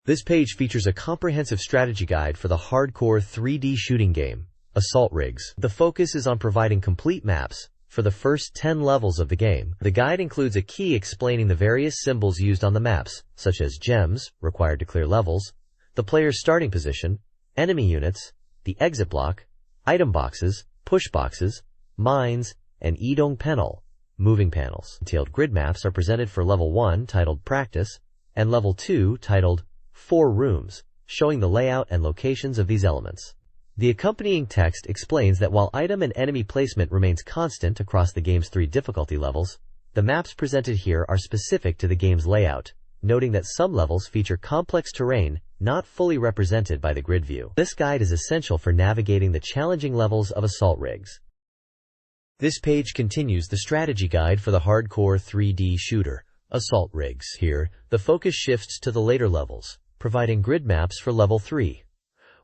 This page features a comprehensive strategy guide for the hardcore 3D shooting game, Assault Rigs. The focus is on providing complete maps for the first 10 levels of the game. The guide includes a key explaining the various symbols used on the maps, such as gems, required to clear levels, the player's starting position, enemy units, the exit block, item boxes, push boxes, mines, and idong panel, moving panels. Detailed grid maps are presented for level 1, titled Practice, and level 2, titled 4 Rooms, showing the layout and locations of these elements. The accompanying text explains that while item and enemy placement remains constant across the game's 3 difficulty levels, the maps presented here are specific to the game's layout, noting that some levels feature complex terrain not fully represented by the grid view. This guide is essential for navigating the challenging levels of Assault Rigs. This page continues the strategy guide for the hardcore 3D shooter, Assault Rigs. Here, the focus shifts to the later levels, providing grid maps for level 3,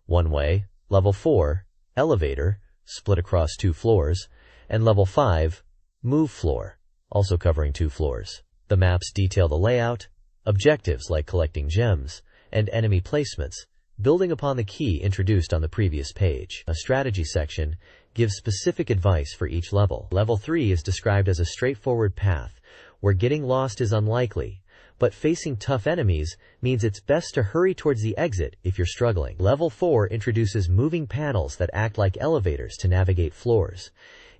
One Way, Level 4, Elevator, split across 2 floors, and Level 5, Move Floor, also covering 2 floors. The maps detail the layout, objectives like collecting gems, and enemy placements, building upon the key introduced on the previous page. A strategy section gives specific advice for each level. Level 3 is described as a straightforward path, where getting lost is unlikely, but facing tough enemies means it's best to hurry towards the exit if you're struggling. Level 4 introduces moving panels that act like elevators to navigate floors.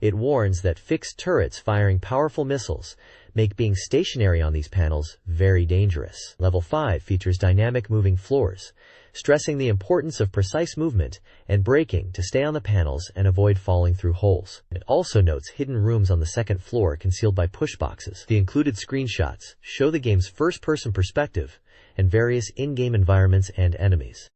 It warns that fixed turrets firing powerful missiles make being stationary on these panels very dangerous. Level 5 features dynamic moving floors, stressing the importance of precise movement and braking to stay on the panels and avoid falling through holes. It also notes hidden rooms on the second floor concealed by push boxes. The included screenshots show the game's first-person perspective and various in-game environments and enemies.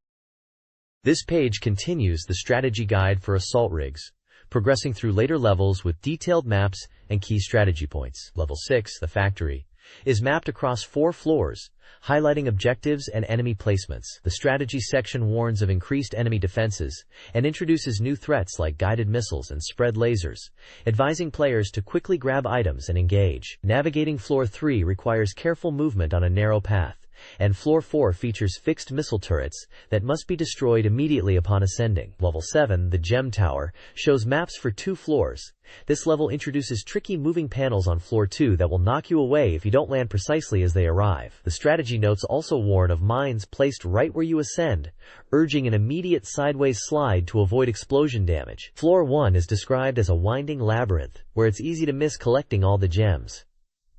This page continues the strategy guide for Assault Rigs, progressing through later levels with detailed maps and key strategy points. Level 6, the Factory, is mapped across 4 floors, highlighting objectives and enemy placements. The strategy section warns of increased enemy defenses and introduces new threats like guided missiles and spread lasers, advising players to quickly grab items and engage. Navigating Floor 3 requires careful movement on a narrow path, and Floor 4 features fixed missile turrets that must be destroyed immediately upon ascending. Level 7, the Gem Tower, shows maps for 2 floors. This level introduces tricky moving panels on Floor 2 that will knock you away if you don't land precisely as they arrive. The strategy notes also warn of mines placed right where you ascend, urging an immediate sideways slide to avoid explosion damage. Floor 1 is described as a winding labyrinth, where it's easy to miss collecting all the gems.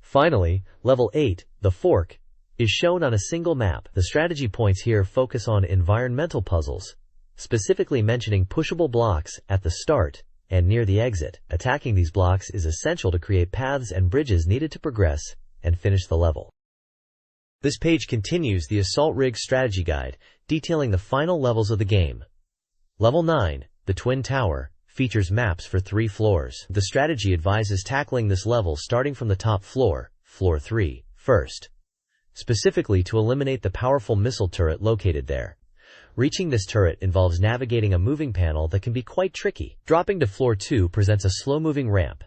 Finally, Level 8, the Fork, is shown on a single map. The strategy points here focus on environmental puzzles, specifically mentioning pushable blocks at the start and near the exit. Attacking these blocks is essential to create paths and bridges needed to progress and finish the level. This page continues the Assault Rigs strategy guide, detailing the final levels of the game. Level 9, the Twin Tower, features maps for 3 floors. The strategy advises tackling this level starting from the top floor, Floor 3, first, specifically to eliminate the powerful missile turret located there. Reaching this turret involves navigating a moving panel that can be quite tricky. Dropping to Floor 2 presents a slow-moving ramp.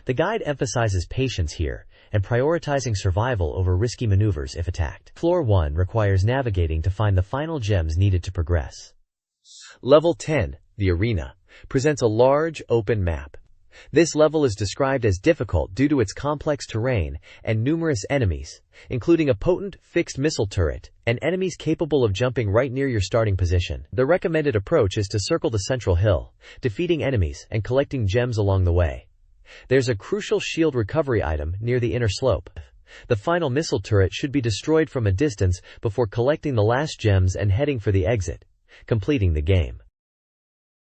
The guide emphasizes patience here and prioritizing survival over risky maneuvers if attacked. Floor 1 requires navigating to find the final gems needed to progress. Level 10, the Arena, presents a large, open map. This level is described as difficult due to its complex terrain and numerous enemies, including a potent, fixed missile turret, and enemies capable of jumping right near your starting position. The recommended approach is to circle the central hill, defeating enemies and collecting gems along the way. There's a crucial shield recovery item near the inner slope. The final missile turret should be destroyed from a distance before collecting the last gems and heading for the exit, completing the game.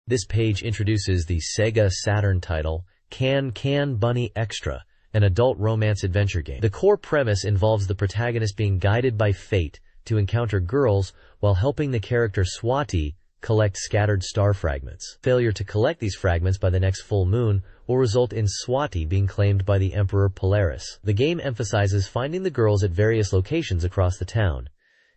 This page introduces the SEGA Saturn title, Can Bunny Extra, an adult romance adventure game. The core premise involves the protagonist being guided by fate to encounter girls while helping the character Swati collect scattered star fragments. Failure to collect these fragments by the next full moon will result in Swati being claimed by the Emperor Polaris. The game emphasizes finding the girls at various locations across the town,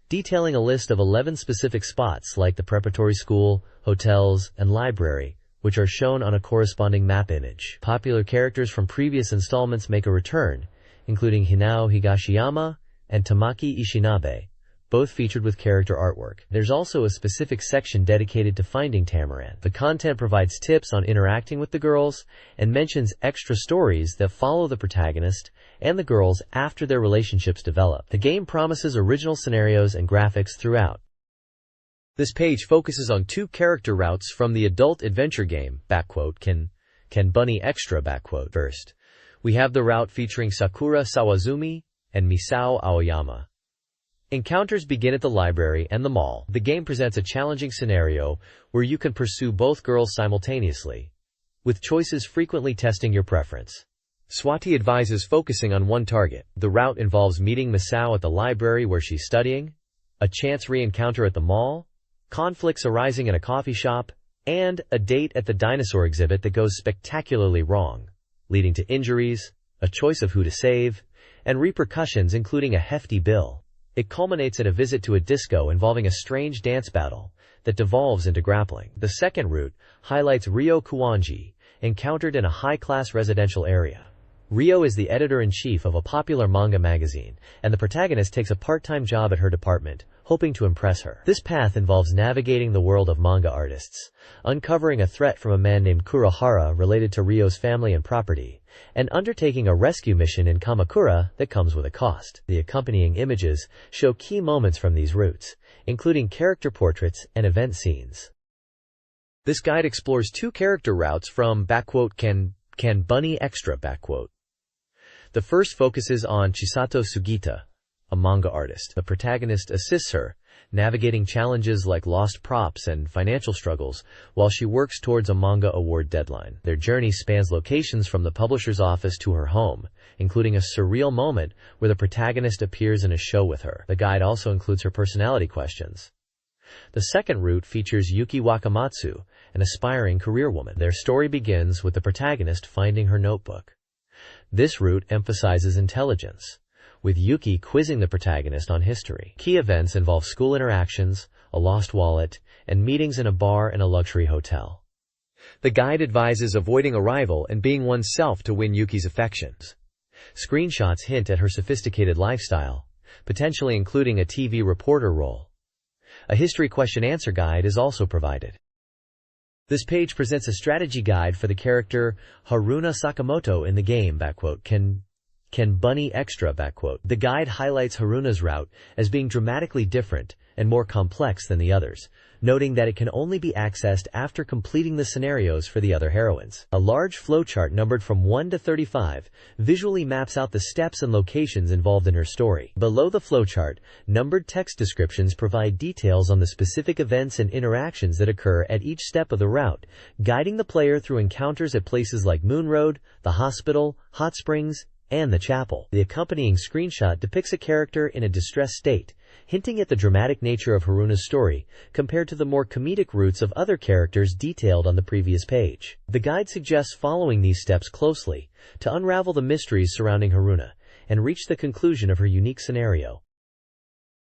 detailing a list of 11 specific spots like the preparatory school, hotels, and library, which are shown on a corresponding map image. Popular characters from previous installments make a return, including Hinao Higashiyama and Tamaki Ishinabe, both featured with character artwork. There's also a specific section dedicated to finding Tamaran. The content provides tips on interacting with the girls and mentions extra stories that follow the protagonist and the girls after their relationships develop. The game promises original scenarios and graphics throughout. This page focuses on 2 character routes from the adult adventure game, Can Bunny Extra. First, we have the route featuring Sakura Sawazumi and Misao Aoyama. Encounters begin at the library and the mall. The game presents a challenging scenario where you can pursue both girls simultaneously, with choices frequently testing your preference. Swati advises focusing on one target. The route involves meeting Misao at the library where she's studying, a chance re-encounter at the mall, conflicts arising in a coffee shop, and a date at the dinosaur exhibit that goes spectacularly wrong, leading to injuries, a choice of who to save, and repercussions including a hefty bill. It culminates at a visit to a disco involving a strange dance battle that devolves into grappling. The second route highlights Ryo Kuwanji, encountered in a high-class residential area. Ryo is the editor-in-chief of a popular manga magazine, and the protagonist takes a part-time job at her department, hoping to impress her. This path involves navigating the world of manga artists, uncovering a threat from a man named Kurohara related to Ryo's family and property, and undertaking a rescue mission in Kamakura that comes with a cost. The accompanying images show key moments from these routes, including character portraits and event scenes. This guide explores 2 character routes from Can Bunny Extra. The first focuses on Chisato Sugita, a manga artist. The protagonist assists her, navigating challenges like lost props and financial struggles while she works towards a manga award deadline. Their journey spans locations from the publisher's office to her home, including a surreal moment where the protagonist appears in a show with her. The guide also includes her personality questions. The second route features Yuki Wakamatsu, an aspiring career woman. Their story begins with the protagonist finding her notebook. This route emphasizes intelligence, with Yuki quizzing the protagonist on history. Key events involve school interactions, a lost wallet, and meetings in a bar and a luxury hotel. The guide advises avoiding a rival and being oneself to win Yuki's affections. Screenshots hint at her sophisticated lifestyle, potentially including a TV reporter role. A history question-answer guide is also provided. This page presents a strategy guide for the character Haruna Sakamoto in the game, Can Bunny Extra. The guide highlights Haruna's route as being dramatically different and more complex than the others, noting that it can only be accessed after completing the scenarios for the other heroines. A large flowchart numbered from 1 to 35 visually maps out the steps and locations involved in her story. Below the flowchart, numbered text descriptions provide details on the specific events and interactions that occur at each step of the route, guiding the player through encounters at places like Moon Road, the hospital, hot springs, and the chapel. The accompanying screenshot depicts a character in a distressed state, hinting at the dramatic nature of Haruna's story compared to the more comedic roots of other characters detailed on the previous page. The guide suggests following these steps closely to unravel the mysteries surrounding Haruna and reach the conclusion of her unique scenario.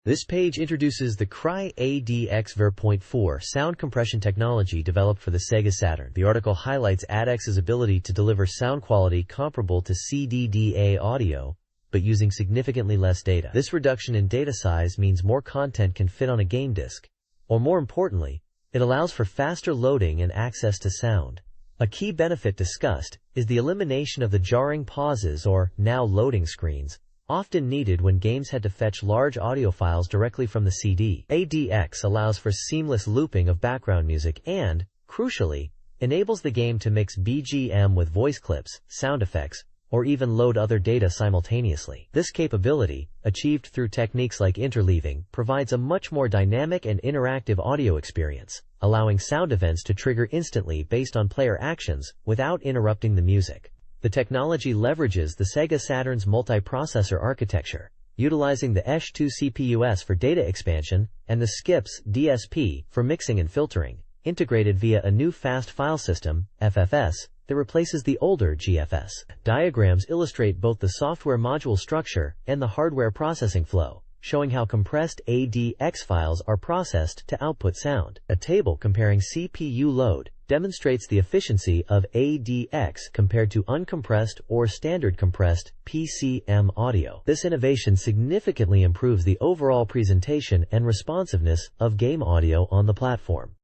This page introduces the Cry-ADX Ver.4 sound compression technology developed for the SEGA Saturn. The article highlights ADX's ability to deliver sound quality comparable to CDDA audio, but using significantly less data. This reduction in data size means more content can fit on a game disc, or more importantly, It allows for faster loading and access to sound. A key benefit discussed is the elimination of the jarring pauses or now loading screens, often needed when games had to fetch large audio files directly from the CD. ADX allows for seamless looping of background music and, crucially, enables the game to mix BGM with voice clips, sound effects, or even load other data simultaneously. This capability, achieved through techniques like interleaving, provides a much more dynamic and interactive audio experience, allowing sound events to trigger instantly based on player actions without interrupting the music. The technology leverages the SEGA Saturn's multiprocessor architecture, utilizing the ESH2 CPUs for data expansion and the SKIPS DSP for mixing and filtering, integrated via a new fast file system, FFS, that replaces the older GFS. Diagrams illustrate both the software module structure and the hardware processing flow, showing how compressed ADX files are processed to output sound. A table comparing CPU load demonstrates the efficiency of ADX compared to uncompressed or standard compressed PCM audio. This innovation significantly improves the overall presentation and responsiveness of game audio on the platform.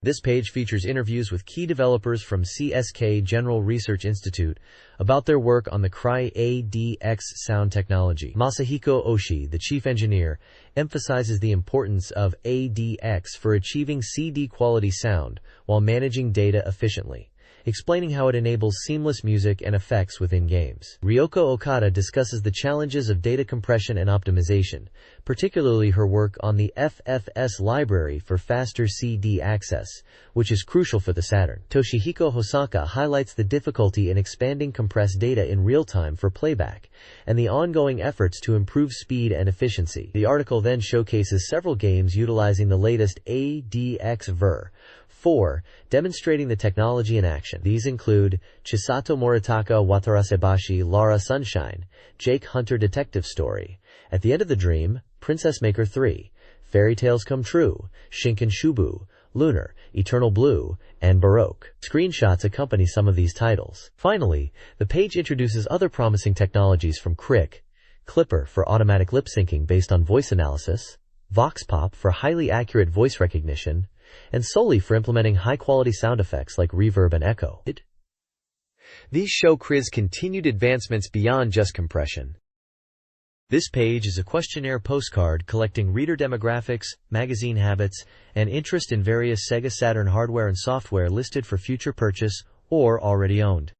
This page features interviews with key developers from CSK General Research Institute about their work on the Cry-ADX sound technology. Masahiko Oshii, the chief engineer, emphasizes the importance of ADX for achieving CD-quality sound while managing data efficiently, explaining how it enables seamless music and effects within games. Ryoko Okada discusses the challenges of data compression and optimization, particularly her work on the FFS library for faster CD access, which is crucial for the Saturn. Toshihiko Hosaka highlights the difficulty in expanding compressed data in real time for playback, and the ongoing efforts to improve speed and efficiency. The article then showcases several games utilizing the latest ADX Ver.4, demonstrating the technology in action. These include Chisato Moritaka Watarasebashi Lara Sunshine, Jake Hunter Detective Story, At the End of the Dream, Princess Maker 3, Fairy Tales Come True, Shinken Shubu, Lunar, Eternal Blue, and Baroque. Screenshots accompany some of these titles. Finally, the page introduces other promising technologies from Crick, Clipper for automatic lip syncing based on voice analysis, VoxPop for highly accurate voice recognition, and Soli for implementing high-quality sound effects like reverb and echo. These show Cri's continued advancements beyond just compression. This page is a questionnaire postcard collecting reader demographics, magazine habits, and interest in various SEGA Saturn hardware and software listed for future purchase or already owned.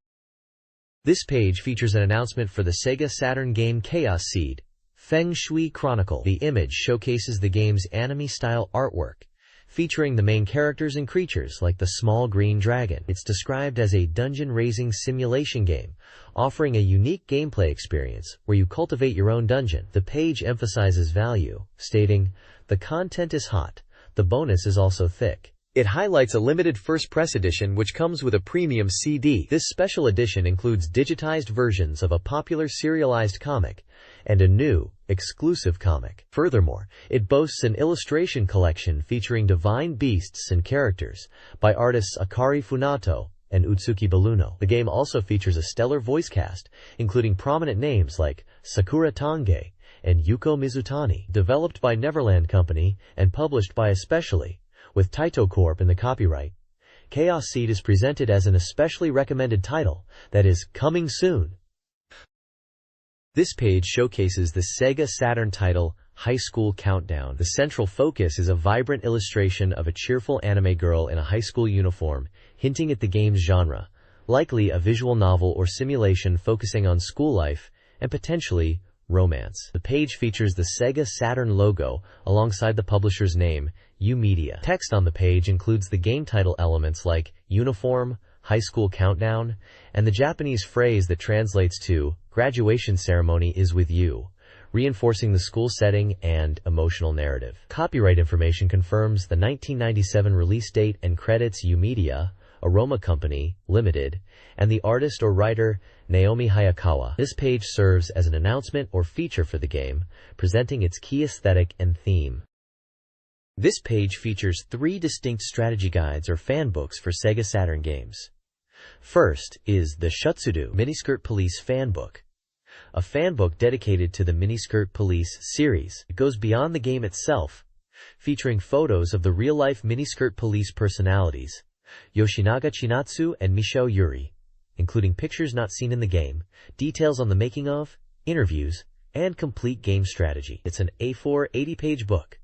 This page features an announcement for the SEGA Saturn game Chaos Seed, Feng Shui Chronicle. The image showcases the game's anime-style artwork, featuring the main characters and creatures like the small green dragon. It's described as a dungeon-raising simulation game, offering a unique gameplay experience where you cultivate your own dungeon. The page emphasizes value, stating, "The content is hot, the bonus is also thick." It highlights a limited first press edition which comes with a premium CD. This special edition includes digitized versions of a popular serialized comic and a new, exclusive comic. Furthermore, it boasts an illustration collection featuring divine beasts and characters by artists Akari Funato and Utsuki Baluno. The game also features a stellar voice cast, including prominent names like Sakura Tange and Yuko Mizutani. Developed by Neverland Company and published by Especially, with Taito Corp in the copyright, Chaos Seed is presented as an especially recommended title that is coming soon. This page showcases the SEGA Saturn title, High School Countdown. The central focus is a vibrant illustration of a cheerful anime girl in a high school uniform, hinting at the game's genre, likely a visual novel or simulation focusing on school life and potentially romance. The page features the SEGA Saturn logo alongside the publisher's name, U-Media. Text on the page includes the game title elements like uniform, high school countdown, and the Japanese phrase that translates to graduation ceremony is with you, reinforcing the school setting and emotional narrative. Copyright information confirms the 1997 release date and credits U-Media, Aroma Company, Limited, and the artist or writer Naomi Hayakawa. This page serves as an announcement or feature for the game, presenting its key aesthetic and theme. This page features 3 distinct strategy guides or fan books for SEGA Saturn games. First is the Shutsudo Miniskirt Police Fan Book, a fan book dedicated to the Miniskirt Police series. It goes beyond the game itself, featuring photos of the real-life miniskirt police personalities, Yoshinaga Chinatsu and Misho Yuri, including pictures not seen in the game, details on the making of, interviews, and complete game strategy. It's an A4 80-page book.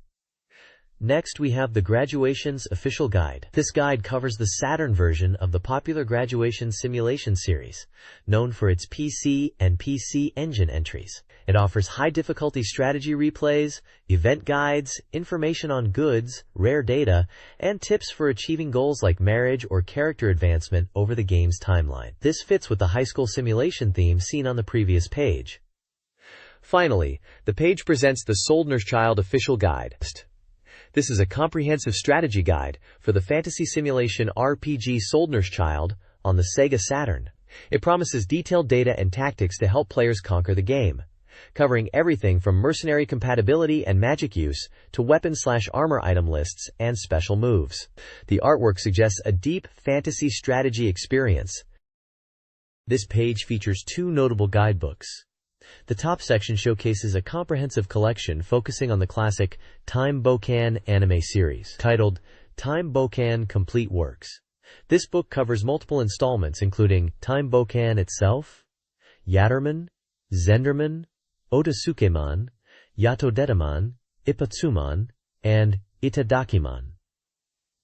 Next, we have the Graduation's Official Guide. This guide covers the Saturn version of the popular graduation simulation series, known for its PC and PC Engine entries. It offers high-difficulty strategy replays, event guides, information on goods, rare data, and tips for achieving goals like marriage or character advancement over the game's timeline. This fits with the high school simulation theme seen on the previous page. Finally, the page presents the Soldner's Child Official Guide. This is a comprehensive strategy guide for the fantasy simulation RPG Soldner's Child on the SEGA Saturn. It promises detailed data and tactics to help players conquer the game, covering everything from mercenary compatibility and magic use to weapon/armor item lists and special moves. The artwork suggests a deep fantasy strategy experience. This page features two notable guidebooks. The top section showcases a comprehensive collection focusing on the classic Time Bokan anime series, titled Time Bokan Complete Works. This book covers multiple installments including Time Bokan itself, Yatterman, Zenderman, Otosukeman, Yatodedaman, Ipatsuman, and Itadakiman.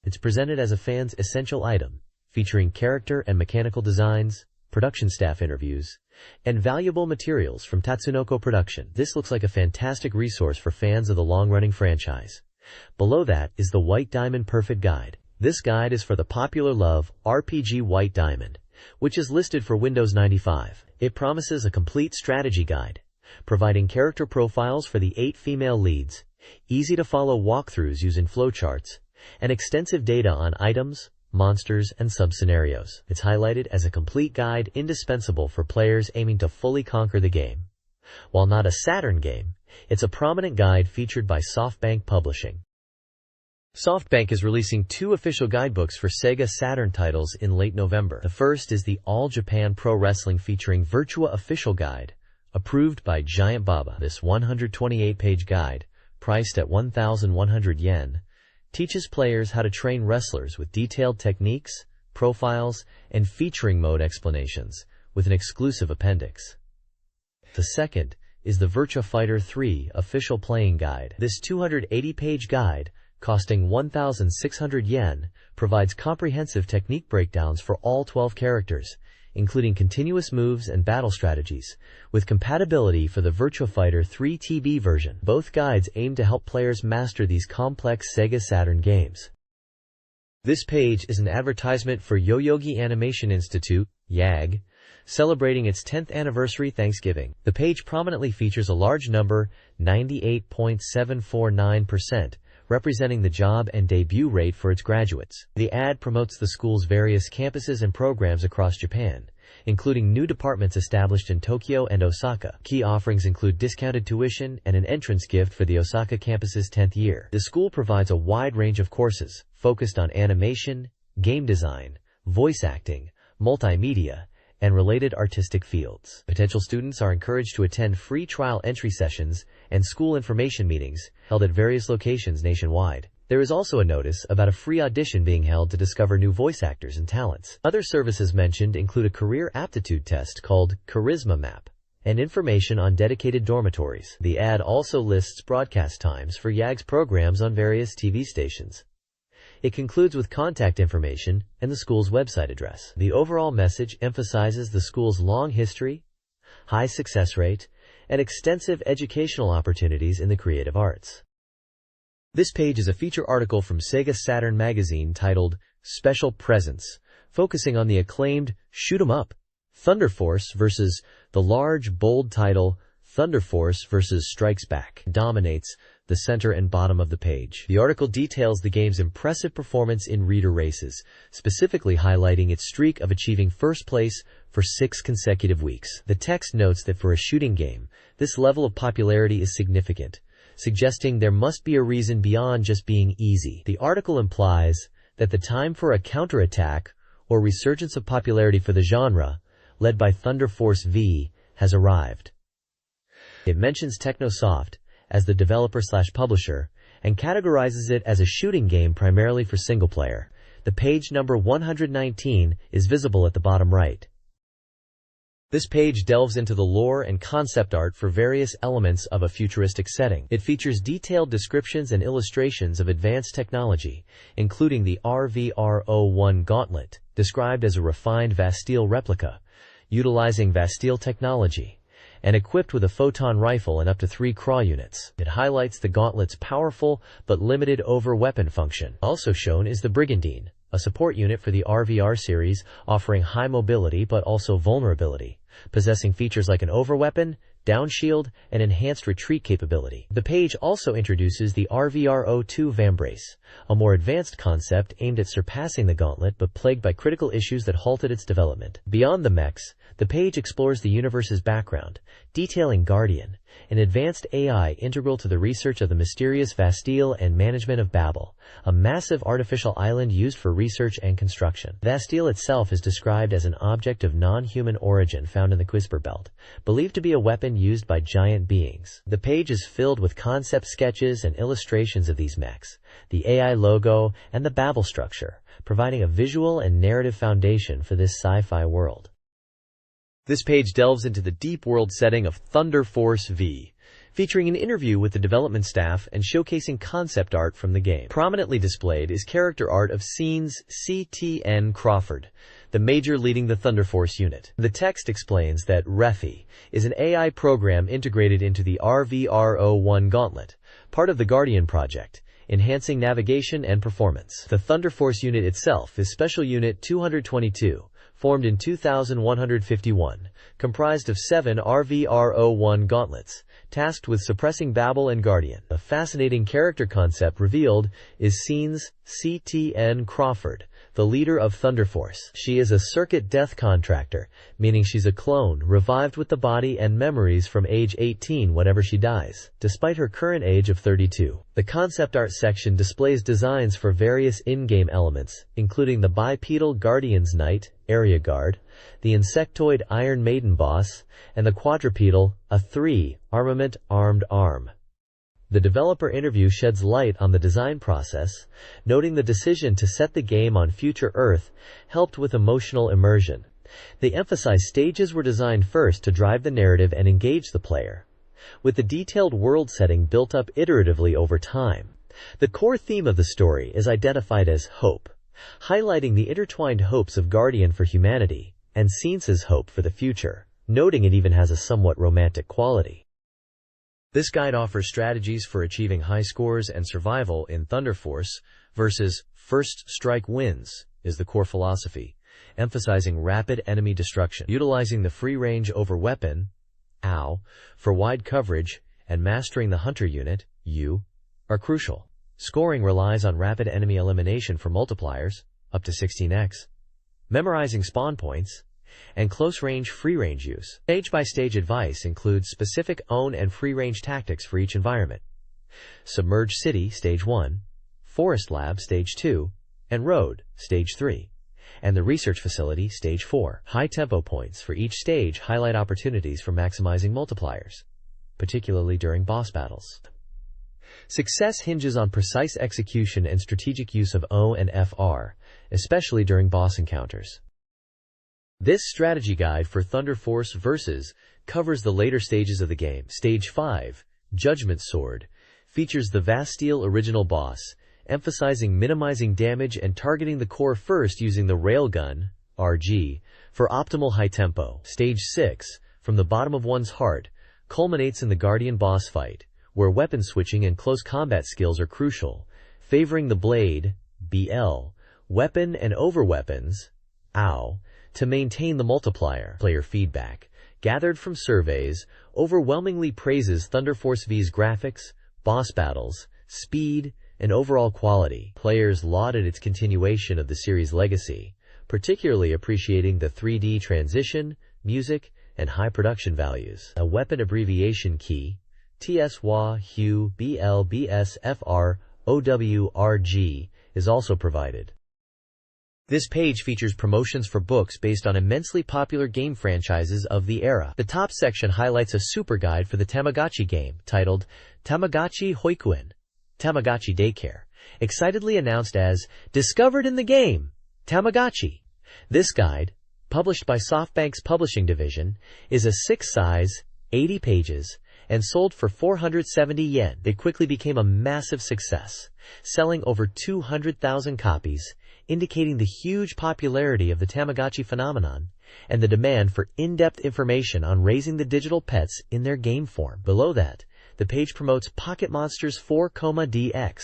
It's presented as a fan's essential item, featuring character and mechanical designs, production staff interviews, and valuable materials from Tatsunoko Production. This looks like a fantastic resource for fans of the long-running franchise. Below that is the White Diamond Perfect Guide. This guide is for the popular love RPG White Diamond, which is listed for Windows 95. It promises a complete strategy guide, providing character profiles for the 8 female leads, easy-to-follow walkthroughs using flowcharts, and extensive data on items, monsters, and sub-scenarios. It's highlighted as a complete guide indispensable for players aiming to fully conquer the game. While not a Saturn game, it's a prominent guide featured by SoftBank Publishing. SoftBank is releasing 2 official guidebooks for SEGA Saturn titles in late November. The first is the All Japan Pro Wrestling featuring Virtua Official Guide, approved by Giant Baba. This 128-page guide, priced at 1,100 yen, teaches players how to train wrestlers with detailed techniques, profiles, and featuring mode explanations, with an exclusive appendix. The second is the Virtua Fighter 3 Official Playing Guide. This 280-page guide, costing 1,600 yen, provides comprehensive technique breakdowns for all 12 characters, including continuous moves and battle strategies, with compatibility for the Virtua Fighter 3 TB version. Both guides aim to help players master these complex SEGA Saturn games. This page is an advertisement for Yoyogi Animation Institute, YAG, celebrating its 10th anniversary Thanksgiving. The page prominently features a large number, 98.749%, representing the job and debut rate for its graduates. The ad promotes the school's various campuses and programs across Japan, including new departments established in Tokyo and Osaka. Key offerings include discounted tuition and an entrance gift for the Osaka campus's 10th year. The school provides a wide range of courses focused on animation, game design, voice acting, multimedia, and related artistic fields. Potential students are encouraged to attend free trial entry sessions and school information meetings held at various locations nationwide. There is also a notice about a free audition being held to discover new voice actors and talents. Other services mentioned include a career aptitude test called Charisma Map and information on dedicated dormitories. The ad also lists broadcast times for YAG's programs on various TV stations. It concludes with contact information and the school's website address. The overall message emphasizes the school's long history, high success rate, and extensive educational opportunities in the creative arts. This page is a feature article from SEGA Saturn Magazine titled Special Presents, focusing on the acclaimed Shoot 'em Up, Thunder Force versus the large, bold title Thunder Force vs. Strikes Back dominates the center and bottom of the page. The article details the game's impressive performance in reader races, specifically highlighting its streak of achieving first place for 6 consecutive weeks. The text notes that for a shooting game, this level of popularity is significant, suggesting there must be a reason beyond just being easy. The article implies that the time for a counterattack or resurgence of popularity for the genre, led by Thunder Force V, has arrived. It mentions Technosoft as the developer/publisher and categorizes it as a shooting game primarily for single player. The page number 119 is visible at the bottom right. This page delves into the lore and concept art for various elements of a futuristic setting. It features detailed descriptions and illustrations of advanced technology, including the RVR-01 Gauntlet, described as a refined Vasteel replica, utilizing Vasteel technology, and equipped with a photon rifle and up to 3 craw units. It highlights the Gauntlet's powerful but limited over-weapon function. Also shown is the Brigandine, a support unit for the RVR series offering high mobility but also vulnerability, possessing features like an overweapon, downshield, and enhanced retreat capability. The page also introduces the RVR-02 Vambrace, a more advanced concept aimed at surpassing the Gauntlet but plagued by critical issues that halted its development. Beyond the mechs, the page explores the universe's background, detailing Guardian, an advanced AI integral to the research of the mysterious Vasteel and management of Babel, a massive artificial island used for research and construction. Vasteel itself is described as an object of non-human origin found in the Kuiper Belt, believed to be a weapon used by giant beings. The page is filled with concept sketches and illustrations of these mechs, the AI logo, and the Babel structure, providing a visual and narrative foundation for this sci-fi world. This page delves into the deep world setting of Thunder Force V, featuring an interview with the development staff and showcasing concept art from the game. Prominently displayed is character art of Scenes CTN Crawford, the major leading the Thunder Force unit. The text explains that Refi is an AI program integrated into the RVR-01 Gauntlet, part of the Guardian project, enhancing navigation and performance. The Thunder Force unit itself is Special Unit 222, formed in 2151, comprised of 7 RVR-01 gauntlets, tasked with suppressing Babel and Guardian. A fascinating character concept revealed is Scenes CTN Crawford, the leader of Thunder Force. She is a circuit death contractor, meaning she's a clone, revived with the body and memories from age 18 whenever she dies, despite her current age of 32. The concept art section displays designs for various in-game elements, including the bipedal Guardian's Knight, Area Guard, the insectoid Iron Maiden boss, and the quadrupedal, a 3-armament armed arm. The developer interview sheds light on the design process, noting the decision to set the game on future Earth helped with emotional immersion. They emphasize stages were designed first to drive the narrative and engage the player, with the detailed world setting built up iteratively over time. The core theme of the story is identified as hope, highlighting the intertwined hopes of Guardian for humanity and Scenes' hope for the future, noting it even has a somewhat romantic quality. This guide offers strategies for achieving high scores and survival in Thunder Force versus First Strike Wins is the core philosophy, emphasizing rapid enemy destruction. Utilizing the free range over weapon, OW, for wide coverage and mastering the hunter unit, U, are crucial. Scoring relies on rapid enemy elimination for multipliers, up to 16x, memorizing spawn points, and close-range free-range use. Stage-by-stage advice includes specific own and free-range tactics for each environment. Submerged City, Stage 1, Forest Lab, Stage 2, and Road, Stage 3, and the Research Facility, Stage 4. High-tempo points for each stage highlight opportunities for maximizing multipliers, particularly during boss battles. Success hinges on precise execution and strategic use of O and FR, especially during boss encounters. This strategy guide for Thunder Force Versus covers the later stages of the game. Stage 5, Judgment Sword, features the Vasteel original boss, emphasizing minimizing damage and targeting the core first using the Railgun, RG, for optimal high tempo. Stage 6, From the Bottom of One's Heart, culminates in the Guardian boss fight, where weapon switching and close combat skills are crucial, favoring the blade, BL, weapon and overweapons, OW, to maintain the multiplier. Player feedback, gathered from surveys, overwhelmingly praises Thunder Force V's graphics, boss battles, speed, and overall quality. Players lauded its continuation of the series' legacy, particularly appreciating the 3D transition, music, and high production values. A weapon abbreviation key, TSWA HU BLBSFR OWRG, is also provided. This page features promotions for books based on immensely popular game franchises of the era. The top section highlights a super guide for the Tamagotchi game, titled Tamagotchi Hoikuen, Tamagotchi Daycare, excitedly announced as discovered in the game, Tamagotchi. This guide, published by SoftBank's publishing division, is a 6-size, 80 pages, and sold for 470 yen. It quickly became a massive success, selling over 200,000 copies, indicating the huge popularity of the Tamagotchi phenomenon and the demand for in-depth information on raising the digital pets in their game form. Below that, the page promotes Pocket Monsters 4,DX,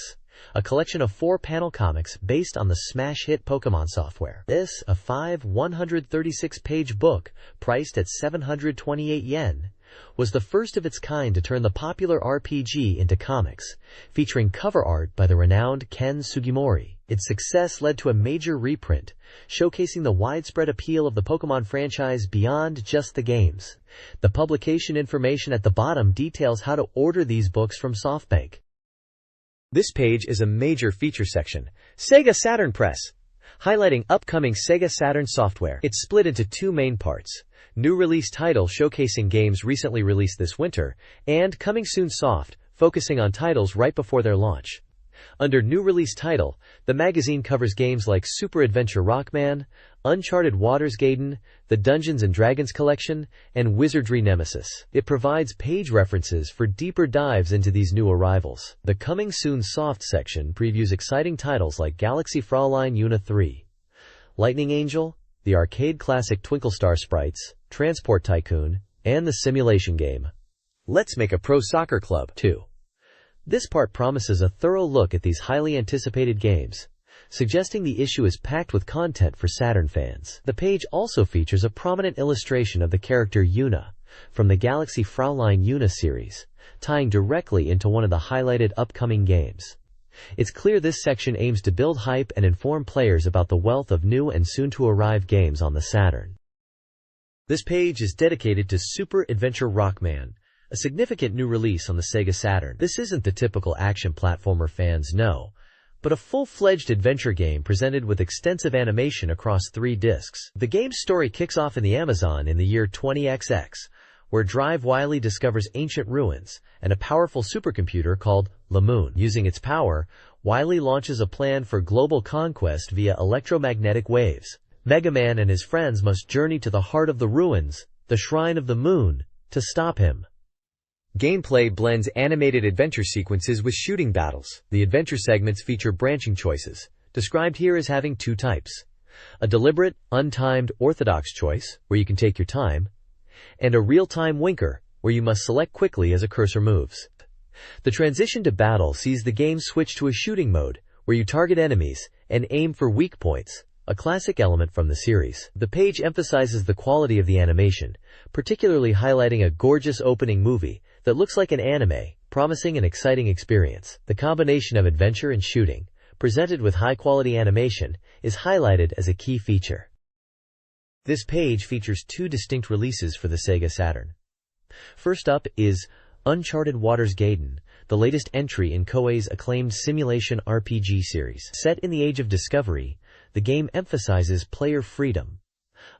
a collection of 4-panel comics based on the smash hit Pokemon software. This, a 136-page book priced at 728 yen, was the first of its kind to turn the popular RPG into comics, featuring cover art by the renowned Ken Sugimori. Its success led to a major reprint, showcasing the widespread appeal of the Pokemon franchise beyond just the games. The publication information at the bottom details how to order these books from SoftBank. This page is a major feature section, SEGA Saturn Press, highlighting upcoming SEGA Saturn software. It's split into 2 main parts: new release title showcasing games recently released this winter, and coming soon soft, focusing on titles right before their launch. Under new release title, the magazine covers games like Super Adventure Rockman, Uncharted Waters Gaiden, the Dungeons & Dragons Collection, and Wizardry Nemesis. It provides page references for deeper dives into these new arrivals. The Coming Soon Soft section previews exciting titles like Galaxy Fraulein Una 3, Lightning Angel, the arcade classic Twinkle Star Sprites, Transport Tycoon, and the simulation game Let's Make a Pro Soccer Club 2. This part promises a thorough look at these highly anticipated games, suggesting the issue is packed with content for Saturn fans. The page also features a prominent illustration of the character Una from the Galaxy Fraulein Una series, tying directly into one of the highlighted upcoming games. It's clear this section aims to build hype and inform players about the wealth of new and soon-to-arrive games on the Saturn. This page is dedicated to Super Adventure Rockman, a significant new release on the Sega Saturn. This isn't the typical action platformer fans know, but a full-fledged adventure game presented with extensive animation across 3 discs. The game's story kicks off in the Amazon in the year 20XX, where Drive Wily discovers ancient ruins and a powerful supercomputer called Lamoon. Using its power, Wily launches a plan for global conquest via electromagnetic waves. Mega Man and his friends must journey to the heart of the ruins, the Shrine of the Moon, to stop him. Gameplay blends animated adventure sequences with shooting battles. The adventure segments feature branching choices, described here as having 2 types: a deliberate, untimed, orthodox choice, where you can take your time, and a real-time winker, where you must select quickly as a cursor moves. The transition to battle sees the game switch to a shooting mode, where you target enemies and aim for weak points, a classic element from the series. The page emphasizes the quality of the animation, particularly highlighting a gorgeous opening movie that looks like an anime, promising an exciting experience. The combination of adventure and shooting, presented with high-quality animation, is highlighted as a key feature. This page features 2 distinct releases for the Sega Saturn. First up is Uncharted Waters Gaiden, the latest entry in Koei's acclaimed simulation RPG series. Set in the Age of Discovery, the game emphasizes player freedom,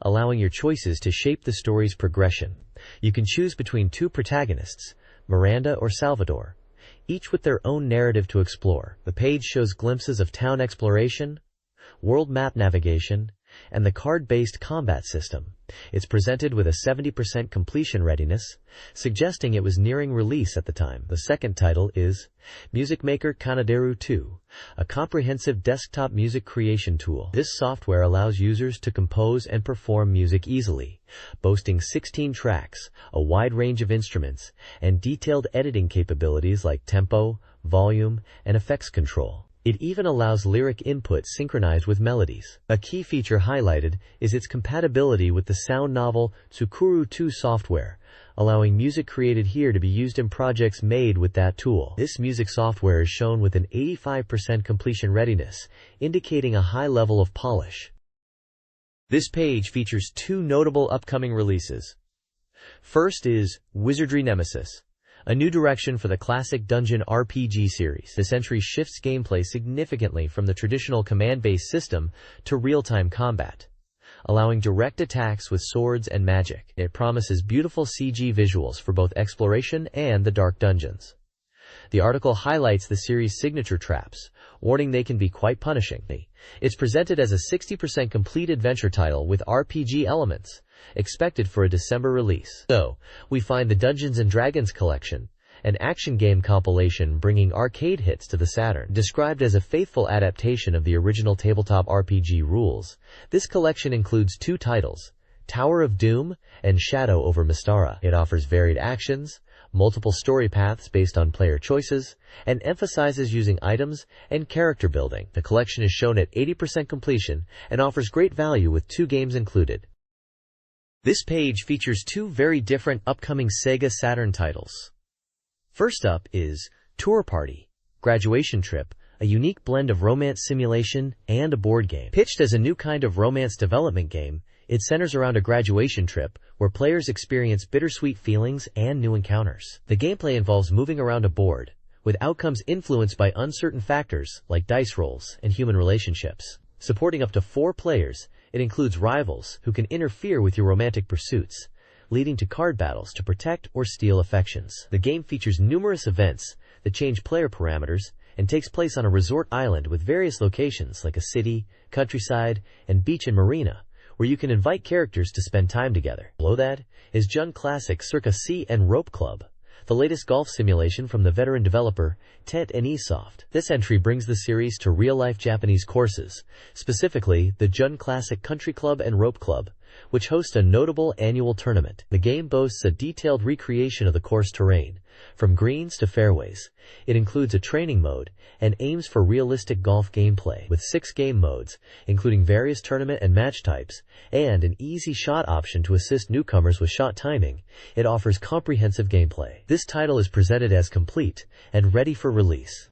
allowing your choices to shape the story's progression. You can choose between 2 protagonists, Miranda or Salvador, each with their own narrative to explore. The page shows glimpses of town exploration, world map navigation, and the card-based combat system. It's presented with a 70% completion readiness, suggesting it was nearing release at the time. The second title is Music Maker Kanaderu 2, a comprehensive desktop music creation tool. This software allows users to compose and perform music easily, boasting 16 tracks, a wide range of instruments, and detailed editing capabilities like tempo, volume, and effects control. It even allows lyric input synchronized with melodies. A key feature highlighted is its compatibility with the sound novel Tsukuru 2 software, allowing music created here to be used in projects made with that tool. This music software is shown with an 85% completion readiness, indicating a high level of polish. This page features 2 notable upcoming releases. First is Wizardry Nemesis, a new direction for the classic dungeon RPG series. This entry shifts gameplay significantly from the traditional command-based system to real-time combat, allowing direct attacks with swords and magic. It promises beautiful CG visuals for both exploration and the dark dungeons. The article highlights the series' signature traps, warning they can be quite punishing. It's presented as a 60% complete adventure title with RPG elements, expected for a December release. So, we find the Dungeons & Dragons collection, an action game compilation bringing arcade hits to the Saturn. Described as a faithful adaptation of the original tabletop RPG rules, this collection includes 2 titles, Tower of Doom and Shadow over Mystara. It offers varied actions, multiple story paths based on player choices, and emphasizes using items and character building. The collection is shown at 80% completion and offers great value with 2 games included. This page features 2 very different upcoming Sega Saturn titles. First up is Tour Party, Graduation Trip, a unique blend of romance simulation and a board game. Pitched as a new kind of romance development game, it centers around a graduation trip where players experience bittersweet feelings and new encounters. The gameplay involves moving around a board, with outcomes influenced by uncertain factors like dice rolls and human relationships. Supporting up to 4 players, it includes rivals who can interfere with your romantic pursuits, leading to card battles to protect or steal affections. The game features numerous events that change player parameters and takes place on a resort island with various locations like a city, countryside, and beach and marina, where you can invite characters to spend time together. Below that is Jun Classic Circa Sea and Rope Club, the latest golf simulation from the veteran developer Tet and Esoft. This entry brings the series to real-life Japanese courses, specifically the Jun Classic Country Club and Rope Club, which host a notable annual tournament. The game boasts a detailed recreation of the course terrain, from greens to fairways. It includes a training mode and aims for realistic golf gameplay, with 6 game modes, including various tournament and match types, and an easy shot option to assist newcomers with shot timing. It offers comprehensive gameplay. This title is presented as complete and ready for release.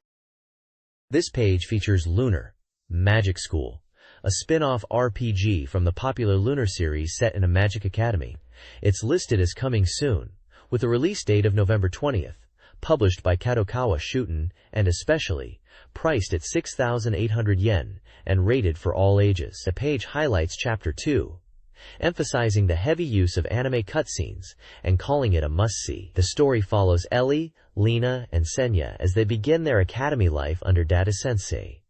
This page features Lunar, Magic School, a spin-off RPG from the popular Lunar series set in a magic academy. It's listed as coming soon, with a release date of November 20th, published by Kadokawa Shoten, and especially priced at 6,800 yen and rated for all ages. The page highlights Chapter 2, emphasizing the heavy use of anime cutscenes and calling it a must-see. The story follows Ellie, Lena, and Senya as they begin their academy life under Data-sensei.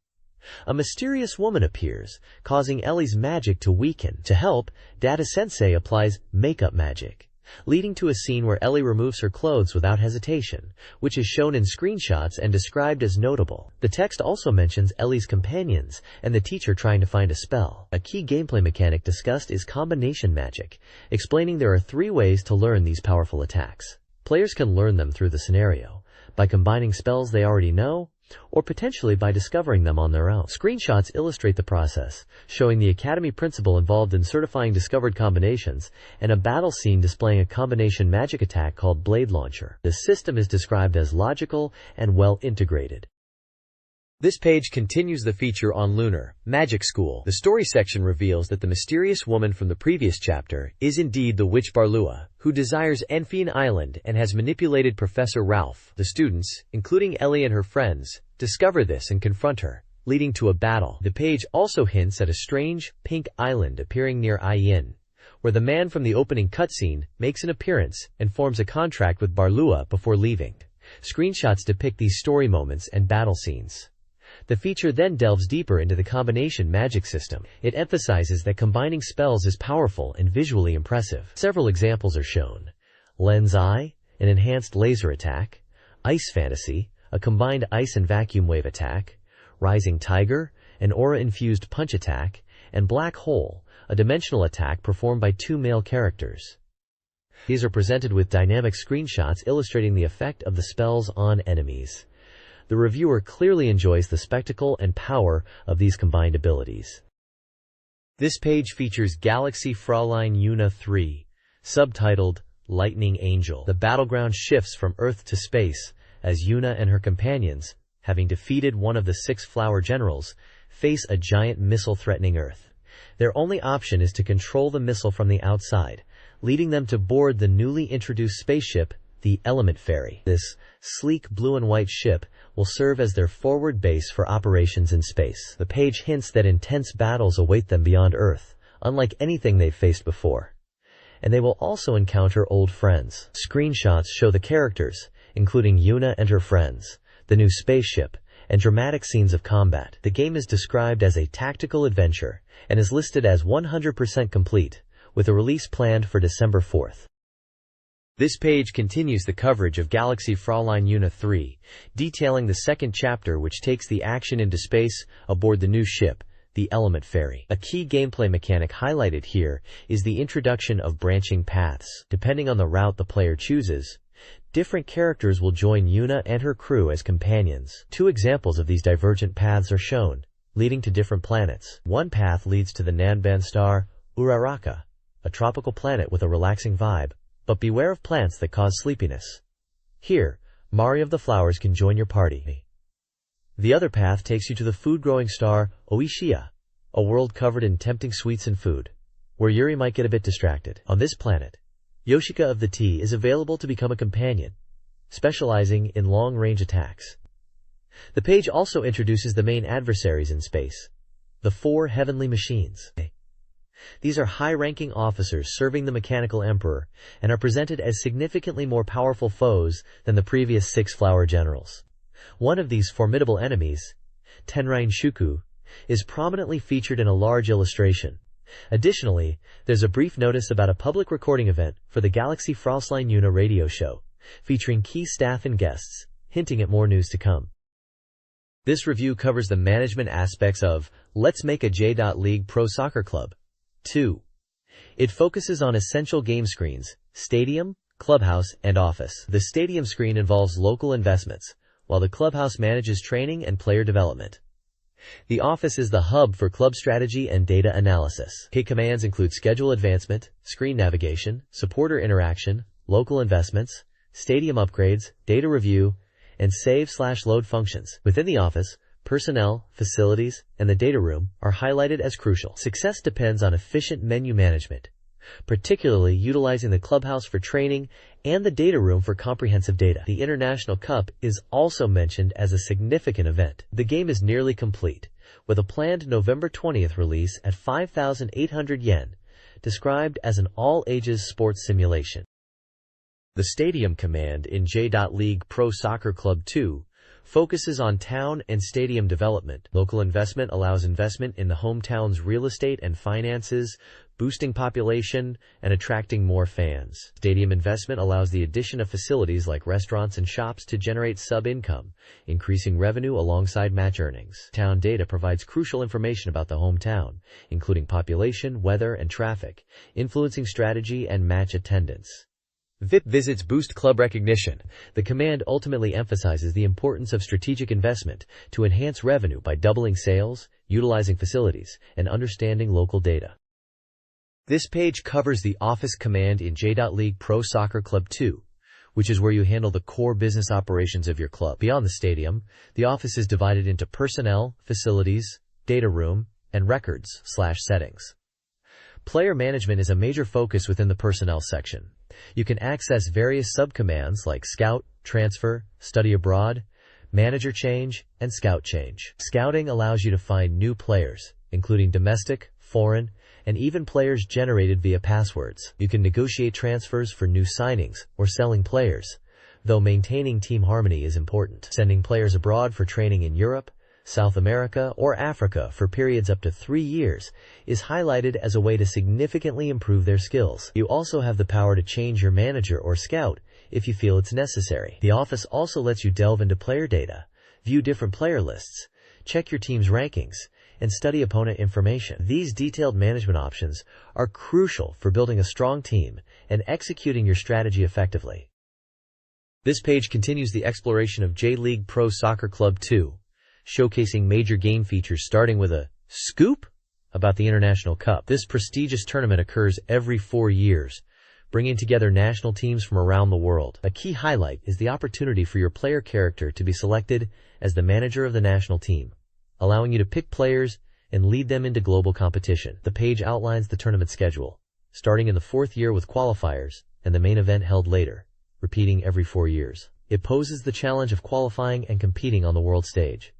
A mysterious woman appears, causing Ellie's magic to weaken. To help, Data-sensei applies makeup magic, leading to a scene where Ellie removes her clothes without hesitation, which is shown in screenshots and described as notable. The text also mentions Ellie's companions and the teacher trying to find a spell. A key gameplay mechanic discussed is combination magic, explaining there are 3 ways to learn these powerful attacks. Players can learn them through the scenario, by combining spells they already know, or potentially by discovering them on their own. Screenshots illustrate the process, showing the academy principal involved in certifying discovered combinations, and a battle scene displaying a combination magic attack called Blade Launcher. The system is described as logical and well integrated. This page continues the feature on Lunar, Magic School. The story section reveals that the mysterious woman from the previous chapter is indeed the witch Barlua, who desires Enfian Island and has manipulated Professor Ralph. The students, including Ellie and her friends, discover this and confront her, leading to a battle. The page also hints at a strange, pink island appearing near Ayin, where the man from the opening cutscene makes an appearance and forms a contract with Barlua before leaving. Screenshots depict these story moments and battle scenes. The feature then delves deeper into the combination magic system. It emphasizes that combining spells is powerful and visually impressive. Several examples are shown. Lens Eye, an enhanced laser attack; Ice Fantasy, a combined ice and vacuum wave attack; Rising Tiger, an aura-infused punch attack; and Black Hole, a dimensional attack performed by 2 male characters. These are presented with dynamic screenshots illustrating the effect of the spells on enemies. The reviewer clearly enjoys the spectacle and power of these combined abilities. This page features Galaxy Fraulein Yuna 3, subtitled Lightning Angel. The battleground shifts from Earth to space as Yuna and her companions, having defeated one of the 6 flower generals, face a giant missile threatening Earth. Their only option is to control the missile from the outside, leading them to board the newly introduced spaceship, the Element Ferry. This sleek blue and white ship will serve as their forward base for operations in space. The page hints that intense battles await them beyond Earth, unlike anything they've faced before. And they will also encounter old friends. Screenshots show the characters, including Yuna and her friends, the new spaceship, and dramatic scenes of combat. The game is described as a tactical adventure and is listed as 100% complete, with a release planned for December 4th. This page continues the coverage of Galaxy Fraulein Yuna 3, detailing the second chapter which takes the action into space aboard the new ship, the Element Ferry. A key gameplay mechanic highlighted here is the introduction of branching paths. Depending on the route the player chooses, different characters will join Yuna and her crew as companions. Two examples of these divergent paths are shown, leading to different planets. One path leads to the Nanban star Uraraka, a tropical planet with a relaxing vibe, but beware of plants that cause sleepiness. Here, Mari of the Flowers can join your party. The other path takes you to the food-growing star Oishia, a world covered in tempting sweets and food, where Yuri might get a bit distracted. On this planet, Yoshika of the Tea is available to become a companion, specializing in long-range attacks. The page also introduces the main adversaries in space, the four heavenly machines. These are high-ranking officers serving the Mechanical Emperor and are presented as significantly more powerful foes than the previous 6 flower generals. One of these formidable enemies, Tenrain Shuku, is prominently featured in a large illustration. Additionally, there's a brief notice about a public recording event for the Galaxy Fraulein Yuna radio show, featuring key staff and guests, hinting at more news to come. This review covers the management aspects of Let's Make a J.League Pro Soccer Club 2. It focuses on essential game screens, stadium, clubhouse, and office. The stadium screen involves local investments, while the clubhouse manages training and player development. The office is the hub for club strategy and data analysis. Key commands include schedule advancement, screen navigation, supporter interaction, local investments, stadium upgrades, data review, and save/load functions. Within the office, personnel, facilities, and the data room are highlighted as crucial. Success depends on efficient menu management, particularly utilizing the clubhouse for training and the data room for comprehensive data. The International Cup is also mentioned as a significant event. The game is nearly complete, with a planned November 20th release at 5,800 yen, described as an all-ages sports simulation. The Stadium command in J.League Pro Soccer Club 2 focuses on town and stadium development. Local investment allows investment in the hometown's real estate and finances, boosting population and attracting more fans. Stadium investment allows the addition of facilities like restaurants and shops to generate sub-income, increasing revenue alongside match earnings. Town data provides crucial information about the hometown, including population, weather, and traffic, influencing strategy and match attendance. VIP visits boost club recognition. The command ultimately emphasizes the importance of strategic investment to enhance revenue by doubling sales, utilizing facilities, and understanding local data. This page covers the office command in J.League Pro Soccer Club 2, which is where you handle the core business operations of your club. Beyond the stadium, the office is divided into personnel, facilities, data room, and records/settings. Player management is a major focus within the personnel section. You can access various subcommands like Scout, Transfer, Study Abroad, Manager Change, and Scout Change. Scouting allows you to find new players, including domestic, foreign, and even players generated via passwords. You can negotiate transfers for new signings or selling players, though maintaining team harmony is important. Sending players abroad for training in Europe, South America, or Africa for periods up to 3 years is highlighted as a way to significantly improve their skills. You also have the power to change your manager or scout if you feel it's necessary. The office also lets you delve into player data, view different player lists, check your team's rankings, and study opponent information. These detailed management options are crucial for building a strong team and executing your strategy effectively. This page continues the exploration of J.League Pro Soccer Club 2, showcasing major game features starting with a scoop about the International Cup. This prestigious tournament occurs every 4 years, bringing together national teams from around the world. A key highlight is the opportunity for your player character to be selected as the manager of the national team, allowing you to pick players and lead them into global competition. The page outlines the tournament schedule, starting in the 4th year with qualifiers and the main event held later, repeating every 4 years. It poses the challenge of qualifying and competing on the world stage.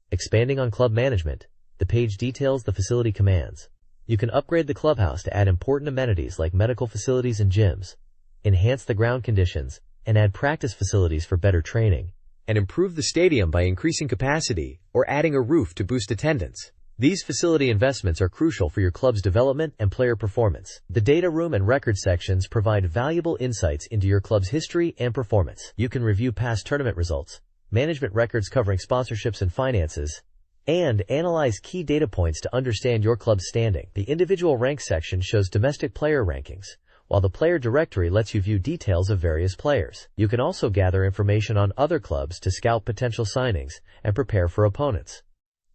Expanding on club management, the page details the facility commands. You can upgrade the clubhouse to add important amenities like medical facilities and gyms, enhance the ground conditions, and add practice facilities for better training. And improve the stadium by increasing capacity or adding a roof to boost attendance. These facility investments are crucial for your club's development and player performance. The data room and record sections provide valuable insights into your club's history and performance. You can review past tournament results, management records covering sponsorships and finances, and analyze key data points to understand your club's standing. The individual rank section shows domestic player rankings, while the player directory lets you view details of various players. You can also gather information on other clubs to scout potential signings and prepare for opponents.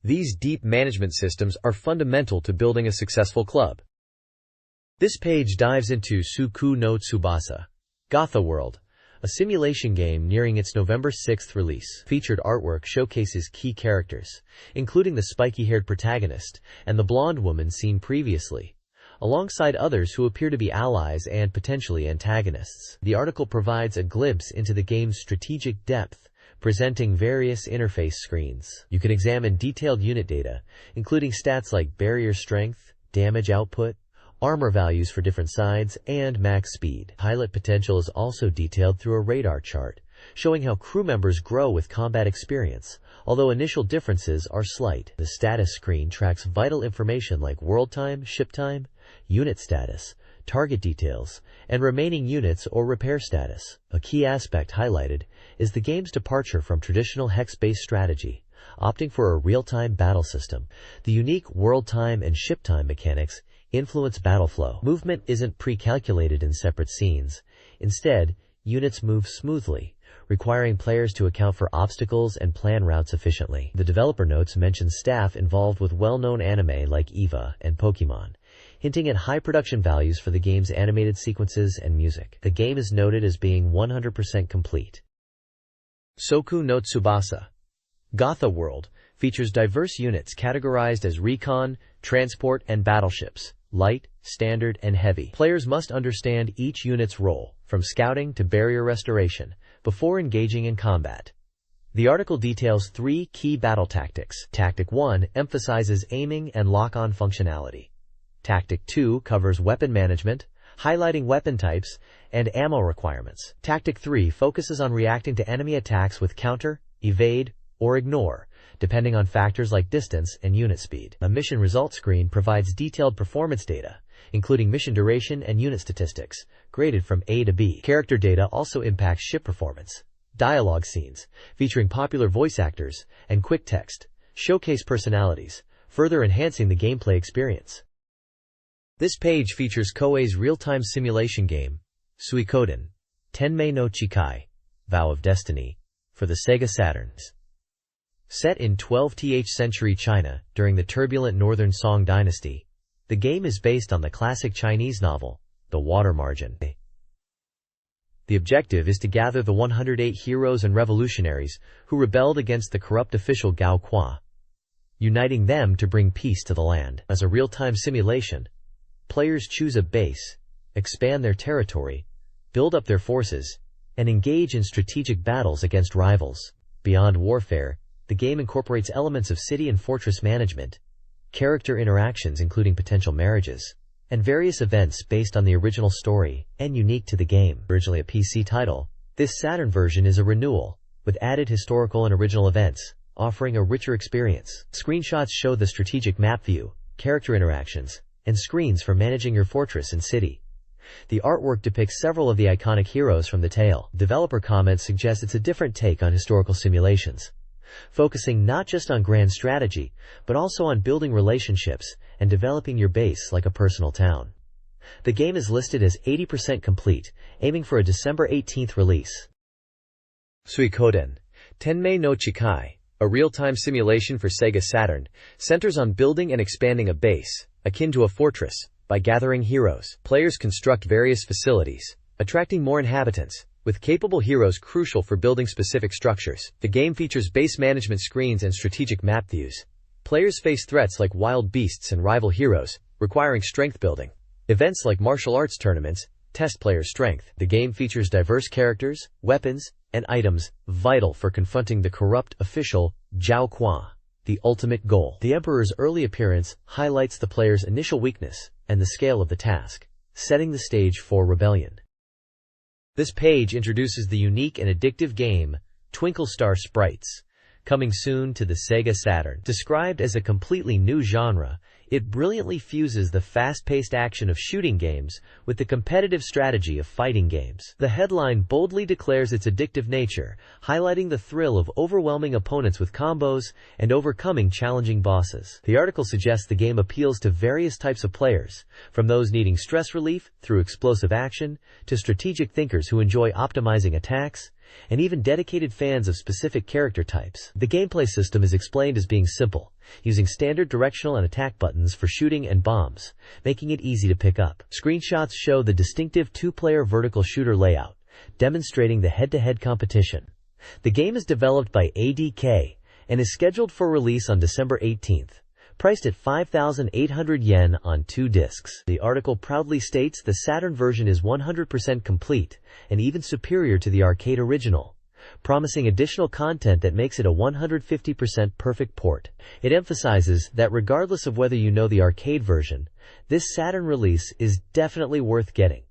These deep management systems are fundamental to building a successful club. This page dives into Suku no Tsubasa, Gotha World, a simulation game nearing its November 6th release. Featured artwork showcases key characters, including the spiky-haired protagonist and the blonde woman seen previously, alongside others who appear to be allies and potentially antagonists. The article provides a glimpse into the game's strategic depth, presenting various interface screens. You can examine detailed unit data, including stats like barrier strength, damage output, armor values for different sides, and max speed. Pilot potential is also detailed through a radar chart, showing how crew members grow with combat experience, although initial differences are slight. The status screen tracks vital information like world time, ship time, unit status, target details, and remaining units or repair status. A key aspect highlighted is the game's departure from traditional hex-based strategy, opting for a real-time battle system. The unique world time and ship time mechanics influence battle flow. Movement isn't pre-calculated in separate scenes. Instead, units move smoothly, requiring players to account for obstacles and plan routes efficiently. The developer notes mention staff involved with well-known anime like EVA and Pokemon, hinting at high production values for the game's animated sequences and music. The game is noted as being 100% complete. Soku no Tsubasa, Gotha World, features diverse units categorized as recon, transport, and battleships, light, standard, and heavy. Players must understand each unit's role, from scouting to barrier restoration, before engaging in combat. The article details 3 key battle tactics. Tactic 1 emphasizes aiming and lock-on functionality. Tactic 2 covers weapon management, highlighting weapon types and ammo requirements. Tactic 3 focuses on reacting to enemy attacks with counter, evade, or ignore, depending on factors like distance and unit speed. A mission results screen provides detailed performance data, including mission duration and unit statistics, graded from A to B. Character data also impacts ship performance. Dialogue scenes, featuring popular voice actors and quick text, showcase personalities, further enhancing the gameplay experience. This page features Koei's real-time simulation game, Suikoden, Tenmei no Chikai, Vow of Destiny, for the SEGA Saturn. Set in 12th century China during the turbulent Northern Song dynasty, the game is based on the classic Chinese novel, The Water Margin. The objective is to gather the 108 heroes and revolutionaries who rebelled against the corrupt official Gao Kwa, uniting them to bring peace to the land. As a real-time simulation, players choose a base, expand their territory, build up their forces, and engage in strategic battles against rivals. Beyond warfare, the game incorporates elements of city and fortress management, character interactions including potential marriages, and various events based on the original story and unique to the game. Originally a PC title, this Saturn version is a renewal, with added historical and original events, offering a richer experience. Screenshots show the strategic map view, character interactions, and screens for managing your fortress and city. The artwork depicts several of the iconic heroes from the tale. Developer comments suggest it's a different take on historical simulations, focusing not just on grand strategy, but also on building relationships and developing your base like a personal town. The game is listed as 80% complete, aiming for a December 18th release. Suikoden, Tenmei no Chikai, a real-time simulation for SEGA Saturn, centers on building and expanding a base, akin to a fortress, by gathering heroes. Players construct various facilities, attracting more inhabitants, with capable heroes crucial for building specific structures. The game features base management screens and strategic map views. Players face threats like wild beasts and rival heroes, requiring strength building. Events like martial arts tournaments test players' strength. The game features diverse characters, weapons, and items vital for confronting the corrupt official, Zhao Qua, the ultimate goal. The Emperor's early appearance highlights the player's initial weakness and the scale of the task, setting the stage for rebellion. This page introduces the unique and addictive game, Twinkle Star Sprites, coming soon to the Sega Saturn. Described as a completely new genre, it brilliantly fuses the fast-paced action of shooting games with the competitive strategy of fighting games. The headline boldly declares its addictive nature, highlighting the thrill of overwhelming opponents with combos and overcoming challenging bosses. The article suggests the game appeals to various types of players, from those needing stress relief through explosive action to strategic thinkers who enjoy optimizing attacks, and even dedicated fans of specific character types. The gameplay system is explained as being simple, using standard directional and attack buttons for shooting and bombs, making it easy to pick up. Screenshots show the distinctive two-player vertical shooter layout, demonstrating the head-to-head competition. The game is developed by ADK and is scheduled for release on December 18th. Priced at 5,800 yen on 2 discs. The article proudly states the Saturn version is 100% complete and even superior to the arcade original, promising additional content that makes it a 150% perfect port. It emphasizes that regardless of whether you know the arcade version, this Saturn release is definitely worth getting.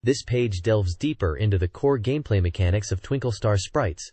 This page delves deeper into the core gameplay mechanics of Twinkle Star Sprites,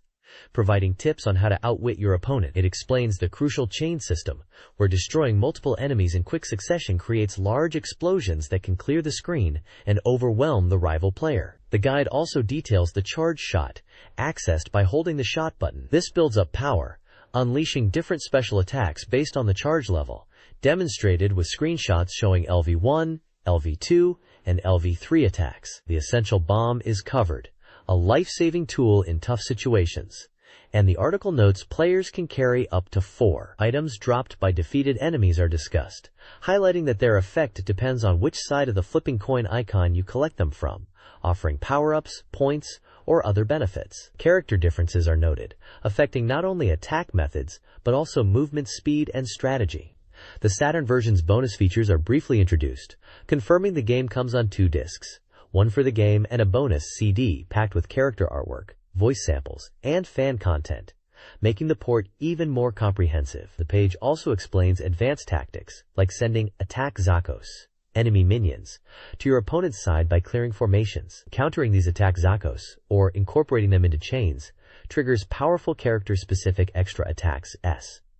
providing tips on how to outwit your opponent. It explains the crucial chain system, where destroying multiple enemies in quick succession creates large explosions that can clear the screen and overwhelm the rival player. The guide also details the charge shot, accessed by holding the shot button. This builds up power, unleashing different special attacks based on the charge level, demonstrated with screenshots showing LV1, LV2, and LV3 attacks. The essential bomb is covered, a life-saving tool in tough situations, and the article notes players can carry up to 4 items dropped by defeated enemies are discussed, highlighting that their effect depends on which side of the flipping coin icon you collect them from, offering power-ups, points, or other benefits. Character differences are noted, affecting not only attack methods, but also movement speed and strategy. The Saturn version's bonus features are briefly introduced, confirming the game comes on 2 discs. One for the game and a bonus CD packed with character artwork, voice samples, and fan content, making the port even more comprehensive. The page also explains advanced tactics, like sending attack Zakos, enemy minions, to your opponent's side by clearing formations. Countering these attack Zakos, or incorporating them into chains, triggers powerful character-specific extra attacks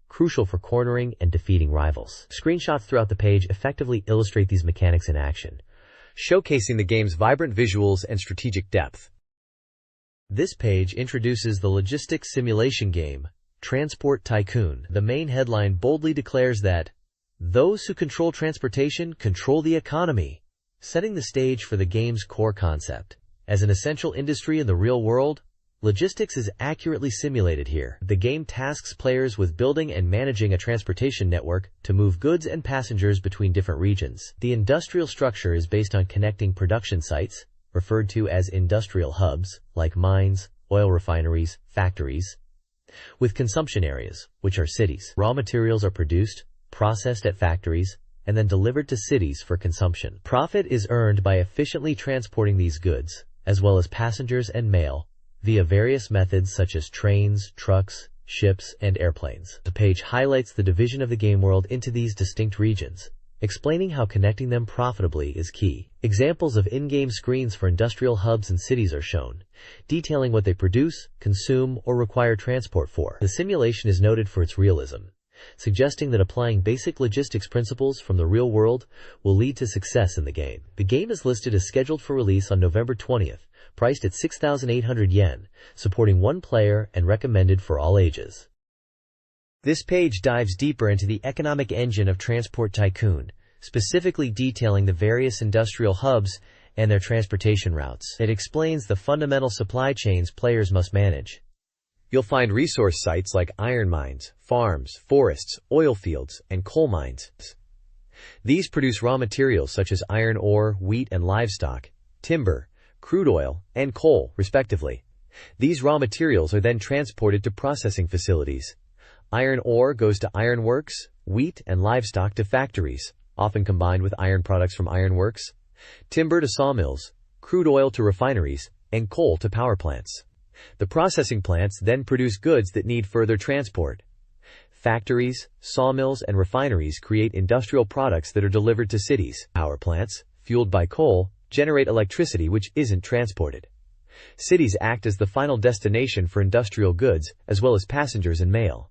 crucial for cornering and defeating rivals. Screenshots throughout the page effectively illustrate these mechanics in action, showcasing the game's vibrant visuals and strategic depth. This page introduces the logistics simulation game, Transport Tycoon. The main headline boldly declares that those who control transportation control the economy, setting the stage for the game's core concept. As an essential industry in the real world, logistics is accurately simulated here. The game tasks players with building and managing a transportation network to move goods and passengers between different regions. The industrial structure is based on connecting production sites, referred to as industrial hubs, like mines, oil refineries, factories, with consumption areas, which are cities. Raw materials are produced, processed at factories, and then delivered to cities for consumption. Profit is earned by efficiently transporting these goods, as well as passengers and mail, via various methods such as trains, trucks, ships, and airplanes. The page highlights the division of the game world into these distinct regions, explaining how connecting them profitably is key. Examples of in-game screens for industrial hubs and cities are shown, detailing what they produce, consume, or require transport for. The simulation is noted for its realism, suggesting that applying basic logistics principles from the real world will lead to success in the game. The game is listed as scheduled for release on November 20th, priced at 6,800 yen, supporting 1 player and recommended for all ages. This page dives deeper into the economic engine of Transport Tycoon, specifically detailing the various industrial hubs and their transportation routes. It explains the fundamental supply chains players must manage. You'll find resource sites like iron mines, farms, forests, oil fields, and coal mines. These produce raw materials such as iron ore, wheat and livestock, timber, crude oil, and coal, respectively. These raw materials are then transported to processing facilities. Iron ore goes to ironworks, wheat and livestock to factories, often combined with iron products from ironworks, timber to sawmills, crude oil to refineries, and coal to power plants. The processing plants then produce goods that need further transport. Factories, sawmills, and refineries create industrial products that are delivered to cities. Power plants, fueled by coal, generate electricity which isn't transported. Cities act as the final destination for industrial goods, as well as passengers and mail.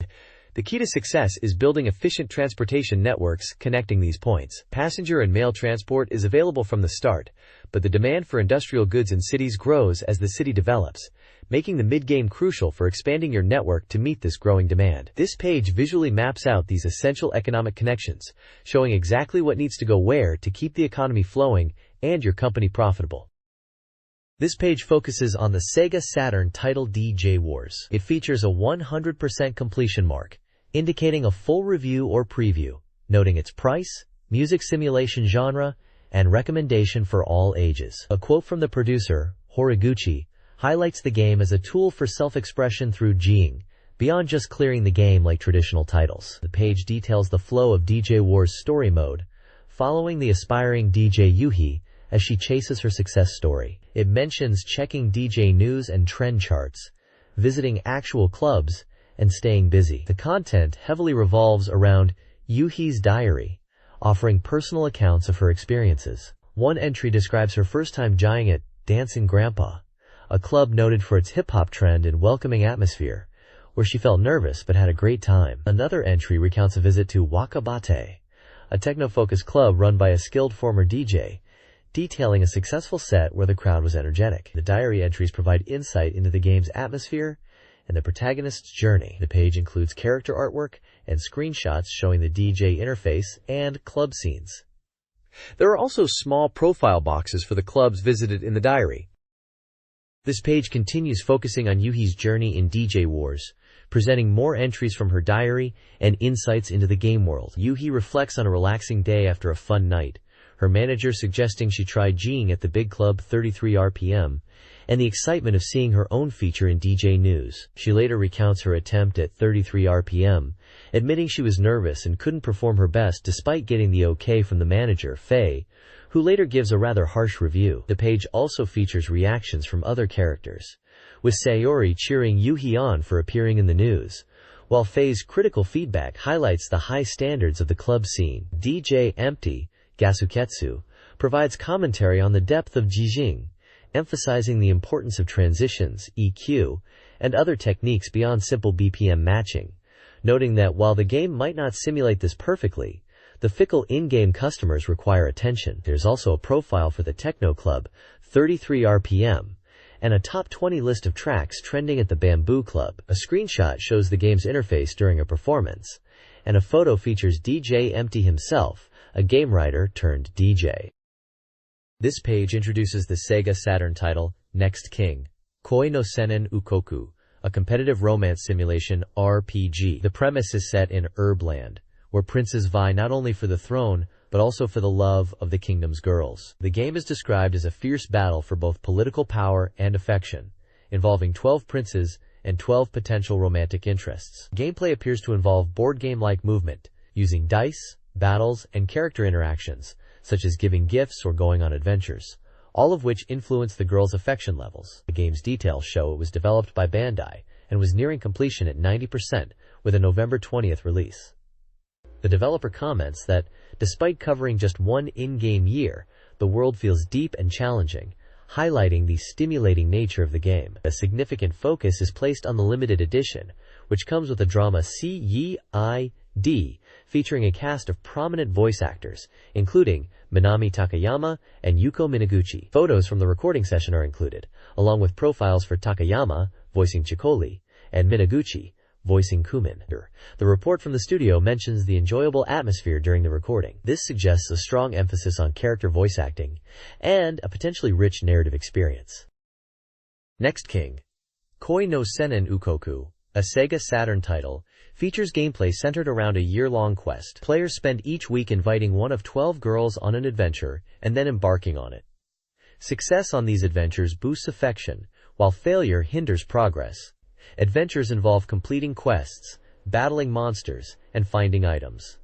The key to success is building efficient transportation networks connecting these points. Passenger and mail transport is available from the start, but the demand for industrial goods in cities grows as the city develops, making the mid-game crucial for expanding your network to meet this growing demand. This page visually maps out these essential economic connections, showing exactly what needs to go where to keep the economy flowing and your company profitable. This page focuses on the SEGA Saturn title DJ Wars. It features a 100% completion mark, indicating a full review or preview, noting its price, music simulation genre, and recommendation for all ages. A quote from the producer, Horiguchi, highlights the game as a tool for self-expression through Jing, beyond just clearing the game like traditional titles. The page details the flow of DJ Wars story mode, following the aspiring DJ Yuhi as she chases her success story. It mentions checking DJ news and trend charts, visiting actual clubs, and staying busy. The content heavily revolves around Yuhi's diary, offering personal accounts of her experiences. One entry describes her first time jiving at Dancing Grandpa, a club noted for its hip-hop trend and welcoming atmosphere, where she felt nervous but had a great time. Another entry recounts a visit to Wakabate, a techno-focused club run by a skilled former DJ, detailing a successful set where the crowd was energetic. The diary entries provide insight into the game's atmosphere and the protagonist's journey. The page includes character artwork and screenshots showing the DJ interface and club scenes. There are also small profile boxes for the clubs visited in the diary. This page continues focusing on Yuhi's journey in DJ Wars, presenting more entries from her diary and insights into the game world. Yuhi reflects on a relaxing day after a fun night, her manager suggesting she try Jing at the big club 33 RPM, and the excitement of seeing her own feature in DJ News. She later recounts her attempt at 33 RPM, admitting she was nervous and couldn't perform her best despite getting the okay from the manager, Faye, who later gives a rather harsh review. The page also features reactions from other characters, with Sayori cheering Yuhi on for appearing in the news, while Faye's critical feedback highlights the high standards of the club scene. DJ Empty, Gasuketsu, provides commentary on the depth of Jijing, emphasizing the importance of transitions, EQ, and other techniques beyond simple BPM matching, noting that while the game might not simulate this perfectly, the fickle in-game customers require attention. There's also a profile for the Techno Club, 33 RPM, and a top 20 list of tracks trending at the Bamboo Club. A screenshot shows the game's interface during a performance, and a photo features DJ Empty himself, a game writer turned DJ. This page introduces the Sega Saturn title, Next King, Koi no Sennen Ukoku, a competitive romance simulation RPG. The premise is set in Herbland, where princes vie not only for the throne, but also for the love of the kingdom's girls. The game is described as a fierce battle for both political power and affection, involving 12 princes and 12 potential romantic interests. Gameplay appears to involve board game-like movement, using dice, battles, and character interactions, such as giving gifts or going on adventures, all of which influence the girls' affection levels. The game's details show it was developed by Bandai and was nearing completion at 90% with a November 20th release. The developer comments that, despite covering just one in-game year, the world feels deep and challenging, highlighting the stimulating nature of the game. A significant focus is placed on the limited edition, which comes with a drama CEID, featuring a cast of prominent voice actors, including Minami Takayama and Yuko Minaguchi. Photos from the recording session are included, along with profiles for Takayama, voicing Chikoli, and Minaguchi, voicing Kumin. The report from the studio mentions the enjoyable atmosphere during the recording. This suggests a strong emphasis on character voice acting and a potentially rich narrative experience. Next King, Koi no Sennen Ukoku, a Sega Saturn title, features gameplay centered around a year-long quest. Players spend each week inviting one of 12 girls on an adventure and then embarking on it. Success on these adventures boosts affection, while failure hinders progress. Adventures involve completing quests, battling monsters, and finding items.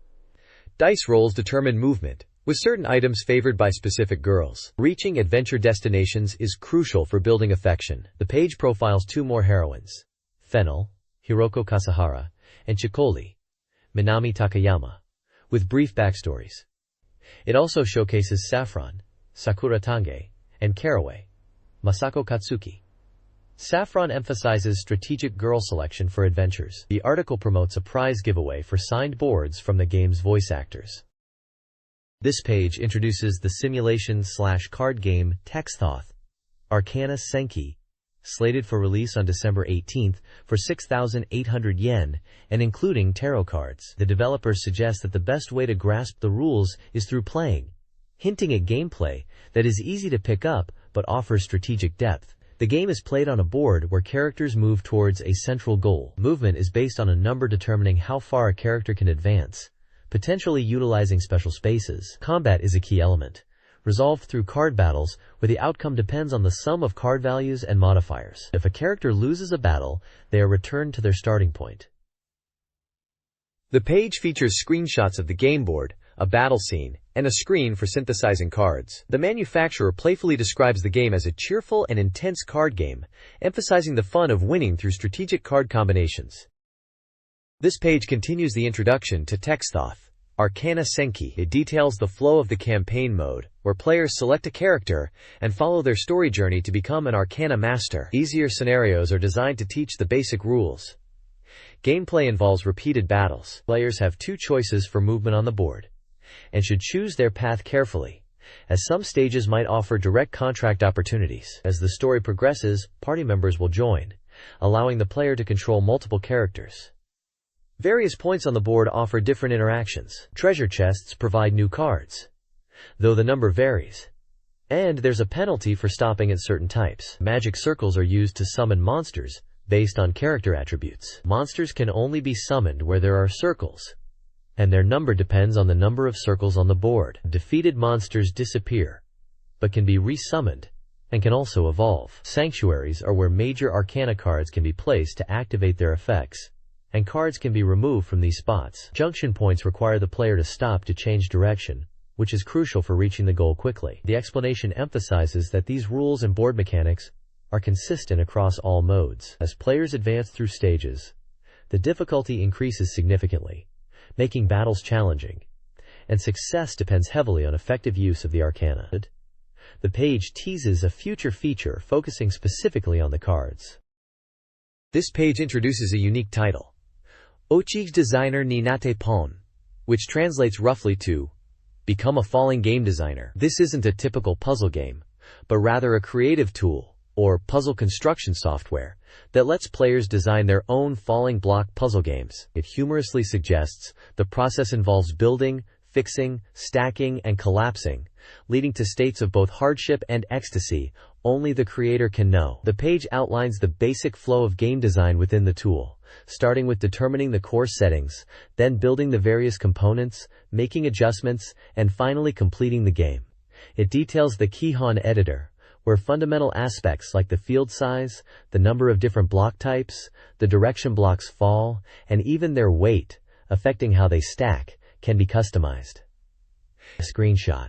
Dice rolls determine movement, with certain items favored by specific girls. Reaching adventure destinations is crucial for building affection. The page profiles two more heroines, Fennel, Hiroko Kasahara, and Chikoli, Minami Takayama, with brief backstories. It also showcases Saffron, Sakura Tange, and Caraway, Masako Katsuki. Saffron emphasizes strategic girl selection for adventures. The article promotes a prize giveaway for signed boards from the game's voice actors. This page introduces the simulation/card game Texthoth, Arcana Senki, slated for release on December 18th for 6,800 yen, and including tarot cards. The developers suggest that the best way to grasp the rules is through playing, hinting at gameplay that is easy to pick up but offers strategic depth. The game is played on a board where characters move towards a central goal. Movement is based on a number determining how far a character can advance, potentially utilizing special spaces. Combat is a key element, resolved through card battles, where the outcome depends on the sum of card values and modifiers. If a character loses a battle, they are returned to their starting point. The page features screenshots of the game board, a battle scene, and a screen for synthesizing cards. The manufacturer playfully describes the game as a cheerful and intense card game, emphasizing the fun of winning through strategic card combinations. This page continues the introduction to Texthoth, Arcana Senki. It details the flow of the campaign mode, where players select a character and follow their story journey to become an Arcana master. Easier scenarios are designed to teach the basic rules. Gameplay involves repeated battles. Players have two choices for movement on the board, and should choose their path carefully, as some stages might offer direct contract opportunities. As the story progresses, party members will join, allowing the player to control multiple characters. Various points on the board offer different interactions. Treasure chests provide new cards, though the number varies, and there's a penalty for stopping at certain types. Magic circles are used to summon monsters based on character attributes. Monsters can only be summoned where there are circles, and their number depends on the number of circles on the board. Defeated monsters disappear, but can be resummoned, and can also evolve. Sanctuaries are where major Arcana cards can be placed to activate their effects, and cards can be removed from these spots. Junction points require the player to stop to change direction, which is crucial for reaching the goal quickly. The explanation emphasizes that these rules and board mechanics are consistent across all modes. As players advance through stages, the difficulty increases significantly, making battles challenging, and success depends heavily on effective use of the Arcana. The page teases a future feature focusing specifically on the cards. This page introduces a unique title, Ochige Designer ni Nate Pon, which translates roughly to Become a Falling Game Designer. This isn't a typical puzzle game, but rather a creative tool, or puzzle construction software, that lets players design their own falling block puzzle games. It humorously suggests the process involves building, fixing, stacking, and collapsing, leading to states of both hardship and ecstasy only the creator can know. The page outlines the basic flow of game design within the tool, starting with determining the core settings, then building the various components, making adjustments, and finally completing the game. It details the Kihon editor, where fundamental aspects like the field size, the number of different block types, the direction blocks fall, and even their weight, affecting how they stack, can be customized. A screenshot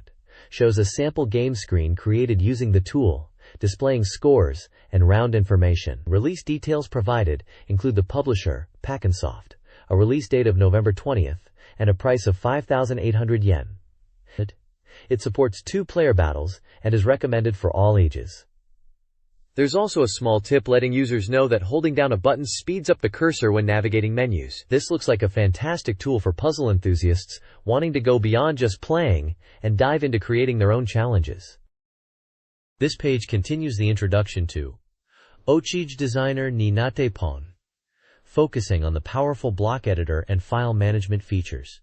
shows a sample game screen created using the tool, displaying scores and round information. Release details provided include the publisher, Packensoft, a release date of November 20th, and a price of 5,800 yen. It supports 2-player battles and is recommended for all ages. There's also a small tip letting users know that holding down a button speeds up the cursor when navigating menus. This looks like a fantastic tool for puzzle enthusiasts wanting to go beyond just playing and dive into creating their own challenges. This page continues the introduction to Ochige Designer ni Nate Pon, focusing on the powerful block editor and file management features.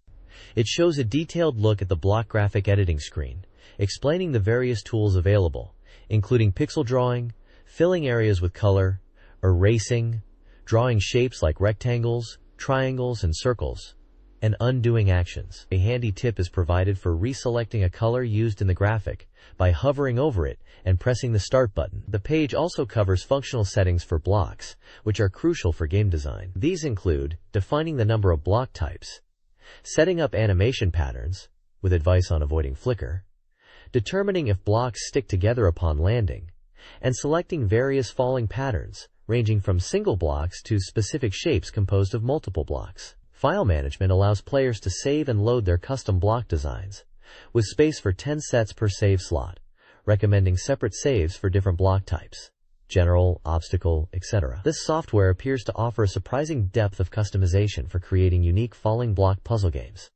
It shows a detailed look at the block graphic editing screen, explaining the various tools available, including pixel drawing, filling areas with color, erasing, drawing shapes like rectangles, triangles, and circles, and undoing actions. A handy tip is provided for reselecting a color used in the graphic by hovering over it and pressing the Start button. The page also covers functional settings for blocks, which are crucial for game design. These include defining the number of block types, setting up animation patterns, with advice on avoiding flicker, determining if blocks stick together upon landing, and selecting various falling patterns, ranging from single blocks to specific shapes composed of multiple blocks. File management allows players to save and load their custom block designs, with space for 10 sets per save slot, recommending separate saves for different block types, general, obstacle, etc. This software appears to offer a surprising depth of customization for creating unique falling block puzzle games.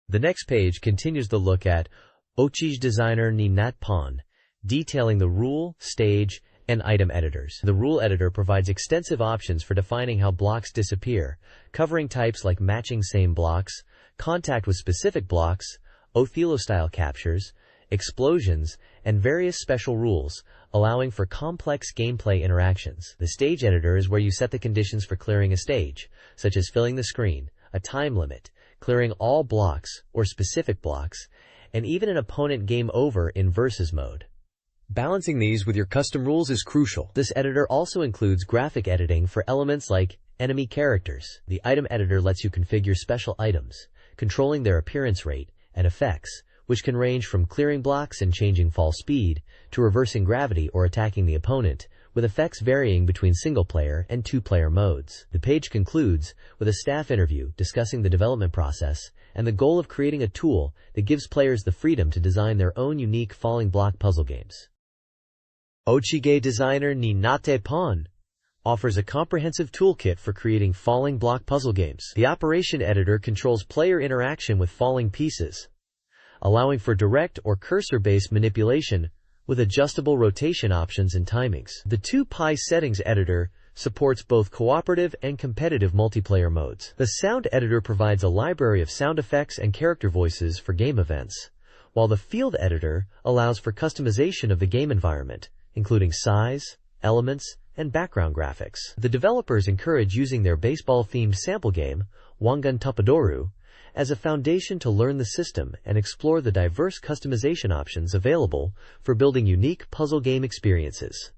The next page continues the look at Ochij Designer ni Natpon, detailing the rule, stage, and item editors. The rule editor provides extensive options for defining how blocks disappear, covering types like matching same blocks, contact with specific blocks, Othello-style captures, explosions, and various special rules, allowing for complex gameplay interactions. The stage editor is where you set the conditions for clearing a stage, such as filling the screen, a time limit, clearing all blocks or specific blocks, and even an opponent game over in versus mode. Balancing these with your custom rules is crucial. This editor also includes graphic editing for elements like enemy characters. The item editor lets you configure special items, controlling their appearance rate and effects, which can range from clearing blocks and changing fall speed, to reversing gravity or attacking the opponent, with effects varying between single-player and two-player modes. The page concludes with a staff interview discussing the development process and the goal of creating a tool that gives players the freedom to design their own unique falling block puzzle games. Ochij Designer ni Natpon offers a comprehensive toolkit for creating falling block puzzle games. The operation editor controls player interaction with falling pieces, allowing for direct or cursor-based manipulation with adjustable rotation options and timings. The 2Pi settings editor supports both cooperative and competitive multiplayer modes. The sound editor provides a library of sound effects and character voices for game events, while the field editor allows for customization of the game environment, including size, elements, and background graphics. The developers encourage using their baseball-themed sample game, Wangun Tupadoru, as a foundation to learn the system and explore the diverse customization options available for building unique puzzle game experiences.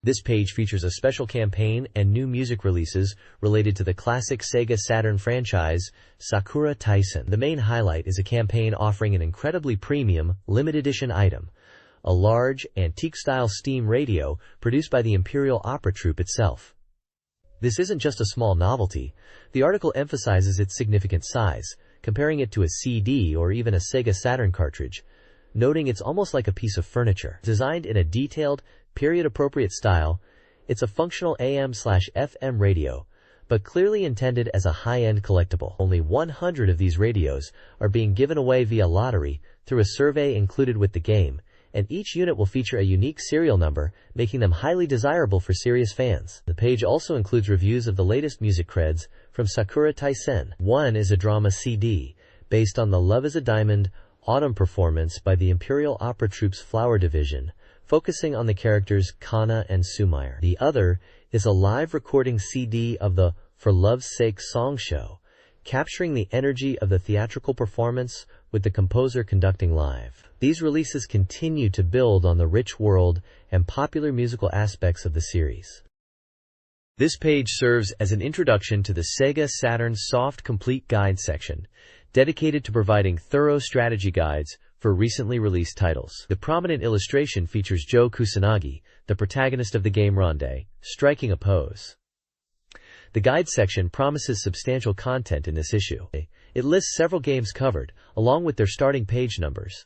This page features a special campaign and new music releases related to the classic SEGA Saturn franchise, Sakura Taisen. The main highlight is a campaign offering an incredibly premium, limited edition item, a large, antique-style steam radio produced by the Imperial Opera Troupe itself. This isn't just a small novelty. The article emphasizes its significant size, comparing it to a CD or even a SEGA Saturn cartridge, noting it's almost like a piece of furniture. Designed in a detailed, period-appropriate style, it's a functional AM/FM radio, but clearly intended as a high-end collectible. Only 100 of these radios are being given away via lottery through a survey included with the game, and each unit will feature a unique serial number, making them highly desirable for serious fans. The page also includes reviews of the latest music creds from Sakura Taisen. One is a drama CD, based on the Love is a Diamond autumn performance by the Imperial Opera Troupe's Flower Division, focusing on the characters Kana and Sumair. The other is a live recording CD of the For Love's Sake song show, capturing the energy of the theatrical performance with the composer conducting live. These releases continue to build on the rich world and popular musical aspects of the series. This page serves as an introduction to the SEGA Saturn Soft Complete Guide section, dedicated to providing thorough strategy guides for recently released titles. The prominent illustration features Joe Kusanagi, the protagonist of the game Ronde, striking a pose. The guide section promises substantial content in this issue. It lists several games covered, along with their starting page numbers.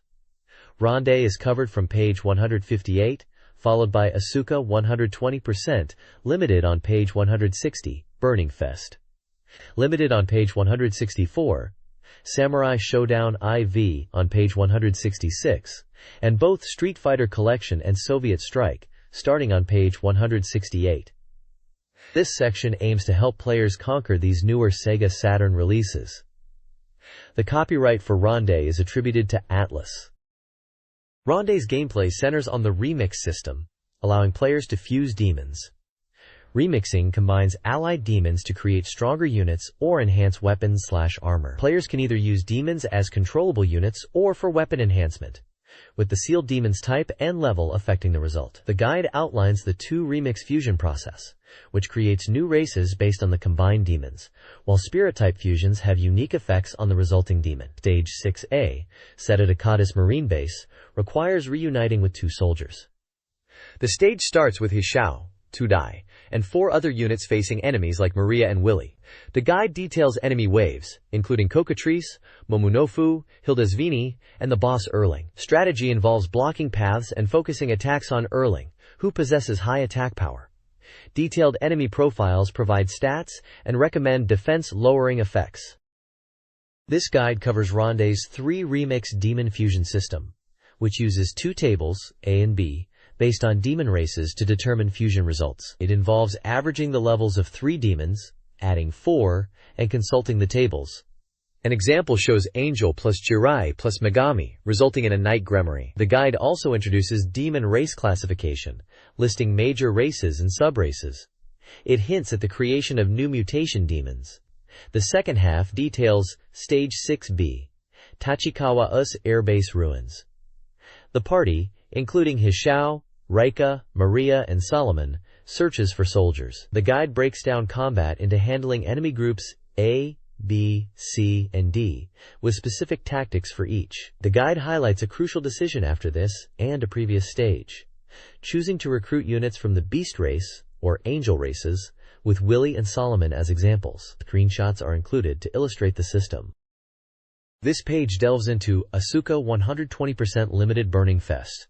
Ronde is covered from page 158, followed by Asuka 120%, limited on page 160, Burning Fest. Limited on page 164, Samurai Showdown IV on page 166, and both Street Fighter Collection and Soviet Strike, starting on page 168. This section aims to help players conquer these newer SEGA Saturn releases. The copyright for Ronde is attributed to Atlas. Ronde's gameplay centers on the remix system, allowing players to fuse demons. Remixing combines allied demons to create stronger units or enhance weapons/armor. Players can either use demons as controllable units or for weapon enhancement, with the sealed demons type and level affecting the result. The guide outlines the two remix fusion process, which creates new races based on the combined demons, while spirit-type fusions have unique effects on the resulting demon. Stage 6A, set at Akadis Marine Base, requires reuniting with two soldiers. The stage starts with Hishao, Tudai, and 4 other units facing enemies like Maria and Willy. The guide details enemy waves, including Cockatrice, Momonofu, Hildesvini, and the boss Erling. Strategy involves blocking paths and focusing attacks on Erling, who possesses high attack power. Detailed enemy profiles provide stats and recommend defense-lowering effects. This guide covers Ronde's 3 Remix Demon Fusion system, which uses 2 tables, A and B, based on demon races to determine fusion results. It involves averaging the levels of 3 demons, adding 4, and consulting the tables. An example shows Angel plus Jirai plus Megami, resulting in a Night Gremory. The guide also introduces demon race classification, listing major races and sub-races. It hints at the creation of new mutation demons. The second half details Stage 6B, Tachikawa US Air Base Ruins. The party, including Hishao, Reika, Maria, and Solomon, searches for soldiers. The guide breaks down combat into handling enemy groups A, B, C, and D, with specific tactics for each. The guide highlights a crucial decision after this and a previous stage, choosing to recruit units from the Beast race, or Angel races, with Willy and Solomon as examples. Screenshots are included to illustrate the system. This page delves into Asuka 120% Limited Burning Fest,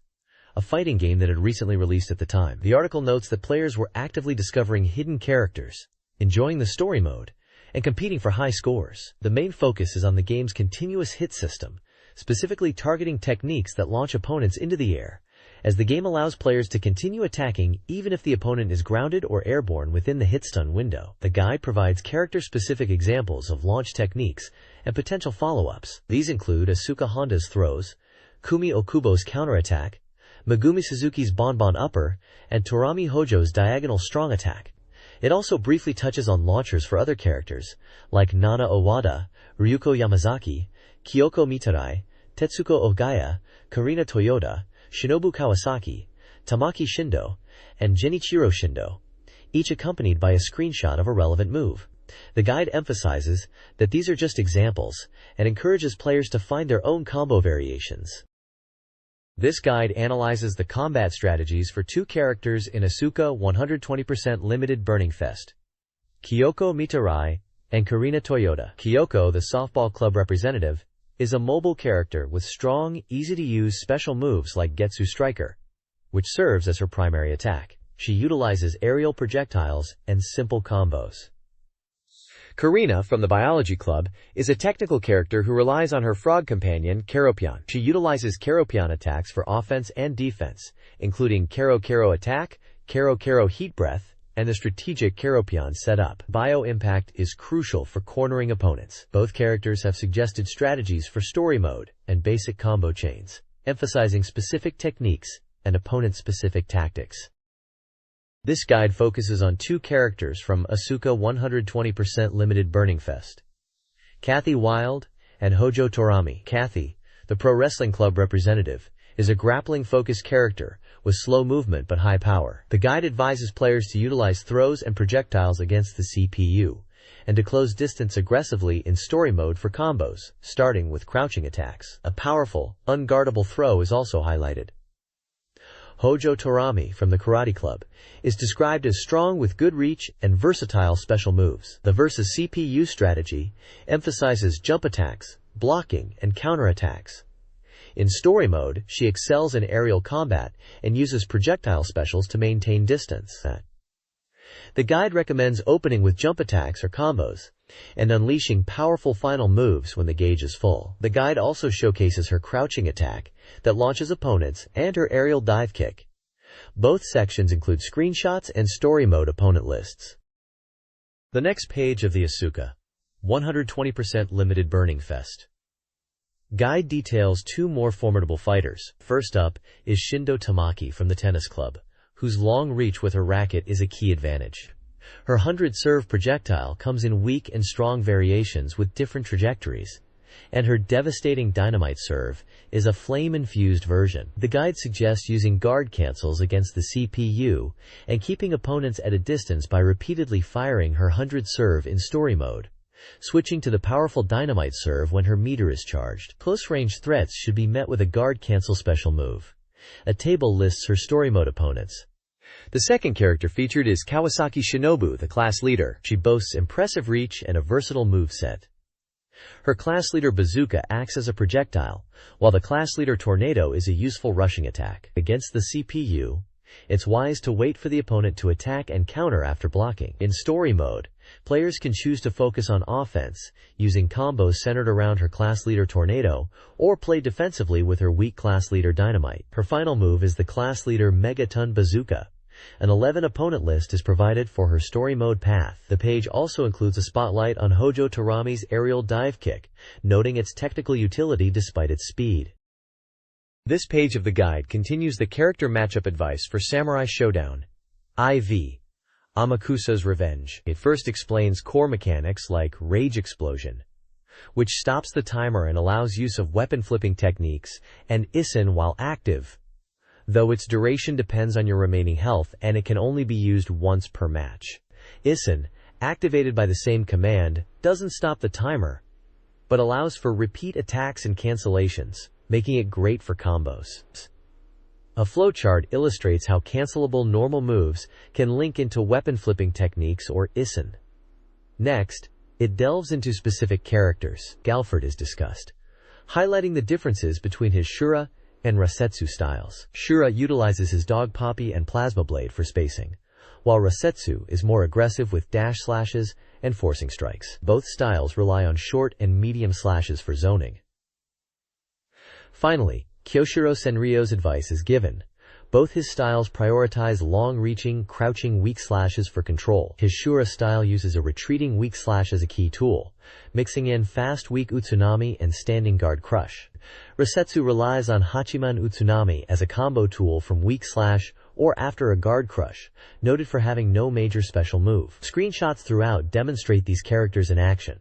a fighting game that had recently released at the time. The article notes that players were actively discovering hidden characters, enjoying the story mode, and competing for high scores. The main focus is on the game's continuous hit system, specifically targeting techniques that launch opponents into the air, as the game allows players to continue attacking even if the opponent is grounded or airborne within the hit stun window. The guide provides character-specific examples of launch techniques and potential follow-ups. These include Asuka Honda's throws, Kumi Okubo's counterattack, Megumi Suzuki's Bonbon Upper, and Torami Hojo's diagonal strong attack. It also briefly touches on launchers for other characters, like Nana Owada, Ryuko Yamazaki, Kyoko Mitarai, Tetsuko Ogaya, Karina Toyoda, Shinobu Kawasaki, Tamaki Shindo, and Genichiro Shindo, each accompanied by a screenshot of a relevant move. The guide emphasizes that these are just examples and encourages players to find their own combo variations. This guide analyzes the combat strategies for 2 characters in Asuka 120% Limited Burning Fest: Kyoko Mitarai and Karina Toyoda. Kyoko, the softball club representative, is a mobile character with strong, easy-to-use special moves like Getsu Striker, which serves as her primary attack. She utilizes aerial projectiles and simple combos. Karina, from the Biology Club, is a technical character who relies on her frog companion, Keropion. She utilizes Keropion attacks for offense and defense, including Kero Kero Attack, Kero Kero Heat Breath, and the strategic Keropion setup. Bio Impact is crucial for cornering opponents. Both characters have suggested strategies for story mode and basic combo chains, emphasizing specific techniques and opponent-specific tactics. This guide focuses on 2 characters from Asuka 120% Limited Burning Fest: Kathy Wild and Hojo Torami. Kathy, the pro wrestling club representative, is a grappling-focused character with slow movement but high power. The guide advises players to utilize throws and projectiles against the CPU, and to close distance aggressively in story mode for combos, starting with crouching attacks. A powerful, unguardable throw is also highlighted. Hojo Torami, from the Karate Club, is described as strong with good reach and versatile special moves. The versus CPU strategy emphasizes jump attacks, blocking, and counterattacks. In story mode, she excels in aerial combat and uses projectile specials to maintain distance. The guide recommends opening with jump attacks or combos, and unleashing powerful final moves when the gauge is full. The guide also showcases her crouching attack that launches opponents and her aerial dive kick. Both sections include screenshots and story mode opponent lists. The next page of the Asuka 120% Limited Burning Fest guide details 2 more formidable fighters. First up is Shindo Tamaki from the tennis club, whose long reach with her racket is a key advantage. Her 100-serve projectile comes in weak and strong variations with different trajectories, and her devastating dynamite serve is a flame-infused version. The guide suggests using guard cancels against the CPU and keeping opponents at a distance by repeatedly firing her 100 serve in story mode, switching to the powerful dynamite serve when her meter is charged. Close-range threats should be met with a guard cancel special move. A table lists her story mode opponents. The second character featured is Kawasaki Shinobu, the class leader. She boasts impressive reach and a versatile moveset. Her class leader Bazooka acts as a projectile, while the class leader Tornado is a useful rushing attack. Against the CPU, it's wise to wait for the opponent to attack and counter after blocking. In story mode, players can choose to focus on offense, using combos centered around her class leader Tornado, or play defensively with her weak class leader Dynamite. Her final move is the class leader Megaton Bazooka. An 11 opponent list is provided for her story mode path. The page also includes a spotlight on Hojo Torami's aerial dive kick, noting its technical utility despite its speed. This page of the guide continues the character matchup advice for Samurai Showdown IV, Amakusa's Revenge. It first explains core mechanics like Rage Explosion, which stops the timer and allows use of weapon flipping techniques, and Issen while active, though its duration depends on your remaining health and it can only be used once per match. Issen, activated by the same command, doesn't stop the timer, but allows for repeat attacks and cancellations, making it great for combos. A flowchart illustrates how cancelable normal moves can link into weapon flipping techniques or Issen. Next, it delves into specific characters. Galford is discussed, highlighting the differences between his Shura and Rasetsu styles. Shura utilizes his Dog Poppy and Plasma Blade for spacing, while Rasetsu is more aggressive with dash slashes and forcing strikes. Both styles rely on short and medium slashes for zoning. Finally, Kyoshiro Senryo's advice is given. Both his styles prioritize long-reaching, crouching weak slashes for control. His Shura style uses a retreating weak slash as a key tool, mixing in fast weak Utsunami and standing guard crush. Rasetsu relies on Hachiman Utsunami as a combo tool from weak slash or after a guard crush, noted for having no major special move. Screenshots throughout demonstrate these characters in action.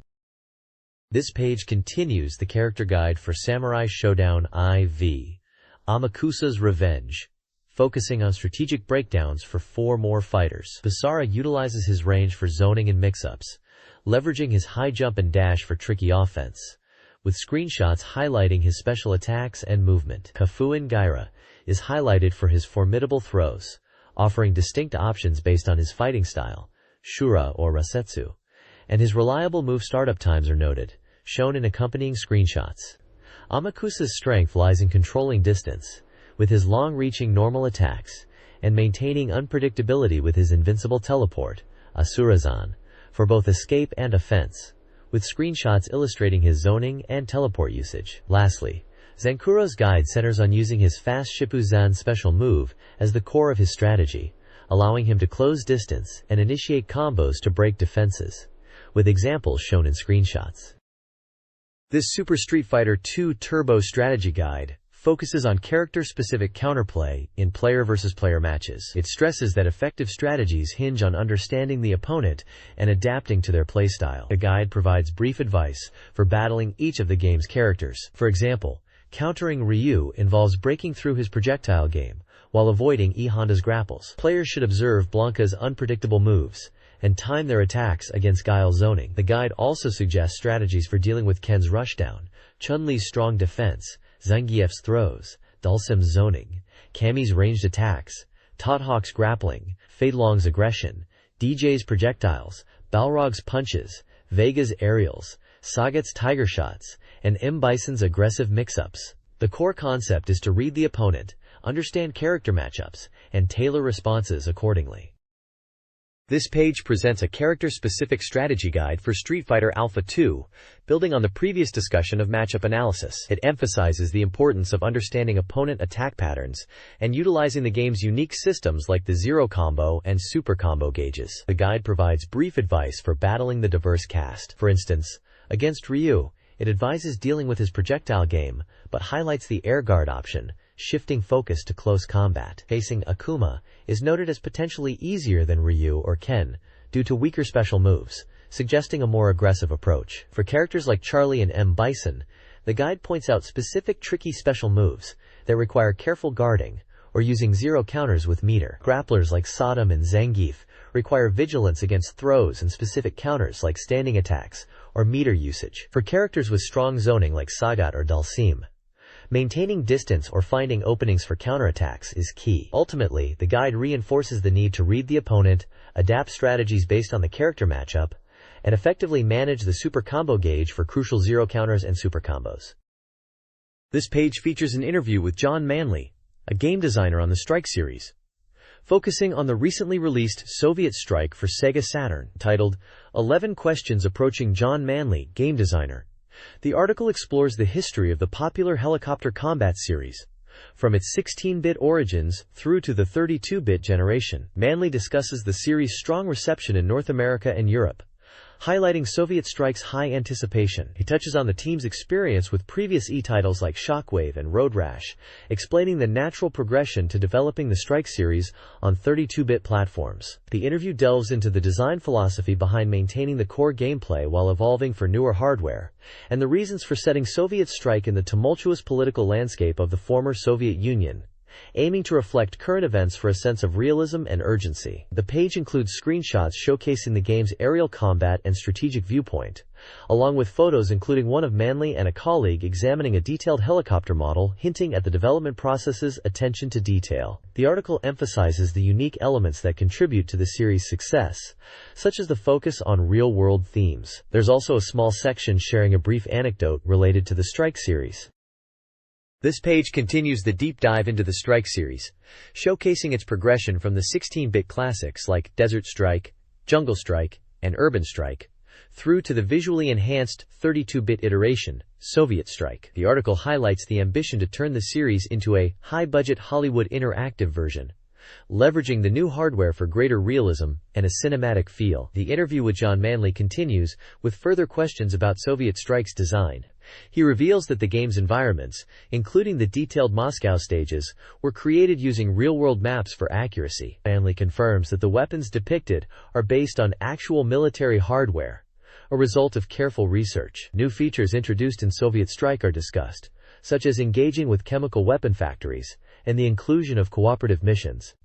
This page continues the character guide for Samurai Showdown IV, Amakusa's Revenge, focusing on strategic breakdowns for 4 more fighters. Basara utilizes his range for zoning and mix-ups, leveraging his high jump and dash for tricky offense, with screenshots highlighting his special attacks and movement. Kafuin Gaira is highlighted for his formidable throws, offering distinct options based on his fighting style, Shura or Rasetsu, and his reliable move startup times are noted, shown in accompanying screenshots. Amakusa's strength lies in controlling distance, with his long-reaching normal attacks, and maintaining unpredictability with his invincible teleport, Asurazan, for both escape and offense, with screenshots illustrating his zoning and teleport usage. Lastly, Zenkuro's guide centers on using his fast Shippuzan special move as the core of his strategy, allowing him to close distance and initiate combos to break defenses, with examples shown in screenshots. This Super Street Fighter II Turbo strategy guide focuses on character-specific counterplay in player versus player matches. It stresses that effective strategies hinge on understanding the opponent and adapting to their playstyle. The guide provides brief advice for battling each of the game's characters. For example, countering Ryu involves breaking through his projectile game while avoiding E Honda's grapples. Players should observe Blanca's unpredictable moves and time their attacks against Guile's zoning. The guide also suggests strategies for dealing with Ken's rushdown, Chun-Li's strong defense, Zangief's throws, Dhalsim's zoning, Cammy's ranged attacks, Todhawk's grappling, Fei Long's aggression, DJ's projectiles, Balrog's punches, Vega's aerials, Sagat's tiger shots, and M. Bison's aggressive mix-ups. The core concept is to read the opponent, understand character matchups, and tailor responses accordingly. This page presents a character-specific strategy guide for Street Fighter Alpha 2, building on the previous discussion of matchup analysis. It emphasizes the importance of understanding opponent attack patterns and utilizing the game's unique systems like the Zero Combo and Super Combo gauges. The guide provides brief advice for battling the diverse cast. For instance, against Ryu, it advises dealing with his projectile game, but highlights the air guard option, shifting focus to close combat. Facing Akuma is noted as potentially easier than Ryu or Ken due to weaker special moves, suggesting a more aggressive approach. For characters like Charlie and M. Bison, the guide points out specific tricky special moves that require careful guarding or using zero counters with meter. Grapplers like Sodom and Zangief require vigilance against throws and specific counters like standing attacks or meter usage. For characters with strong zoning like Sagat or Dhalsim, Maintaining distance or finding openings for counterattacks is key. Ultimately, the guide reinforces the need to read the opponent, adapt strategies based on the character matchup, and effectively manage the super combo gauge for crucial zero counters and super combos. This page features an interview with John Manley, a game designer on the Strike series, focusing on the recently released Soviet Strike for Sega Saturn, titled 11 Questions Approaching John Manley, Game Designer. The article explores the history of the popular helicopter combat series, from its 16-bit origins through to the 32-bit generation. Manley discusses the series' strong reception in North America and Europe, highlighting Soviet Strike's high anticipation. He touches on the team's experience with previous E-titles like Shockwave and Road Rash, explaining the natural progression to developing the Strike series on 32-bit platforms. The interview delves into the design philosophy behind maintaining the core gameplay while evolving for newer hardware, and the reasons for setting Soviet Strike in the tumultuous political landscape of the former Soviet Union, aiming to reflect current events for a sense of realism and urgency. The page includes screenshots showcasing the game's aerial combat and strategic viewpoint, along with photos including one of Manley and a colleague examining a detailed helicopter model, hinting at the development process's attention to detail. The article emphasizes the unique elements that contribute to the series' success, such as the focus on real-world themes. There's also a small section sharing a brief anecdote related to the Strike series. This page continues the deep dive into the Strike series, showcasing its progression from the 16-bit classics like Desert Strike, Jungle Strike, and Urban Strike, through to the visually enhanced 32-bit iteration, Soviet Strike. The article highlights the ambition to turn the series into a high-budget Hollywood interactive version, leveraging the new hardware for greater realism and a cinematic feel. The interview with John Manley continues, with further questions about Soviet Strike's design. He reveals that the game's environments, including the detailed Moscow stages, were created using real-world maps for accuracy. Manley confirms that the weapons depicted are based on actual military hardware, a result of careful research. New features introduced in Soviet Strike are discussed, such as engaging with chemical weapon factories and the inclusion of cooperative missions.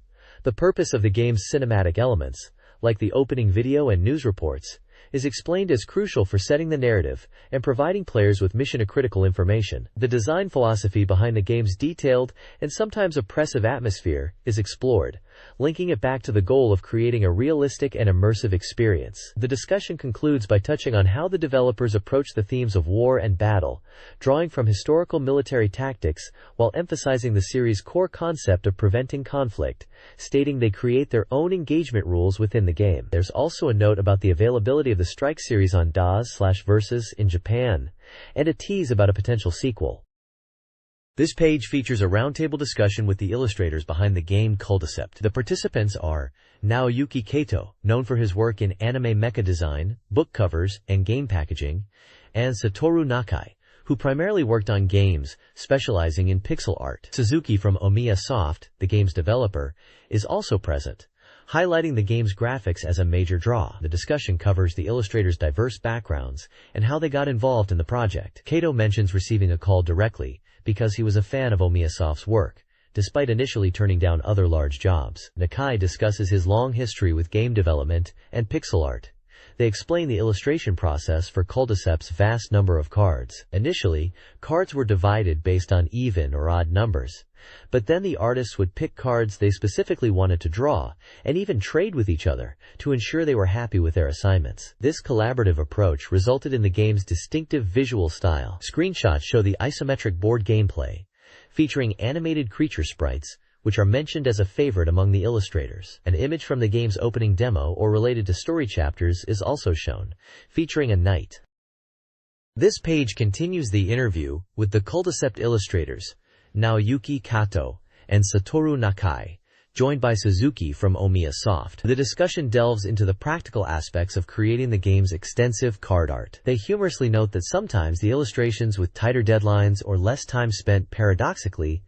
The purpose of the game's cinematic elements, like the opening video and news reports, is explained as crucial for setting the narrative and providing players with mission-critical information. The design philosophy behind the game's detailed and sometimes oppressive atmosphere is explored, linking it back to the goal of creating a realistic and immersive experience. The discussion concludes by touching on how the developers approach the themes of war and battle, drawing from historical military tactics while emphasizing the series' core concept of preventing conflict, stating they create their own engagement rules within the game. There's also a note about the availability of the Strike series on DOS/Versus in Japan, and a tease about a potential sequel. This page features a roundtable discussion with the illustrators behind the game Culticept. The participants are Naoyuki Kato, known for his work in anime mecha design, book covers, and game packaging, and Satoru Nakai, who primarily worked on games, specializing in pixel art. Suzuki from Omiya Soft, the game's developer, is also present, highlighting the game's graphics as a major draw. The discussion covers the illustrators' diverse backgrounds and how they got involved in the project. Kato mentions receiving a call directly because he was a fan of Omiya Soft's work, despite initially turning down other large jobs. Nakai discusses his long history with game development and pixel art. They explain the illustration process for Culticept's vast number of cards. Initially, cards were divided based on even or odd numbers, but then the artists would pick cards they specifically wanted to draw, and even trade with each other, to ensure they were happy with their assignments. This collaborative approach resulted in the game's distinctive visual style. Screenshots show the isometric board gameplay, featuring animated creature sprites, which are mentioned as a favorite among the illustrators. An image from the game's opening demo or related to story chapters is also shown, featuring a knight. This page continues the interview with the Culticept illustrators, Naoyuki Kato and Satoru Nakai, joined by Suzuki from Omiya Soft. The discussion delves into the practical aspects of creating the game's extensive card art. They humorously note that sometimes the illustrations with tighter deadlines or less time spent paradoxically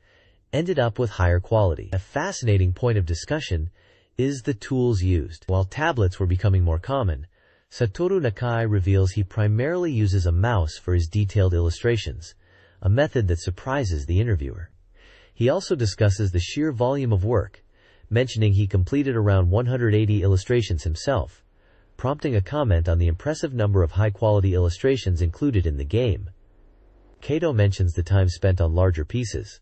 ended up with higher quality. A fascinating point of discussion is the tools used. While tablets were becoming more common, Satoru Nakai reveals he primarily uses a mouse for his detailed illustrations, a method that surprises the interviewer. He also discusses the sheer volume of work, mentioning he completed around 180 illustrations himself, prompting a comment on the impressive number of high-quality illustrations included in the game. Kato mentions the time spent on larger pieces,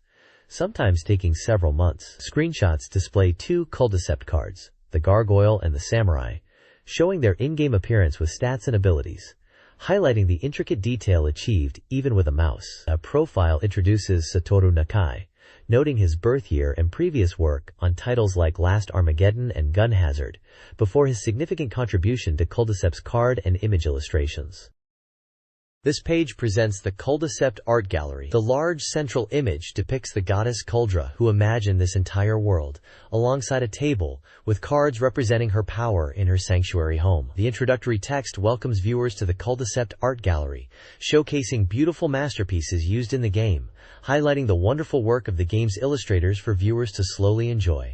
sometimes taking several months. Screenshots display two Culdicept cards, the Gargoyle and the Samurai, showing their in-game appearance with stats and abilities, highlighting the intricate detail achieved even with a mouse. A profile introduces Satoru Nakai, noting his birth year and previous work on titles like Last Armageddon and Gun Hazard, before his significant contribution to Culdicept's card and image illustrations. This page presents the Culdicept art gallery. The large central image depicts the goddess Kuldra, who imagined this entire world, alongside a table with cards representing her power in her sanctuary home. The introductory text welcomes viewers to the Culdicept art gallery, showcasing beautiful masterpieces used in the game, highlighting the wonderful work of the game's illustrators for viewers to slowly enjoy.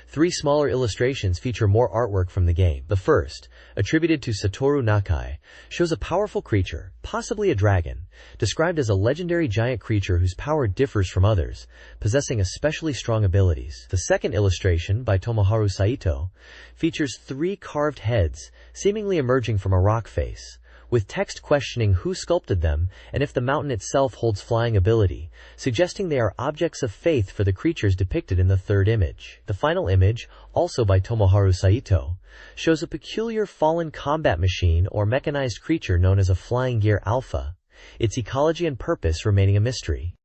Three smaller illustrations feature more artwork from the game. The first, attributed to Satoru Nakai, shows a powerful creature, possibly a dragon, described as a legendary giant creature whose power differs from others, possessing especially strong abilities. The second illustration, by Tomoharu Saito, features three carved heads, seemingly emerging from a rock face, with text questioning who sculpted them and if the mountain itself holds flying ability, suggesting they are objects of faith for the creatures depicted in the third image. The final image, also by Tomoharu Saito, shows a peculiar fallen combat machine or mechanized creature known as a Flying Gear Alpha, its ecology and purpose remaining a mystery.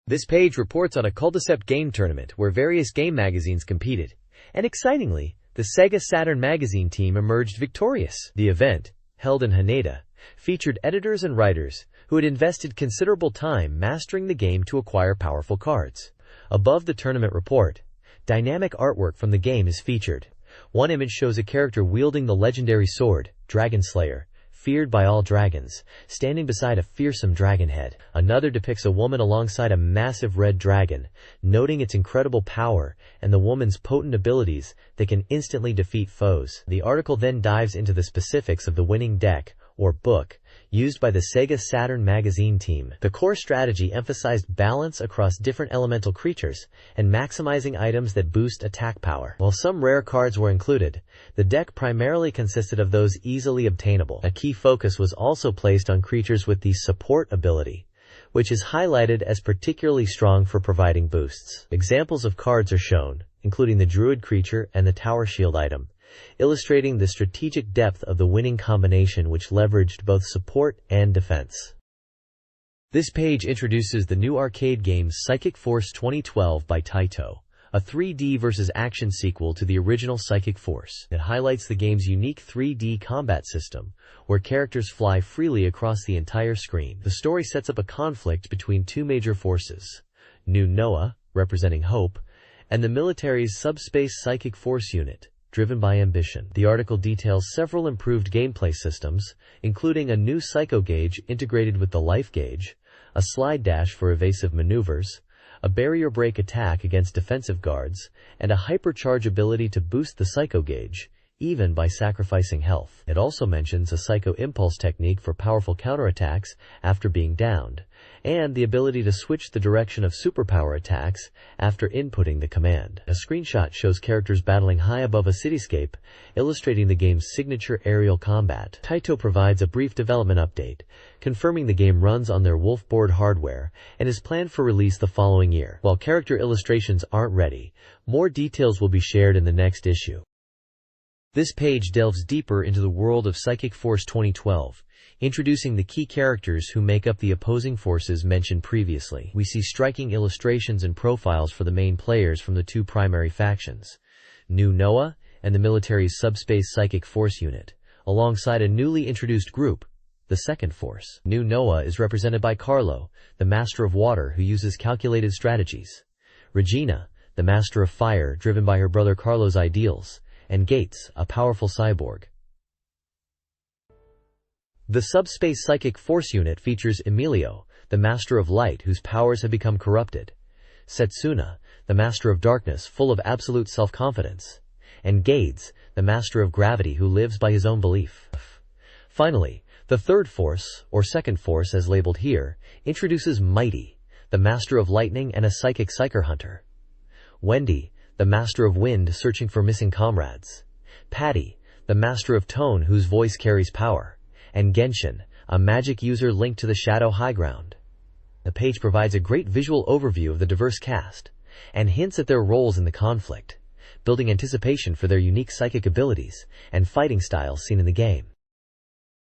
This page reports on a Culdicept game tournament where various game magazines competed, and excitingly, the SEGA Saturn magazine team emerged victorious. The event, held in Haneda, featured editors and writers who had invested considerable time mastering the game to acquire powerful cards. Above the tournament report, dynamic artwork from the game is featured. One image shows a character wielding the legendary sword, Dragon Slayer, feared by all dragons, standing beside a fearsome dragon head. Another depicts a woman alongside a massive red dragon, noting its incredible power and the woman's potent abilities that can instantly defeat foes. The article then dives into the specifics of the winning deck, or book, used by the SEGA Saturn magazine team. The core strategy emphasized balance across different elemental creatures and maximizing items that boost attack power. While some rare cards were included, the deck primarily consisted of those easily obtainable. A key focus was also placed on creatures with the support ability, which is highlighted as particularly strong for providing boosts. Examples of cards are shown, including the Druid creature and the Tower Shield item, illustrating the strategic depth of the winning combination which leveraged both support and defense. This page introduces the new arcade game Psychic Force 2012 by Taito, a 3D versus action sequel to the original Psychic Force. It highlights the game's unique 3D combat system, where characters fly freely across the entire screen. The story sets up a conflict between two major forces, New Noah, representing hope, and the military's Subspace Psychic Force unit, driven by ambition. The article details several improved gameplay systems, including a new Psycho Gauge integrated with the Life Gauge, a slide dash for evasive maneuvers, a barrier break attack against defensive guards, and a hypercharge ability to boost the Psycho Gauge, even by sacrificing health. It also mentions a Psycho Impulse technique for powerful counterattacks after being downed, and the ability to switch the direction of superpower attacks after inputting the command. A screenshot shows characters battling high above a cityscape, illustrating the game's signature aerial combat. Taito provides a brief development update, confirming the game runs on their Wolf board hardware and is planned for release the following year. While character illustrations aren't ready, more details will be shared in the next issue. This page delves deeper into the world of Psychic Force 2012, introducing the key characters who make up the opposing forces mentioned previously. We see striking illustrations and profiles for the main players from the two primary factions, New Noah and the military's Subspace Psychic Force unit, alongside a newly introduced group, the Second Force. New Noah is represented by Carlo, the Master of Water who uses calculated strategies, Regina, the Master of Fire driven by her brother Carlo's ideals, and Gates, a powerful cyborg. The Subspace Psychic Force unit features Emilio, the Master of Light whose powers have become corrupted, Setsuna, the Master of Darkness full of absolute self-confidence, and Gades, the Master of Gravity who lives by his own belief. Finally, the Third Force, or Second Force as labeled here, introduces Mighty, the Master of Lightning and a Psychic Psyker Hunter, Wendy, the Master of Wind searching for missing comrades, Patty, the Master of Tone whose voice carries power, and Genshin, a magic user linked to the Shadow High Ground. The page provides a great visual overview of the diverse cast and hints at their roles in the conflict, building anticipation for their unique psychic abilities and fighting styles seen in the game.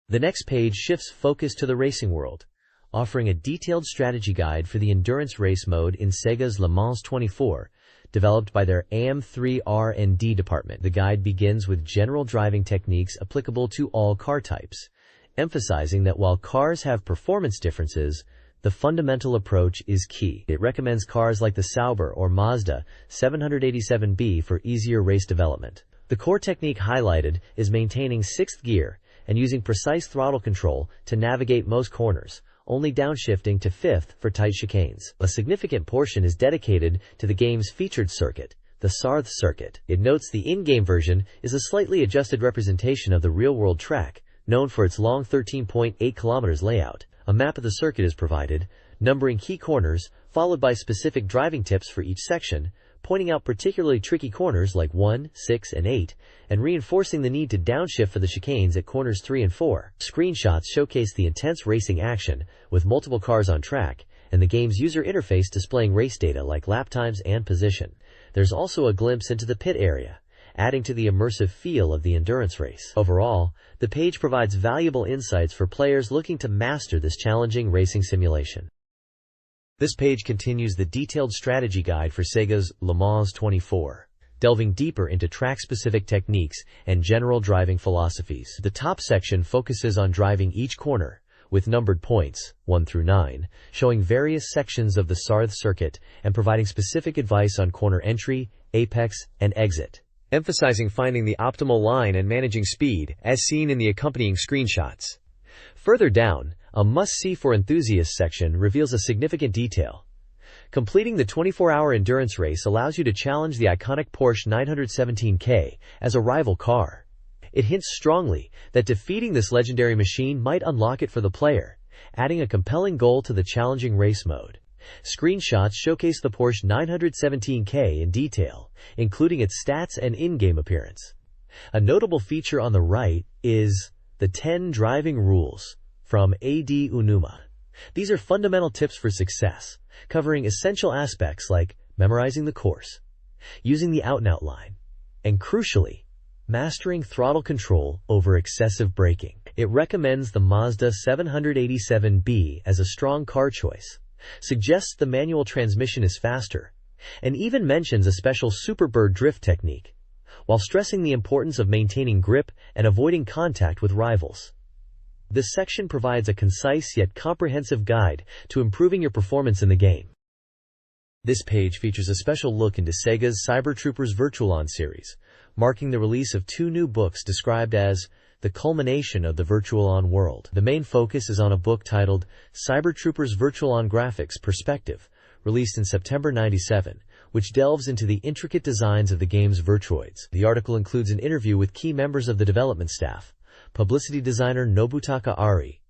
The next page shifts focus to the racing world, offering a detailed strategy guide for the endurance race mode in Sega's Le Mans 24, developed by their AM3 R&D department. The guide begins with general driving techniques applicable to all car types, emphasizing that while cars have performance differences, the fundamental approach is key. It recommends cars like the Sauber or Mazda 787B for easier race development. The core technique highlighted is maintaining 6th gear and using precise throttle control to navigate most corners, only downshifting to 5th for tight chicanes. A significant portion is dedicated to the game's featured circuit, the Sarth circuit. It notes the in-game version is a slightly adjusted representation of the real-world track, known for its long 13.8 km layout. A map of the circuit is provided, numbering key corners, followed by specific driving tips for each section, pointing out particularly tricky corners like 1, 6, and 8, and reinforcing the need to downshift for the chicanes at corners 3 and 4. Screenshots showcase the intense racing action, with multiple cars on track, and the game's user interface displaying race data like lap times and position. There's also a glimpse into the pit area, adding to the immersive feel of the endurance race. Overall, the page provides valuable insights for players looking to master this challenging racing simulation. This page continues the detailed strategy guide for Sega's Le Mans 24, delving deeper into track-specific techniques and general driving philosophies. The top section focuses on driving each corner, with numbered points, 1 through 9, showing various sections of the Sarth circuit and providing specific advice on corner entry, apex, and exit, emphasizing finding the optimal line and managing speed, as seen in the accompanying screenshots. Further down, a must-see for enthusiasts section reveals a significant detail. Completing the 24-hour endurance race allows you to challenge the iconic Porsche 917K as a rival car. It hints strongly that defeating this legendary machine might unlock it for the player, adding a compelling goal to the challenging race mode. Screenshots showcase the Porsche 917K in detail, including its stats and in-game appearance. A notable feature on the right is the 10 driving rules from AD Unuma. These are fundamental tips for success, covering essential aspects like memorizing the course, using the out-and-out line, and crucially, mastering throttle control over excessive braking. It recommends the Mazda 787B as a strong car choice, suggests the manual transmission is faster, and even mentions a special Superbird drift technique, while stressing the importance of maintaining grip and avoiding contact with rivals. This section provides a concise yet comprehensive guide to improving your performance in the game. This page features a special look into Sega's Cybertroopers Virtual-On series, marking the release of 2 new books described as the culmination of the Virtual-On world. The main focus is on a book titled Cybertroopers Virtual-On Graphics Perspective, released in September '97, which delves into the intricate designs of the game's Virtuoids. The article includes an interview with key members of the development staff, publicity designer Nobutaka Ari,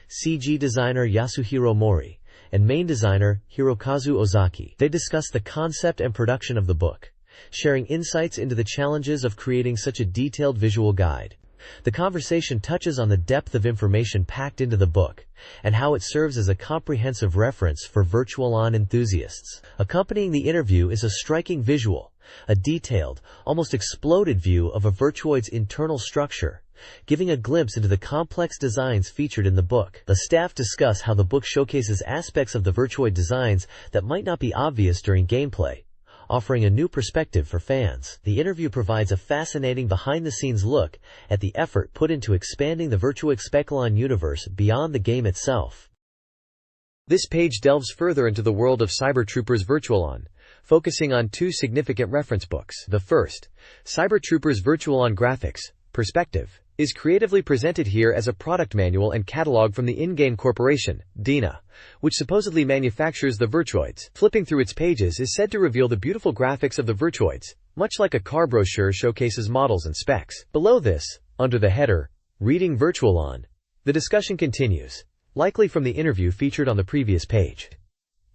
CG designer Yasuhiro Mori, and main designer Hirokazu Ozaki. They discuss the concept and production of the book, sharing insights into the challenges of creating such a detailed visual guide. The conversation touches on the depth of information packed into the book, and how it serves as a comprehensive reference for Virtual-On enthusiasts. Accompanying the interview is a striking visual, a detailed, almost exploded view of a Virtuoid's internal structure, giving a glimpse into the complex designs featured in the book. The staff discuss how the book showcases aspects of the Virtuoid designs that might not be obvious during gameplay, offering a new perspective for fans. The interview provides a fascinating behind-the-scenes look at the effort put into expanding the Virtuoid Speculon universe beyond the game itself. This page delves further into the world of Cybertroopers Virtual-On, focusing on 2 significant reference books. The first, Cybertroopers Virtual-On Graphics Perspective, is creatively presented here as a product manual and catalog from the in-game corporation, Dina, which supposedly manufactures the Virtuoids. Flipping through its pages is said to reveal the beautiful graphics of the Virtuoids, much like a car brochure showcases models and specs. Below this, under the header, Reading Virtual-On, the discussion continues, likely from the interview featured on the previous page.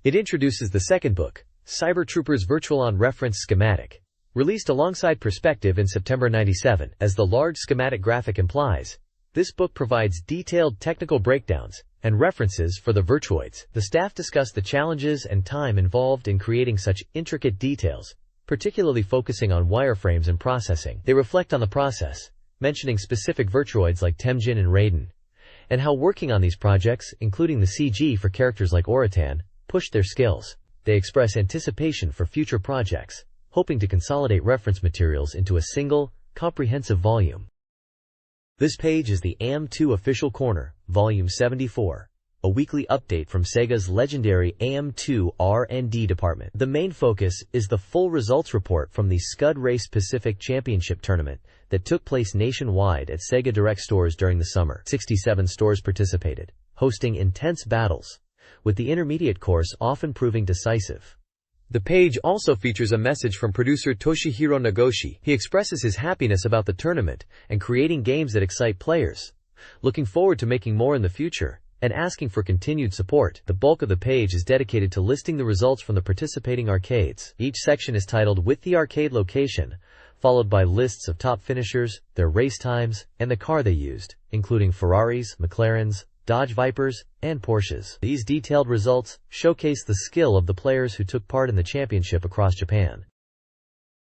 It introduces the second book, Cybertroopers Virtual-On Reference Schematic, released alongside Perspective in September '97. As the large schematic graphic implies, This book provides detailed technical breakdowns and references for the Virtuoids. The staff discuss the challenges and time involved in creating such intricate details, particularly focusing on wireframes and processing. They reflect on the process, mentioning specific Virtuoids like Temjin and Raiden, and how working on these projects, including the CG for characters like Oratan, pushed their skills. They express anticipation for future projects, hoping to consolidate reference materials into a single, comprehensive volume. This page is the AM2 Official Corner, Volume 74, a weekly update from Sega's legendary AM2 R&D department. The main focus is the full results report from the Scud Race Pacific Championship Tournament that took place nationwide at Sega Direct stores during the summer. 67 stores participated, hosting intense battles, with the intermediate course often proving decisive. The page also features a message from producer Toshihiro Nagoshi. He expresses his happiness about the tournament and creating games that excite players, looking forward to making more in the future, and asking for continued support. The bulk of the page is dedicated to listing the results from the participating arcades. Each section is titled "With the Arcade Location," followed by lists of top finishers, their race times, and the car they used, including Ferraris, McLarens, Dodge Vipers, and Porsches. These detailed results showcase the skill of the players who took part in the championship across Japan.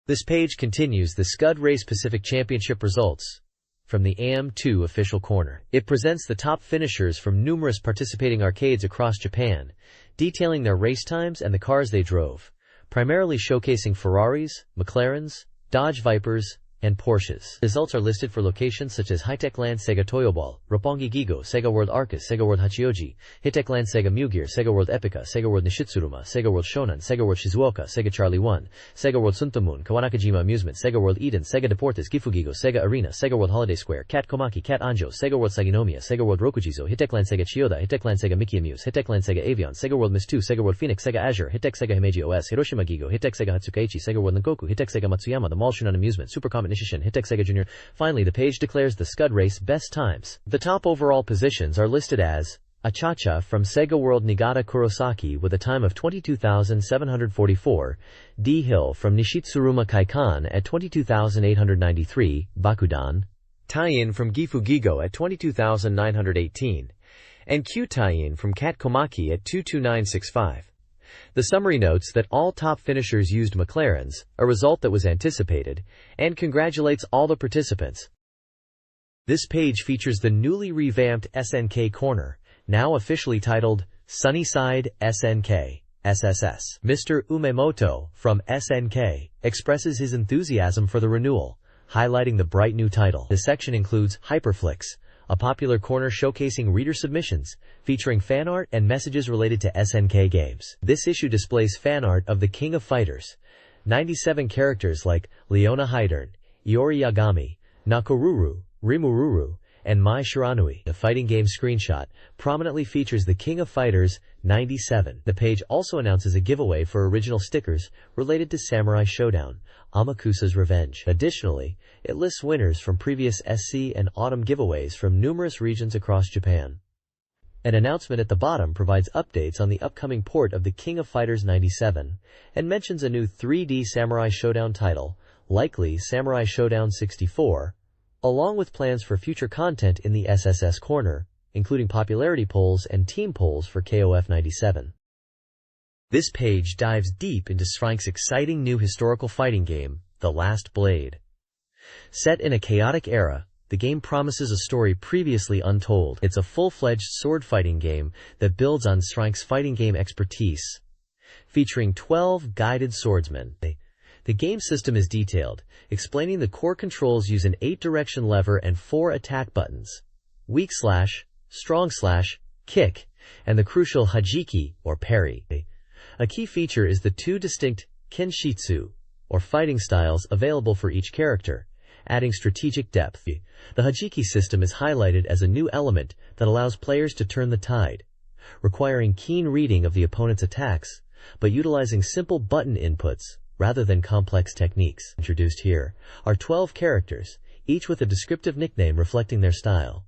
This page continues the Scud Race Pacific Championship results from the AM2 Official Corner. It presents the top finishers from numerous participating arcades across Japan, detailing their race times and the cars they drove, primarily showcasing Ferraris, McLarens, Dodge Vipers, and Porsches. Results are listed for locations such as High-Tech Land Sega Toyoball, Roppongi Gigo, Sega World Arcus, Sega World Hachioji, High-Tech Land Sega Mugear, Sega World Epica, Sega World Nishitsuruma, Sega World Shonan, Sega World Shizuoka, Sega Charlie 1, Sega World Suntomun, Kawanakajima Amusement, Sega World Eden, Sega Deportes, Gifugigo, Sega Arena, Sega World Holiday Square, Cat Komaki, Cat Anjo, Sega World Saginomiya, Sega World Rokujizo, High-Tech Land Sega Chiyoda, High-Tech Land Sega Mickey Amuse, High-Tech Land Sega Avion, Sega World Mist 2, Sega World Phoenix, Sega Azure, High-Tech Sega Himeji OS, Hiroshima Gigo, High-Tech Sega Hatsukaichi, Sega World Nankoku, High-Tech Sega Matsuyama, The Mall Shunan Amusement, Super Comet Nishishin, High-Tech Sega Junior. Finally, the page declares the Scud Race best times. The top overall positions are listed as Achacha from Sega World Niigata Kurosaki with a time of 22,744, D-Hill from Nishitsuruma Kaikan at 22,893, Bakudan, Tie-In from Gifu Gigo at 22,918, and Q Tie-In from Cat Komaki at 22965. The summary notes that all top finishers used McLarens, a result that was anticipated, and congratulates all the participants. This page features the newly revamped SNK Corner, now officially titled Sunnyside SNK SSS. Mr. Umemoto from SNK expresses his enthusiasm for the renewal, highlighting the bright new title. The section includes Hyperflix, a popular corner showcasing reader submissions, featuring fan art and messages related to SNK games. This issue displays fan art of the King of Fighters, 97 characters like Leona Hydern, Iori Yagami, Nakoruru, Rimururu, and Mai Shiranui. The fighting game screenshot prominently features the King of Fighters 97. The page also announces a giveaway for original stickers related to Samurai Showdown, Amakusa's Revenge. Additionally, it lists winners from previous SC and Autumn giveaways from numerous regions across Japan. An announcement at the bottom provides updates on the upcoming port of the King of Fighters 97 and mentions a new 3D Samurai Showdown title, likely Samurai Showdown 64, along with plans for future content in the SSS Corner, including popularity polls and team polls for KOF 97. This page dives deep into Sphynx's exciting new historical fighting game, The Last Blade. Set in a chaotic era, the game promises a story previously untold. It's a full-fledged sword fighting game that builds on Sphynx's fighting game expertise, featuring 12 guided swordsmen. The game system is detailed, explaining the core controls use an 8-direction lever and 4 attack buttons: weak slash, strong slash, kick, and the crucial hajiki, or parry. A key feature is the 2 distinct kenshitsu, or fighting styles available for each character, adding strategic depth. The hajiki system is highlighted as a new element that allows players to turn the tide, requiring keen reading of the opponent's attacks, but utilizing simple button inputs rather than complex techniques. Introduced here are 12 characters, each with a descriptive nickname reflecting their style.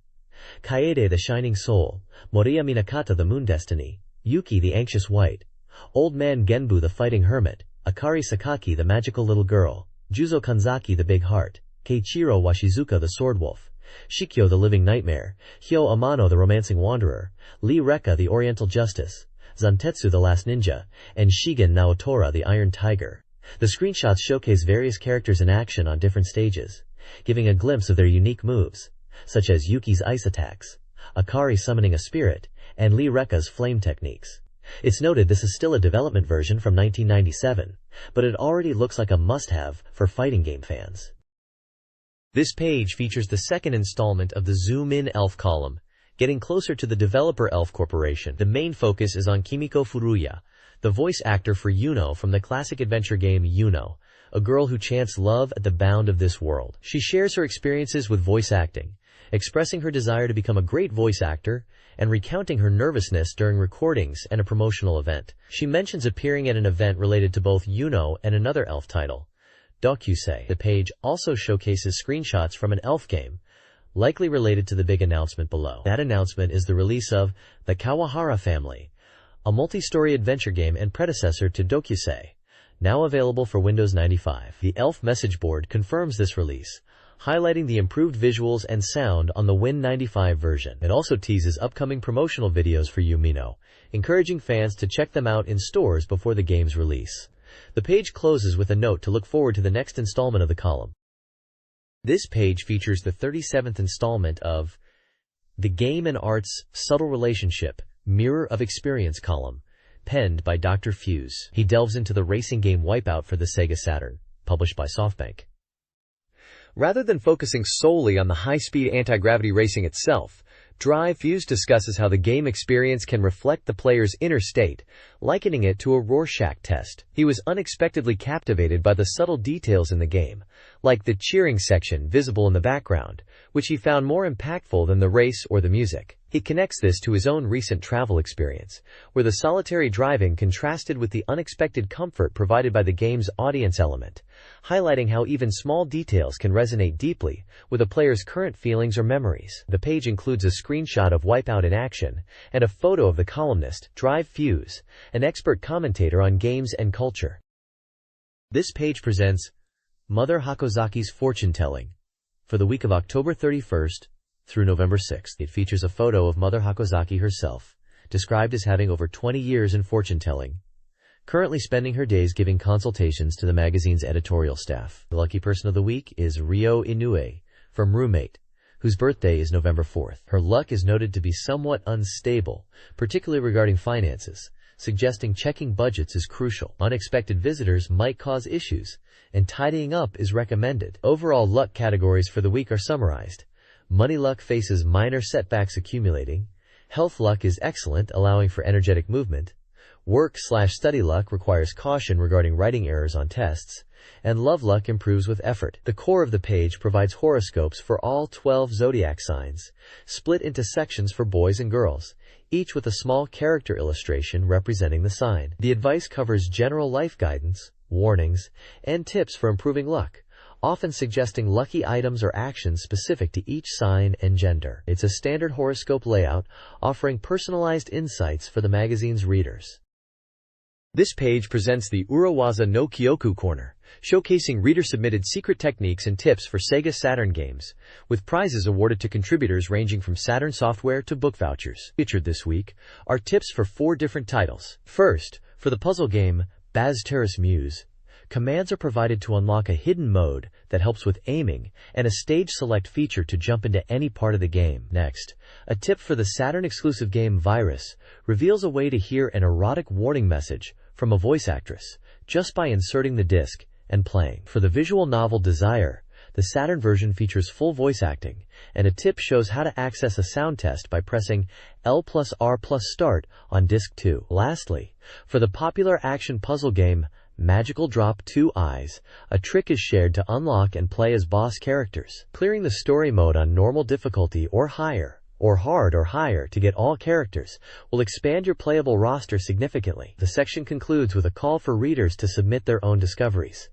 Kaede the Shining Soul, Moriya Minakata the Moon Destiny, Yuki the Anxious White, Old Man Genbu the Fighting Hermit, Akari Sakaki the Magical Little Girl, Juzo Kanzaki the Big Heart, Keiichiro Washizuka the Sword Wolf, Shikyo the Living Nightmare, Hyo Amano the Romancing Wanderer, Lee Rekka the Oriental Justice, Zantetsu the Last Ninja, and Shigen Naotora the Iron Tiger. The screenshots showcase various characters in action on different stages, giving a glimpse of their unique moves, such as Yuki's ice attacks, Akari summoning a spirit, and Lee Rekka's flame techniques. It's noted this is still a development version from 1997, but it already looks like a must-have for fighting game fans. This page features the second installment of the Zoom In Elf column, getting closer to the developer Elf Corporation. The main focus is on Kimiko Furuya, the voice actor for Yuno from the classic adventure game Yuno, a girl who chants love at the bound of this world. She shares her experiences with voice acting, expressing her desire to become a great voice actor and recounting her nervousness during recordings and a promotional event. She mentions appearing at an event related to both Yuno and another Elf title, Dokusei. The page also showcases screenshots from an Elf game, likely related to the big announcement below. That announcement is the release of The Kawahara Family, a multi-story adventure game and predecessor to Dokusei, now available for Windows 95. The Elf message board confirms this release, highlighting the improved visuals and sound on the Win95 version. It also teases upcoming promotional videos for Yumino, encouraging fans to check them out in stores before the game's release. The page closes with a note to look forward to the next installment of the column. This page features the 37th installment of The Game and Art's Subtle Relationship, Mirror of Experience column, penned by Dr. Fuse. He delves into the racing game Wipeout for the SEGA Saturn, published by SoftBank. Rather than focusing solely on the high-speed anti-gravity racing itself, Drive Fuse discusses how the game experience can reflect the player's inner state, likening it to a Rorschach test. He was unexpectedly captivated by the subtle details in the game, like the cheering section visible in the background, which he found more impactful than the race or the music. He connects this to his own recent travel experience, where the solitary driving contrasted with the unexpected comfort provided by the game's audience element, highlighting how even small details can resonate deeply with a player's current feelings or memories. The page includes a screenshot of Wipeout in action and a photo of the columnist, Drive Fuse, an expert commentator on games and culture. This page presents Mother Hakozaki's Fortune Telling for the week of October 31st through November 6th. It features a photo of Mother Hakozaki herself, described as having over 20 years in fortune-telling, currently spending her days giving consultations to the magazine's editorial staff. The lucky person of the week is Ryo Inoue from Roommate, whose birthday is November 4th. Her luck is noted to be somewhat unstable, particularly regarding finances, suggesting checking budgets is crucial. Unexpected visitors might cause issues, and tidying up is recommended. Overall luck categories for the week are summarized. Money luck faces minor setbacks accumulating. Health luck is excellent, allowing for energetic movement. Work/study luck requires caution regarding writing errors on tests. And love luck improves with effort. The core of the page provides horoscopes for all 12 zodiac signs, split into sections for boys and girls, each with a small character illustration representing the sign. The advice covers general life guidance, warnings, and tips for improving luck, often suggesting lucky items or actions specific to each sign and gender. It's a standard horoscope layout, offering personalized insights for the magazine's readers. This page presents the Urawaza no Kyoku Corner, showcasing reader-submitted secret techniques and tips for SEGA Saturn games, with prizes awarded to contributors ranging from Saturn software to book vouchers. Featured this week are tips for 4 different titles. First, for the puzzle game Baz Terrace Muse, commands are provided to unlock a hidden mode that helps with aiming and a stage select feature to jump into any part of the game. Next, a tip for the Saturn-exclusive game Virus reveals a way to hear an erotic warning message from a voice actress just by inserting the disc and playing. For the visual novel Desire, the Saturn version features full voice acting, and a tip shows how to access a sound test by pressing L+R+Start on disc 2. Lastly, for the popular action puzzle game Magical Drop 2 Eyes, a trick is shared to unlock and play as boss characters. Clearing the story mode on normal difficulty or higher, or hard or higher to get all characters, will expand your playable roster significantly. The section concludes with a call for readers to submit their own discoveries.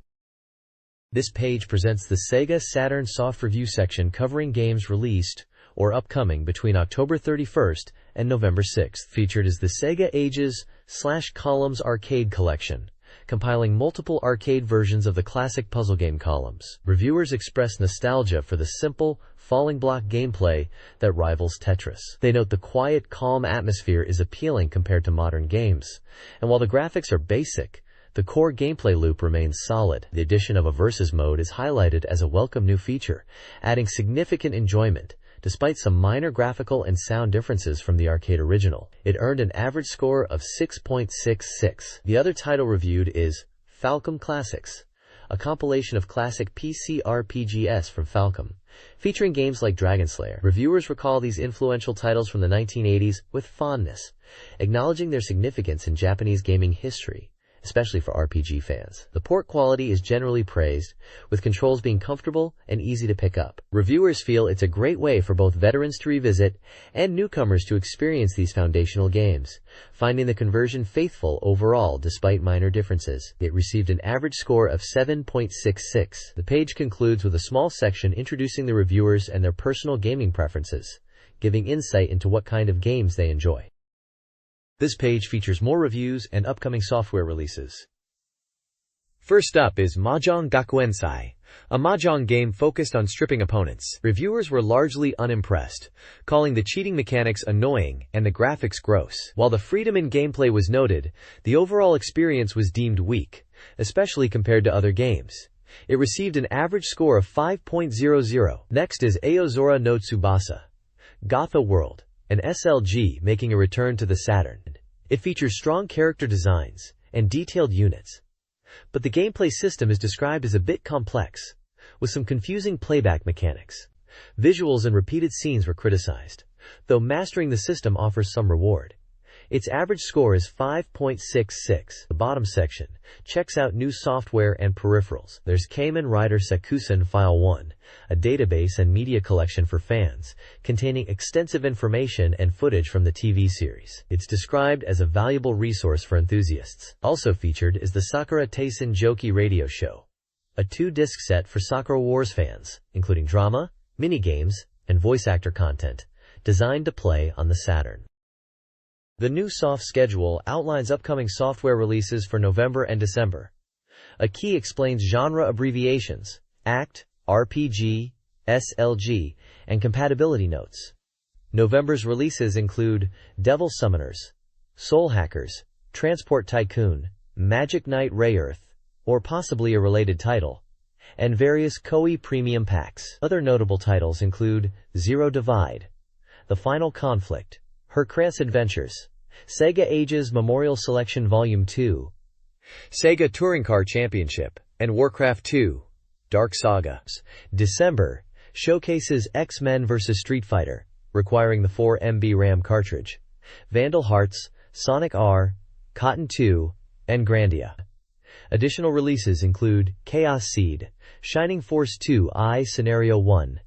This page presents the SEGA Saturn Soft Review section covering games released or upcoming between October 31st and November 6th. Featured is the SEGA Ages/Columns Arcade Collection, compiling multiple arcade versions of the classic puzzle game columns. Reviewers express nostalgia for the simple, falling block gameplay that rivals Tetris. They note the quiet, calm atmosphere is appealing compared to modern games, and while the graphics are basic, the core gameplay loop remains solid. The addition of a versus mode is highlighted as a welcome new feature, adding significant enjoyment, despite some minor graphical and sound differences from the arcade original. It earned an average score of 6.66. The other title reviewed is Falcom Classics, a compilation of classic PC RPGs from Falcom, featuring games like Dragon Slayer. Reviewers recall these influential titles from the 1980s with fondness, acknowledging their significance in Japanese gaming history, especially for RPG fans. The port quality is generally praised, with controls being comfortable and easy to pick up. Reviewers feel it's a great way for both veterans to revisit and newcomers to experience these foundational games, finding the conversion faithful overall despite minor differences. It received an average score of 7.66. The page concludes with a small section introducing the reviewers and their personal gaming preferences, giving insight into what kind of games they enjoy. This page features more reviews and upcoming software releases. First up is Mahjong Gakuensai, a mahjong game focused on stripping opponents. Reviewers were largely unimpressed, calling the cheating mechanics annoying and the graphics gross. While the freedom in gameplay was noted, the overall experience was deemed weak, especially compared to other games. It received an average score of 5.00. Next is Aozora no Tsubasa, Gotha World, an SLG making a return to the Saturn. It features strong character designs and detailed units, but the gameplay system is described as a bit complex, with some confusing playback mechanics. Visuals and repeated scenes were criticized, though mastering the system offers some reward. Its average score is 5.66. The bottom section checks out new software and peripherals. There's Kamen Rider Sakusen File 1, a database and media collection for fans, containing extensive information and footage from the TV series. It's described as a valuable resource for enthusiasts. Also featured is the Sakura Taisen Joki radio show, a 2-disc set for Sakura Wars fans, including drama, minigames, and voice actor content, designed to play on the Saturn. The new soft schedule outlines upcoming software releases for November and December. A key explains genre abbreviations, ACT, RPG, SLG, and compatibility notes. November's releases include Devil Summoners, Soul Hackers, Transport Tycoon, Magic Knight Rayearth, or possibly a related title, and various Koei premium packs. Other notable titles include Zero Divide, The Final Conflict, Hercrass Adventures, SEGA Ages Memorial Selection Volume 2, SEGA Touring Car Championship, and Warcraft 2, Dark Saga. December showcases X-Men vs. Street Fighter, requiring the 4 MB RAM cartridge, Vandal Hearts, Sonic R, Cotton 2, and Grandia. Additional releases include Chaos Seed, Shining Force 2 I Scenario 1,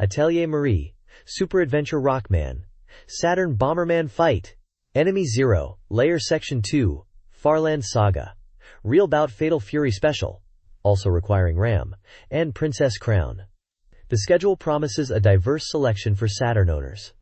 Atelier Marie, Super Adventure Rockman, Saturn Bomberman Fight, Enemy Zero, Layer Section 2, Farland Saga, Real Bout Fatal Fury Special, also requiring RAM, and Princess Crown. The schedule promises a diverse selection for Saturn owners.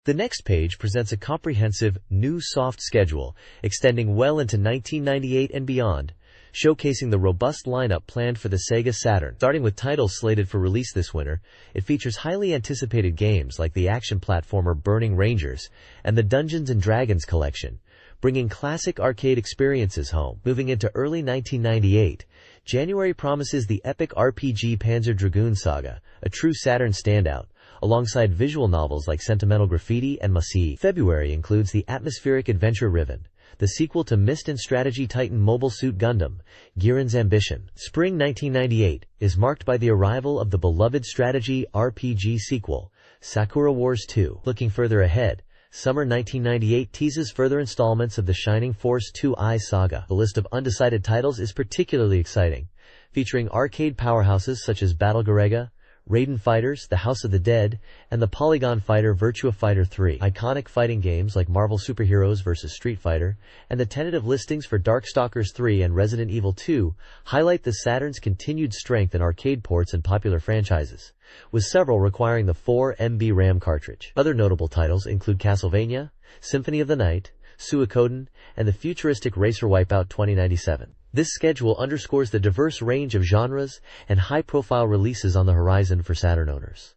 The next page presents a comprehensive, new soft schedule extending well into 1998 and beyond, showcasing the robust lineup planned for the Sega Saturn. Starting with titles slated for release this winter, it features highly anticipated games like the action platformer Burning Rangers and the Dungeons & Dragons collection, bringing classic arcade experiences home. Moving into early 1998, January promises the epic RPG Panzer Dragoon Saga, a true Saturn standout, alongside visual novels like Sentimental Graffiti and Massey. February includes the atmospheric adventure Riven, the sequel to Myst and Strategy Titan Mobile Suit Gundam, Giren's Ambition. Spring 1998 is marked by the arrival of the beloved strategy RPG sequel, Sakura Wars 2. Looking further ahead, summer 1998 teases further installments of the Shining Force 2 I saga. The list of undecided titles is particularly exciting, featuring arcade powerhouses such as Battle Garega, Raiden Fighters, The House of the Dead, and the Polygon Fighter Virtua Fighter 3. Iconic fighting games like Marvel Superheroes vs. Street Fighter, and the tentative listings for Darkstalkers 3 and Resident Evil 2 highlight the Saturn's continued strength in arcade ports and popular franchises, with several requiring the 4 MB RAM cartridge. Other notable titles include Castlevania, Symphony of the Night, Suikoden, and the futuristic racer Wipeout 2097. This schedule underscores the diverse range of genres and high-profile releases on the horizon for Saturn owners.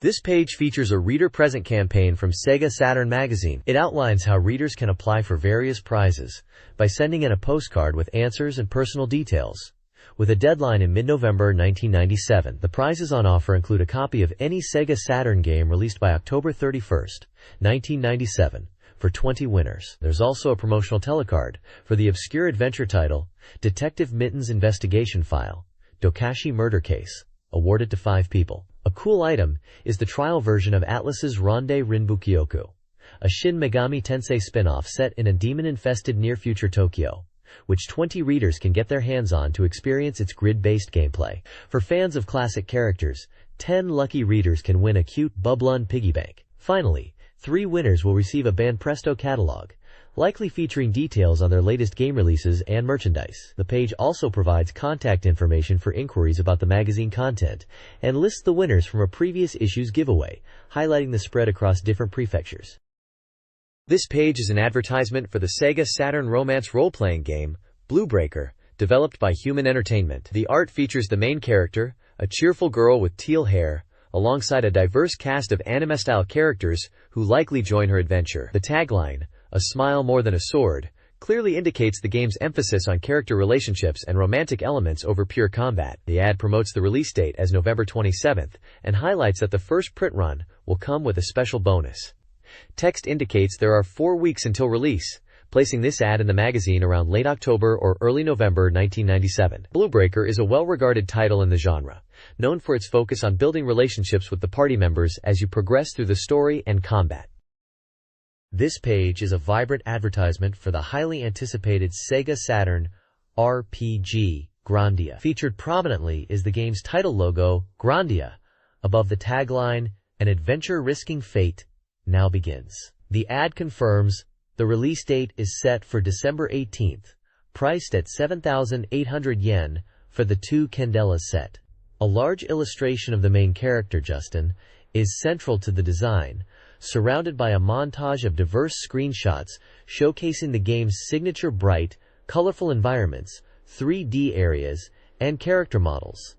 This page features a reader present campaign from SEGA Saturn Magazine. It outlines how readers can apply for various prizes by sending in a postcard with answers and personal details. With a deadline in mid-November 1997, the prizes on offer include a copy of any SEGA Saturn game released by October 31, 1997, for 20 winners. There's also a promotional telecard for the obscure adventure title, Detective Mitten's Investigation File, Dokashi Murder Case, awarded to 5 people. A cool item is the trial version of Atlus's Ronde Rinbukyoku, a Shin Megami Tensei spin-off set in a demon-infested near-future Tokyo, which 20 readers can get their hands on to experience its grid-based gameplay. For fans of classic characters, 10 lucky readers can win a cute Bublun piggy bank. Finally, 3 winners will receive a Banpresto catalog, likely featuring details on their latest game releases and merchandise. The page also provides contact information for inquiries about the magazine content and lists the winners from a previous issue's giveaway, highlighting the spread across different prefectures. This page is an advertisement for the SEGA Saturn romance role-playing game, Bluebreaker, developed by Human Entertainment. The art features the main character, a cheerful girl with teal hair, alongside a diverse cast of anime-style characters who likely join her adventure. The tagline, "A smile more than a sword," clearly indicates the game's emphasis on character relationships and romantic elements over pure combat. The ad promotes the release date as November 27th and highlights that the first print run will come with a special bonus. Text indicates there are 4 weeks until release, placing this ad in the magazine around late October or early November 1997. Bluebreaker is a well-regarded title in the genre, known for its focus on building relationships with the party members as you progress through the story and combat. This page is a vibrant advertisement for the highly anticipated SEGA Saturn RPG, Grandia. Featured prominently is the game's title logo, Grandia. Above the tagline, "An adventure risking fate now begins." The ad confirms the release date is set for December 18th, priced at 7,800 yen for the 2 Candela set. A large illustration of the main character, Justin, is central to the design, surrounded by a montage of diverse screenshots showcasing the game's signature bright, colorful environments, 3D areas, and character models.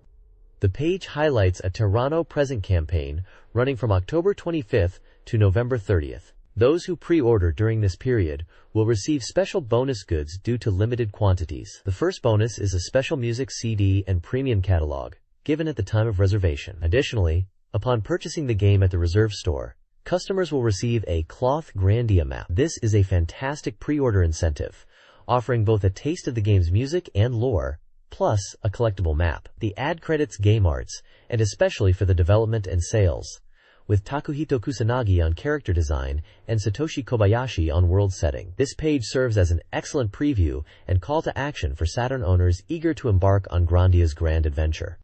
The page highlights a Toronto present campaign running from October 25th to November 30th. Those who pre-order during this period will receive special bonus goods due to limited quantities. The first bonus is a special music CD and premium catalog, given at the time of reservation. Additionally, upon purchasing the game at the reserve store, customers will receive a cloth Grandia map. This is a fantastic pre-order incentive, offering both a taste of the game's music and lore, plus a collectible map. The ad credits Game Arts, and especially for the development and sales, with Takuhito Kusanagi on character design and Satoshi Kobayashi on world setting. This page serves as an excellent preview and call to action for Saturn owners eager to embark on Grandia's grand adventure.